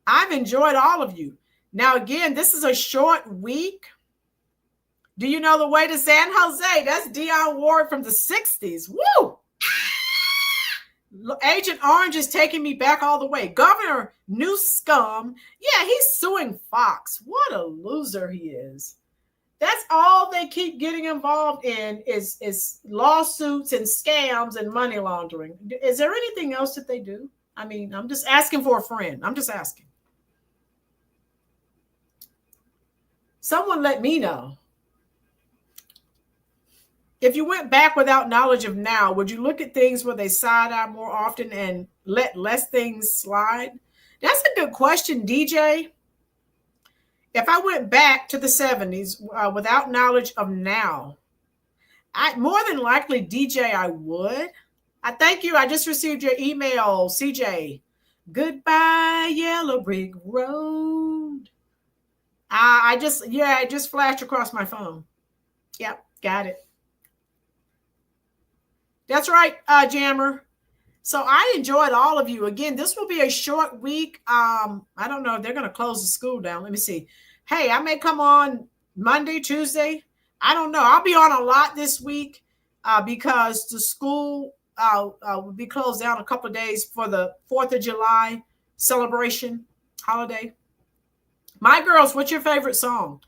I've enjoyed all of you. Now, again, this is a short week. Do you know the way to San Jose? That's Dionne Ward from the 60s. Woo! Agent Orange is taking me back all the way. Governor Newsom, yeah, he's suing Fox. What a loser he is. That's all they keep getting involved in is lawsuits and scams and money laundering. Is there anything else that they do? I mean, I'm just asking for a friend. I'm just asking. Someone let me know. If you went back without knowledge of now, would you look at things where they side eye more often and let less things slide? That's a good question, DJ. If I went back to the 70s without knowledge of now, more than likely, DJ, I would. I thank you. I just received your email, CJ. Goodbye, Yellow Brick Road. It just flashed across my phone. Yep, got it. That's right, Jammer. So I enjoyed all of you. Again, this will be a short week. I don't know if they're going to close the school down. Let me see. Hey, I may come on Monday, Tuesday. I don't know. I'll be on a lot this week because the school will be closed down a couple of days for the 4th of July celebration holiday. My girls, what's your favorite song?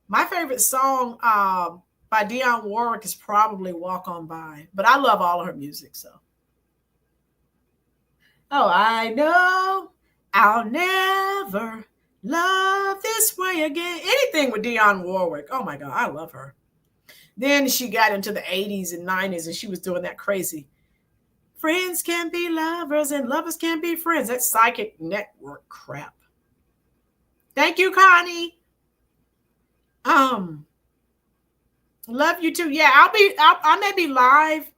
My favorite song by Dionne Warwick is probably Walk On By, but I love all of her music. So, oh, I know I'll never love this way again. Anything with Dionne Warwick. Oh my God, I love her. Then she got into the 80s and 90s and she was doing that crazy. Friends can be lovers and lovers can be friends. That Psychic Network crap. Thank you, Connie. Love you too. Yeah, I may be live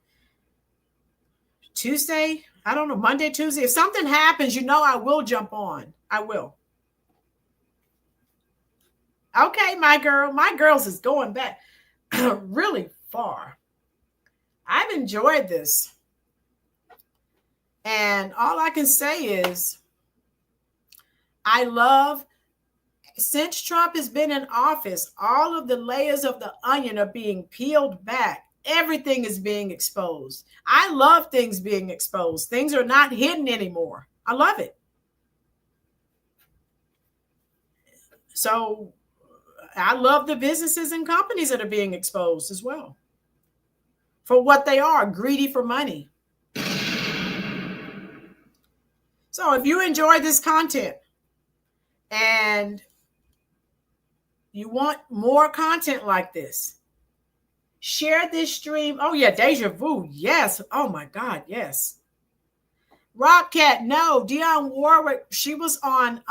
Tuesday. I don't know, Monday, Tuesday. If something happens, I will jump on. I will. Okay, my girls is going back really far. I've enjoyed this. And all I can say is I love, since Trump has been in office, all of the layers of the onion are being peeled back. Everything is being exposed. I love things being exposed. Things are not hidden anymore. I love it. So I love the businesses and companies that are being exposed as well for what they are, greedy for money. So if you enjoy this content and you want more content like this, share this stream. Oh, yeah, Deja Vu. Yes. Oh, my God. Yes. Robcat, no. Dionne Warwick, she was on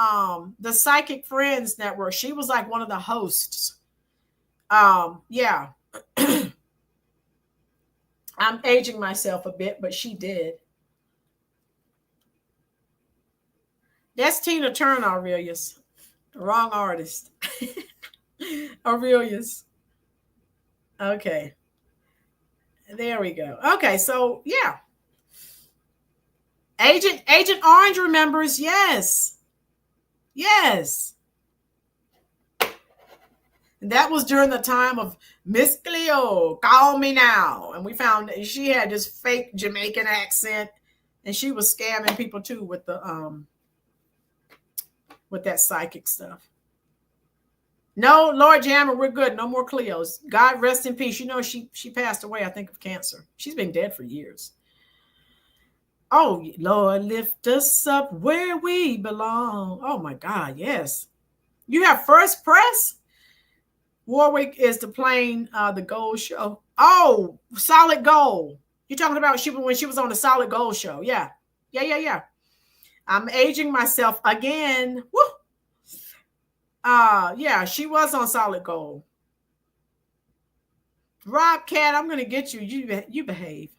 the Psychic Friends Network. She was like one of the hosts. Yeah. I'm aging myself a bit, but she did. That's Tina Turner, Aurelius. The wrong artist. Aurelius. Okay. There we go. Okay, so yeah. Agent Orange remembers, yes. Yes. And that was during the time of Miss Cleo, Call Me Now. And we found that she had this fake Jamaican accent, and she was scamming people too with the with that psychic stuff. No, Lord Jammer, we're good. No more Cleos. God rest in peace. She passed away, I think, of cancer. She's been dead for years. Oh, Lord, lift us up where we belong. Oh, my God, yes. You have First Press. Warwick is playing the Gold Show. Oh, Solid Gold. You're talking about when she was on the Solid Gold Show. Yeah. Yeah. I'm aging myself again. Woo. Yeah, she was on Solid Gold. Rob Cat, I'm going to get you. You behave.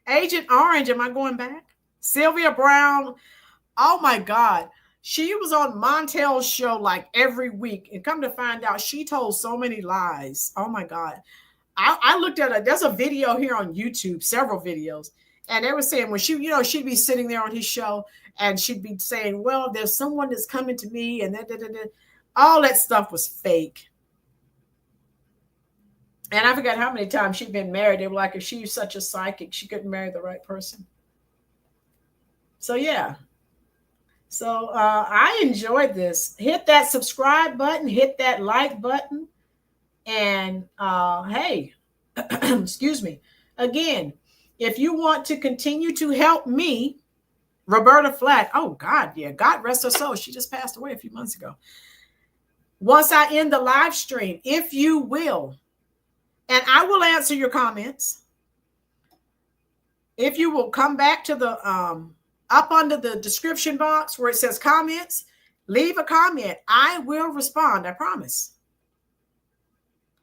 Agent Orange, am I going back? Sylvia Brown. Oh, my God. She was on Montel's show like every week, and come to find out, she told so many lies. Oh my God. I looked at it. There's a video here on YouTube, several videos, and they were saying when she, she'd be sitting there on his show and she'd be saying, well, there's someone that's coming to me, and all that stuff was fake. And I forgot how many times she'd been married. They were like, if she's such a psychic, she couldn't marry the right person. So yeah. So I enjoyed this. Hit that subscribe button, hit that like button. And hey, excuse me. Again, if you want to continue to help me, Roberta Flack, oh God, yeah, God rest her soul. She just passed away a few months ago. Once I end the live stream, if you will, and I will answer your comments. If you will come back to the up under the description box where it says comments, leave a comment. I will respond, I promise.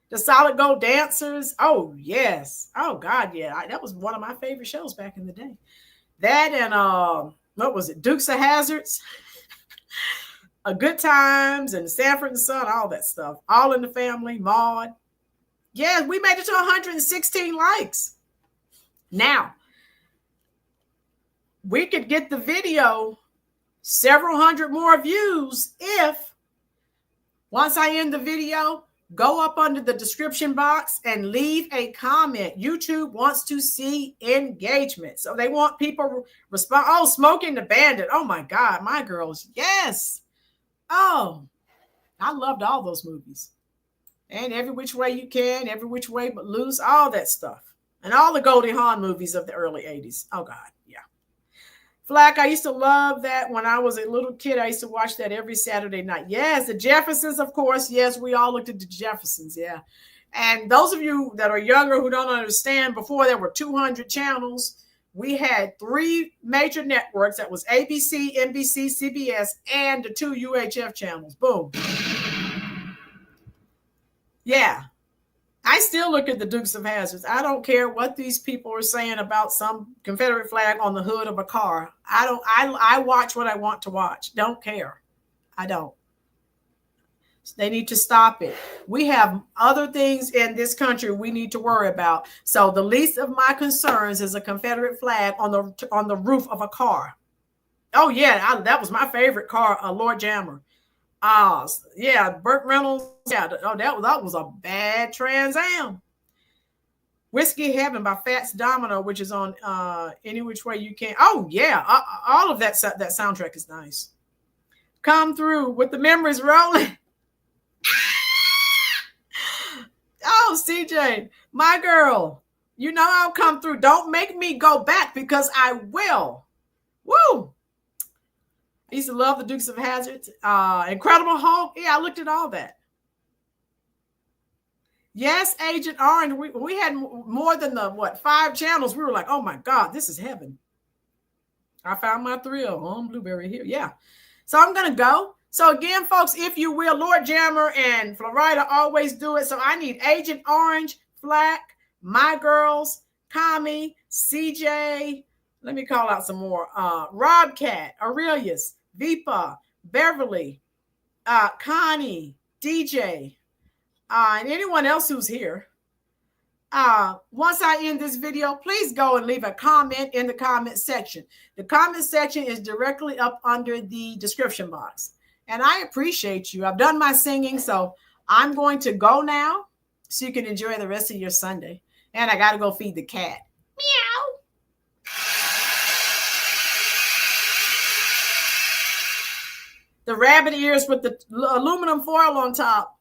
The Solid Gold Dancers. Oh, yes. Oh, God, yeah. That was one of my favorite shows back in the day. That and, what was it? Dukes of Hazards. Good Times and Sanford and Son, all that stuff. All in the Family, Maude. Yeah, we made it to 116 likes. Now, we could get the video several hundred more views if, once I end the video, go up under the description box and leave a comment. YouTube wants to see engagement. So they want people respond. Oh, Smoking the Bandit. Oh my God, my girls. Yes. Oh, I loved all those movies. And Every Which Way You Can, Every Which Way But Loose, all that stuff. And all the Goldie Hawn movies of the early 80s. Oh God, yeah. Flack, I used to love that when I was a little kid. I used to watch that every Saturday night. Yes, the Jeffersons, of course. Yes, we all looked at the Jeffersons, yeah. And those of you that are younger who don't understand, before there were 200 channels, we had 3 major networks. That was ABC, NBC, CBS, and the 2 UHF channels. Boom. Yeah. I still look at the Dukes of Hazzard. I don't care what these people are saying about some Confederate flag on the hood of a car. I watch what I want to watch. Don't care. I don't. They need to stop it. We have other things in this country we need to worry about. So the least of my concerns is a Confederate flag on the roof of a car. Oh yeah, that was my favorite car, Lord Jammer. Yeah, Burt Reynolds. Yeah, that was a bad Trans Am. Whiskey Heaven by Fats Domino, which is on Any Which Way You Can. Oh yeah, all of that soundtrack is nice. Come Through with the memories rolling. Oh, CJ, my girl, you know I'll come through. Don't make me go back because I will. Woo! I used to love the Dukes of Hazzard. Incredible Hulk. Yeah, I looked at all that. Yes, Agent Orange. We had more than 5 channels. We were like, oh my God, this is heaven. I found my thrill on Blueberry Hill. Yeah. So I'm going to go. So again, folks, if you will, Lord Jammer and Florida always do it. So I need Agent Orange, Flack, My Girls, Kami, CJ. Let me call out some more. Robcat, Aurelius, Vipa, Beverly, Connie, DJ, and anyone else who's here. Once I end this video, please go and leave a comment in the comment section. The comment section is directly up under the description box. And I appreciate you. I've done my singing, so I'm going to go now so you can enjoy the rest of your Sunday. And I got to go feed the cat. Meow. The rabbit ears with the aluminum foil on top.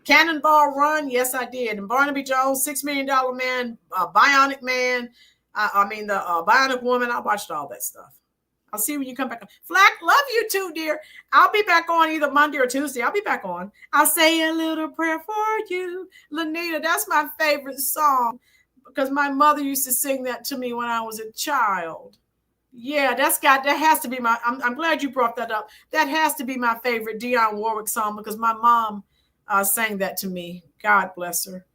Cannonball Run, yes, I did. And Barnaby Jones, $6 Million Man, Bionic Man, the Bionic Woman. I watched all that stuff. I'll see you when you come back on. Flack, love you too, dear. I'll be back on either Monday or Tuesday. I'll be back on. I'll say a little prayer for you. Lanita, that's my favorite song because my mother used to sing that to me when I was a child. Yeah, that has to be I'm glad you brought that up. That has to be my favorite Dionne Warwick song because my mom sang that to me. God bless her.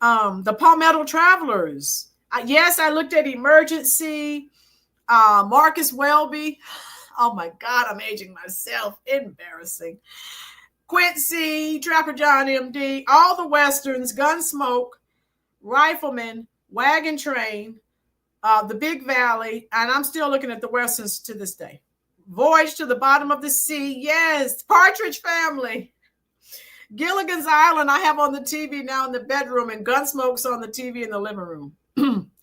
The Palmetto Travelers. Yes, I looked at Emergency. Marcus Welby. Oh my God, I'm aging myself. Embarrassing. Quincy, Trapper John MD, all the Westerns, Gunsmoke, Rifleman, Wagon Train, The Big Valley, and I'm still looking at the Westerns to this day. Voyage to the Bottom of the Sea, yes. Partridge Family. Gilligan's Island I have on the TV now in the bedroom, and Gunsmoke's on the TV in the living room.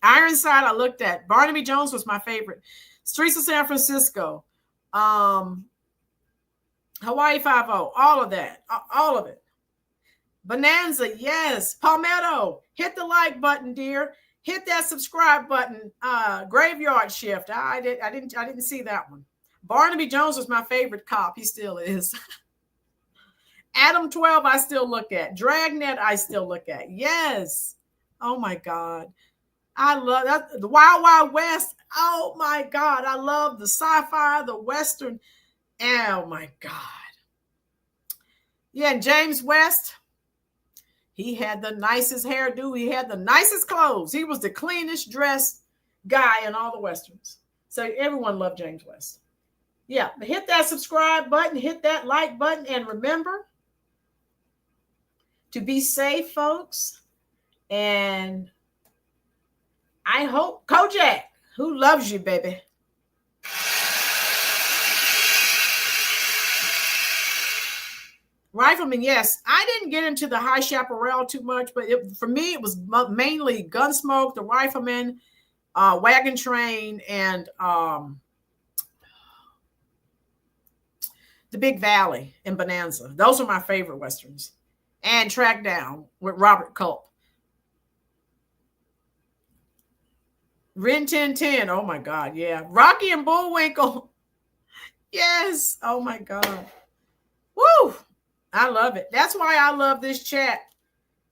Ironside I looked at. Barnaby Jones was my favorite. Streets of San Francisco. Hawaii Five-0. All of that. All of it. Bonanza, yes. Palmetto. Hit the like button, dear. Hit that subscribe button. Graveyard Shift. I didn't see that one. Barnaby Jones was my favorite cop. He still is. Adam 12 I still look at. Dragnet I still look at. Yes. Oh my God. I love that. The Wild Wild West. Oh my God. I love the sci-fi, the Western. Oh my God. Yeah, and James West. He had the nicest hairdo. He had the nicest clothes. He was the cleanest dressed guy in all the Westerns. So everyone loved James West. Yeah, but hit that subscribe button, hit that like button, and remember to be safe, folks. And I hope Kojak, who loves you, baby. Rifleman, yes. I didn't get into the High Chaparral too much, but for me, it was mainly Gunsmoke, the Rifleman, Wagon Train, and the Big Valley and Bonanza. Those are my favorite Westerns. And Track Down with Robert Culp. Rin Tin Tin. Oh my God. Yeah. Rocky and Bullwinkle. Yes. Oh my God. Woo. I love it. That's why I love this chat.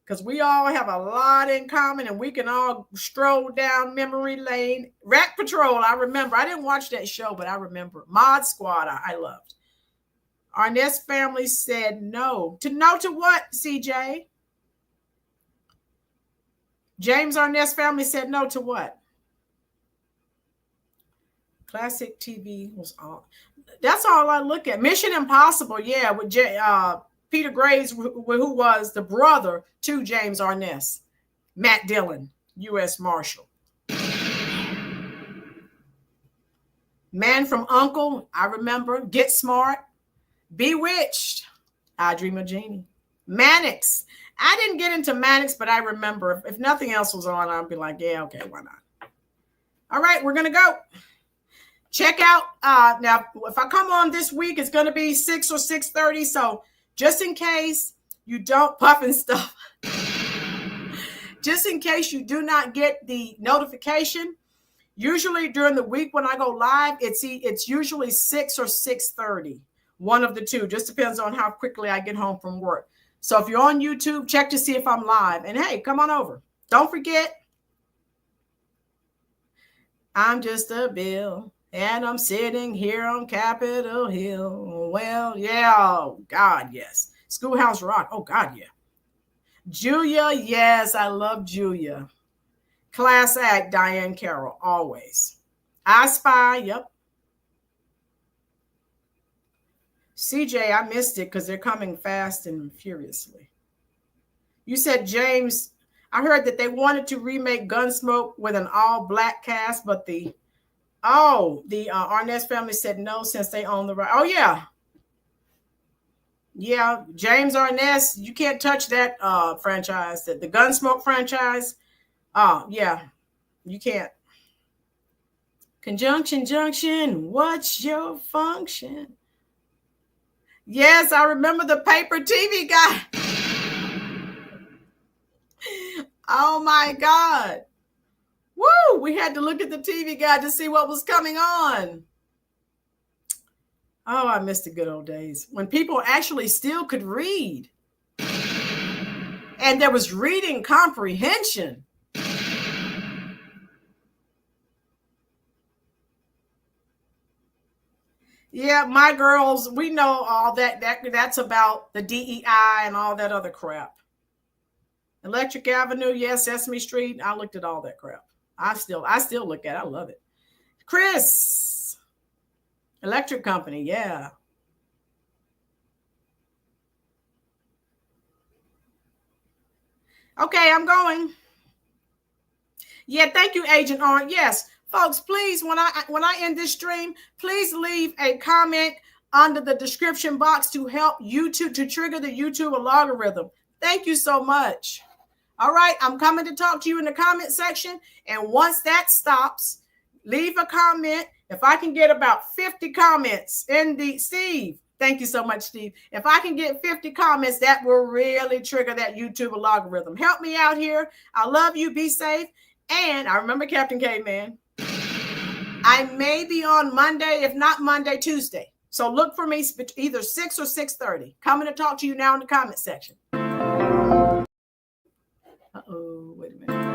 Because we all have a lot in common and we can all stroll down memory lane. Rat Patrol, I remember. I didn't watch that show, but I remember. Mod Squad, I loved. Arness family said no. No to what, CJ? James Arness family said no to what? Classic TV was on. That's all I look at. Mission Impossible, yeah, with Peter Graves, who was the brother to James Arness. Matt Dillon, U.S. Marshal. Man from U.N.C.L.E., I remember. Get Smart. Bewitched. I Dream of Jeannie. Mannix. I didn't get into Mannix, but I remember. If nothing else was on, I'd be like, yeah, okay, why not? All right, we're going to go. Check out, now, if I come on this week, it's going to be 6 or 6:30. So just in case you don't puff and stuff, just in case you do not get the notification, usually during the week when I go live, it's usually 6 or 6:30. One of the two, just depends on how quickly I get home from work. So if you're on YouTube, check to see if I'm live. And hey, come on over. Don't forget, I'm just a bill. And I'm sitting here on Capitol Hill. Well, yeah, oh, God, yes. Schoolhouse Rock. Oh, God, yeah. Julia, yes, I love Julia. Class act, Diane Carroll, always. I Spy, yep. CJ, I missed it because they're coming fast and furiously. You said, James, I heard that they wanted to remake Gunsmoke with an all-black cast, but the Arness family said no since they own the right. Oh, yeah. Yeah, James Arness, you can't touch that franchise, the Gunsmoke franchise. Oh, yeah, you can't. Conjunction Junction, what's your function? Yes, I remember the paper TV guy. Oh, my God. Woo! We had to look at the TV guide to see what was coming on. Oh, I miss the good old days when people actually still could read. And there was reading comprehension. Yeah, my girls, we know all that. That's about the DEI and all that other crap. Electric Avenue, yes, Sesame Street. I looked at all that crap. I still look at it. I love it. Chris. Electric company, yeah. Okay, I'm going. Yeah, thank you, Agent Orange. Yes, folks, please, when I end this stream, please leave a comment under the description box to help YouTube, to trigger the YouTube algorithm. Thank you so much. All right, I'm coming to talk to you in the comment section. And once that stops, leave a comment. If I can get about 50 comments in the, Steve, thank you so much, Steve. If I can get 50 comments, that will really trigger that YouTube algorithm. Help me out here. I love you. Be safe. And I remember Captain K-Man. I may be on Monday, if not Monday, Tuesday. So look for me either 6 or 6:30. Coming to talk to you now in the comment section. Uh-oh, wait a minute.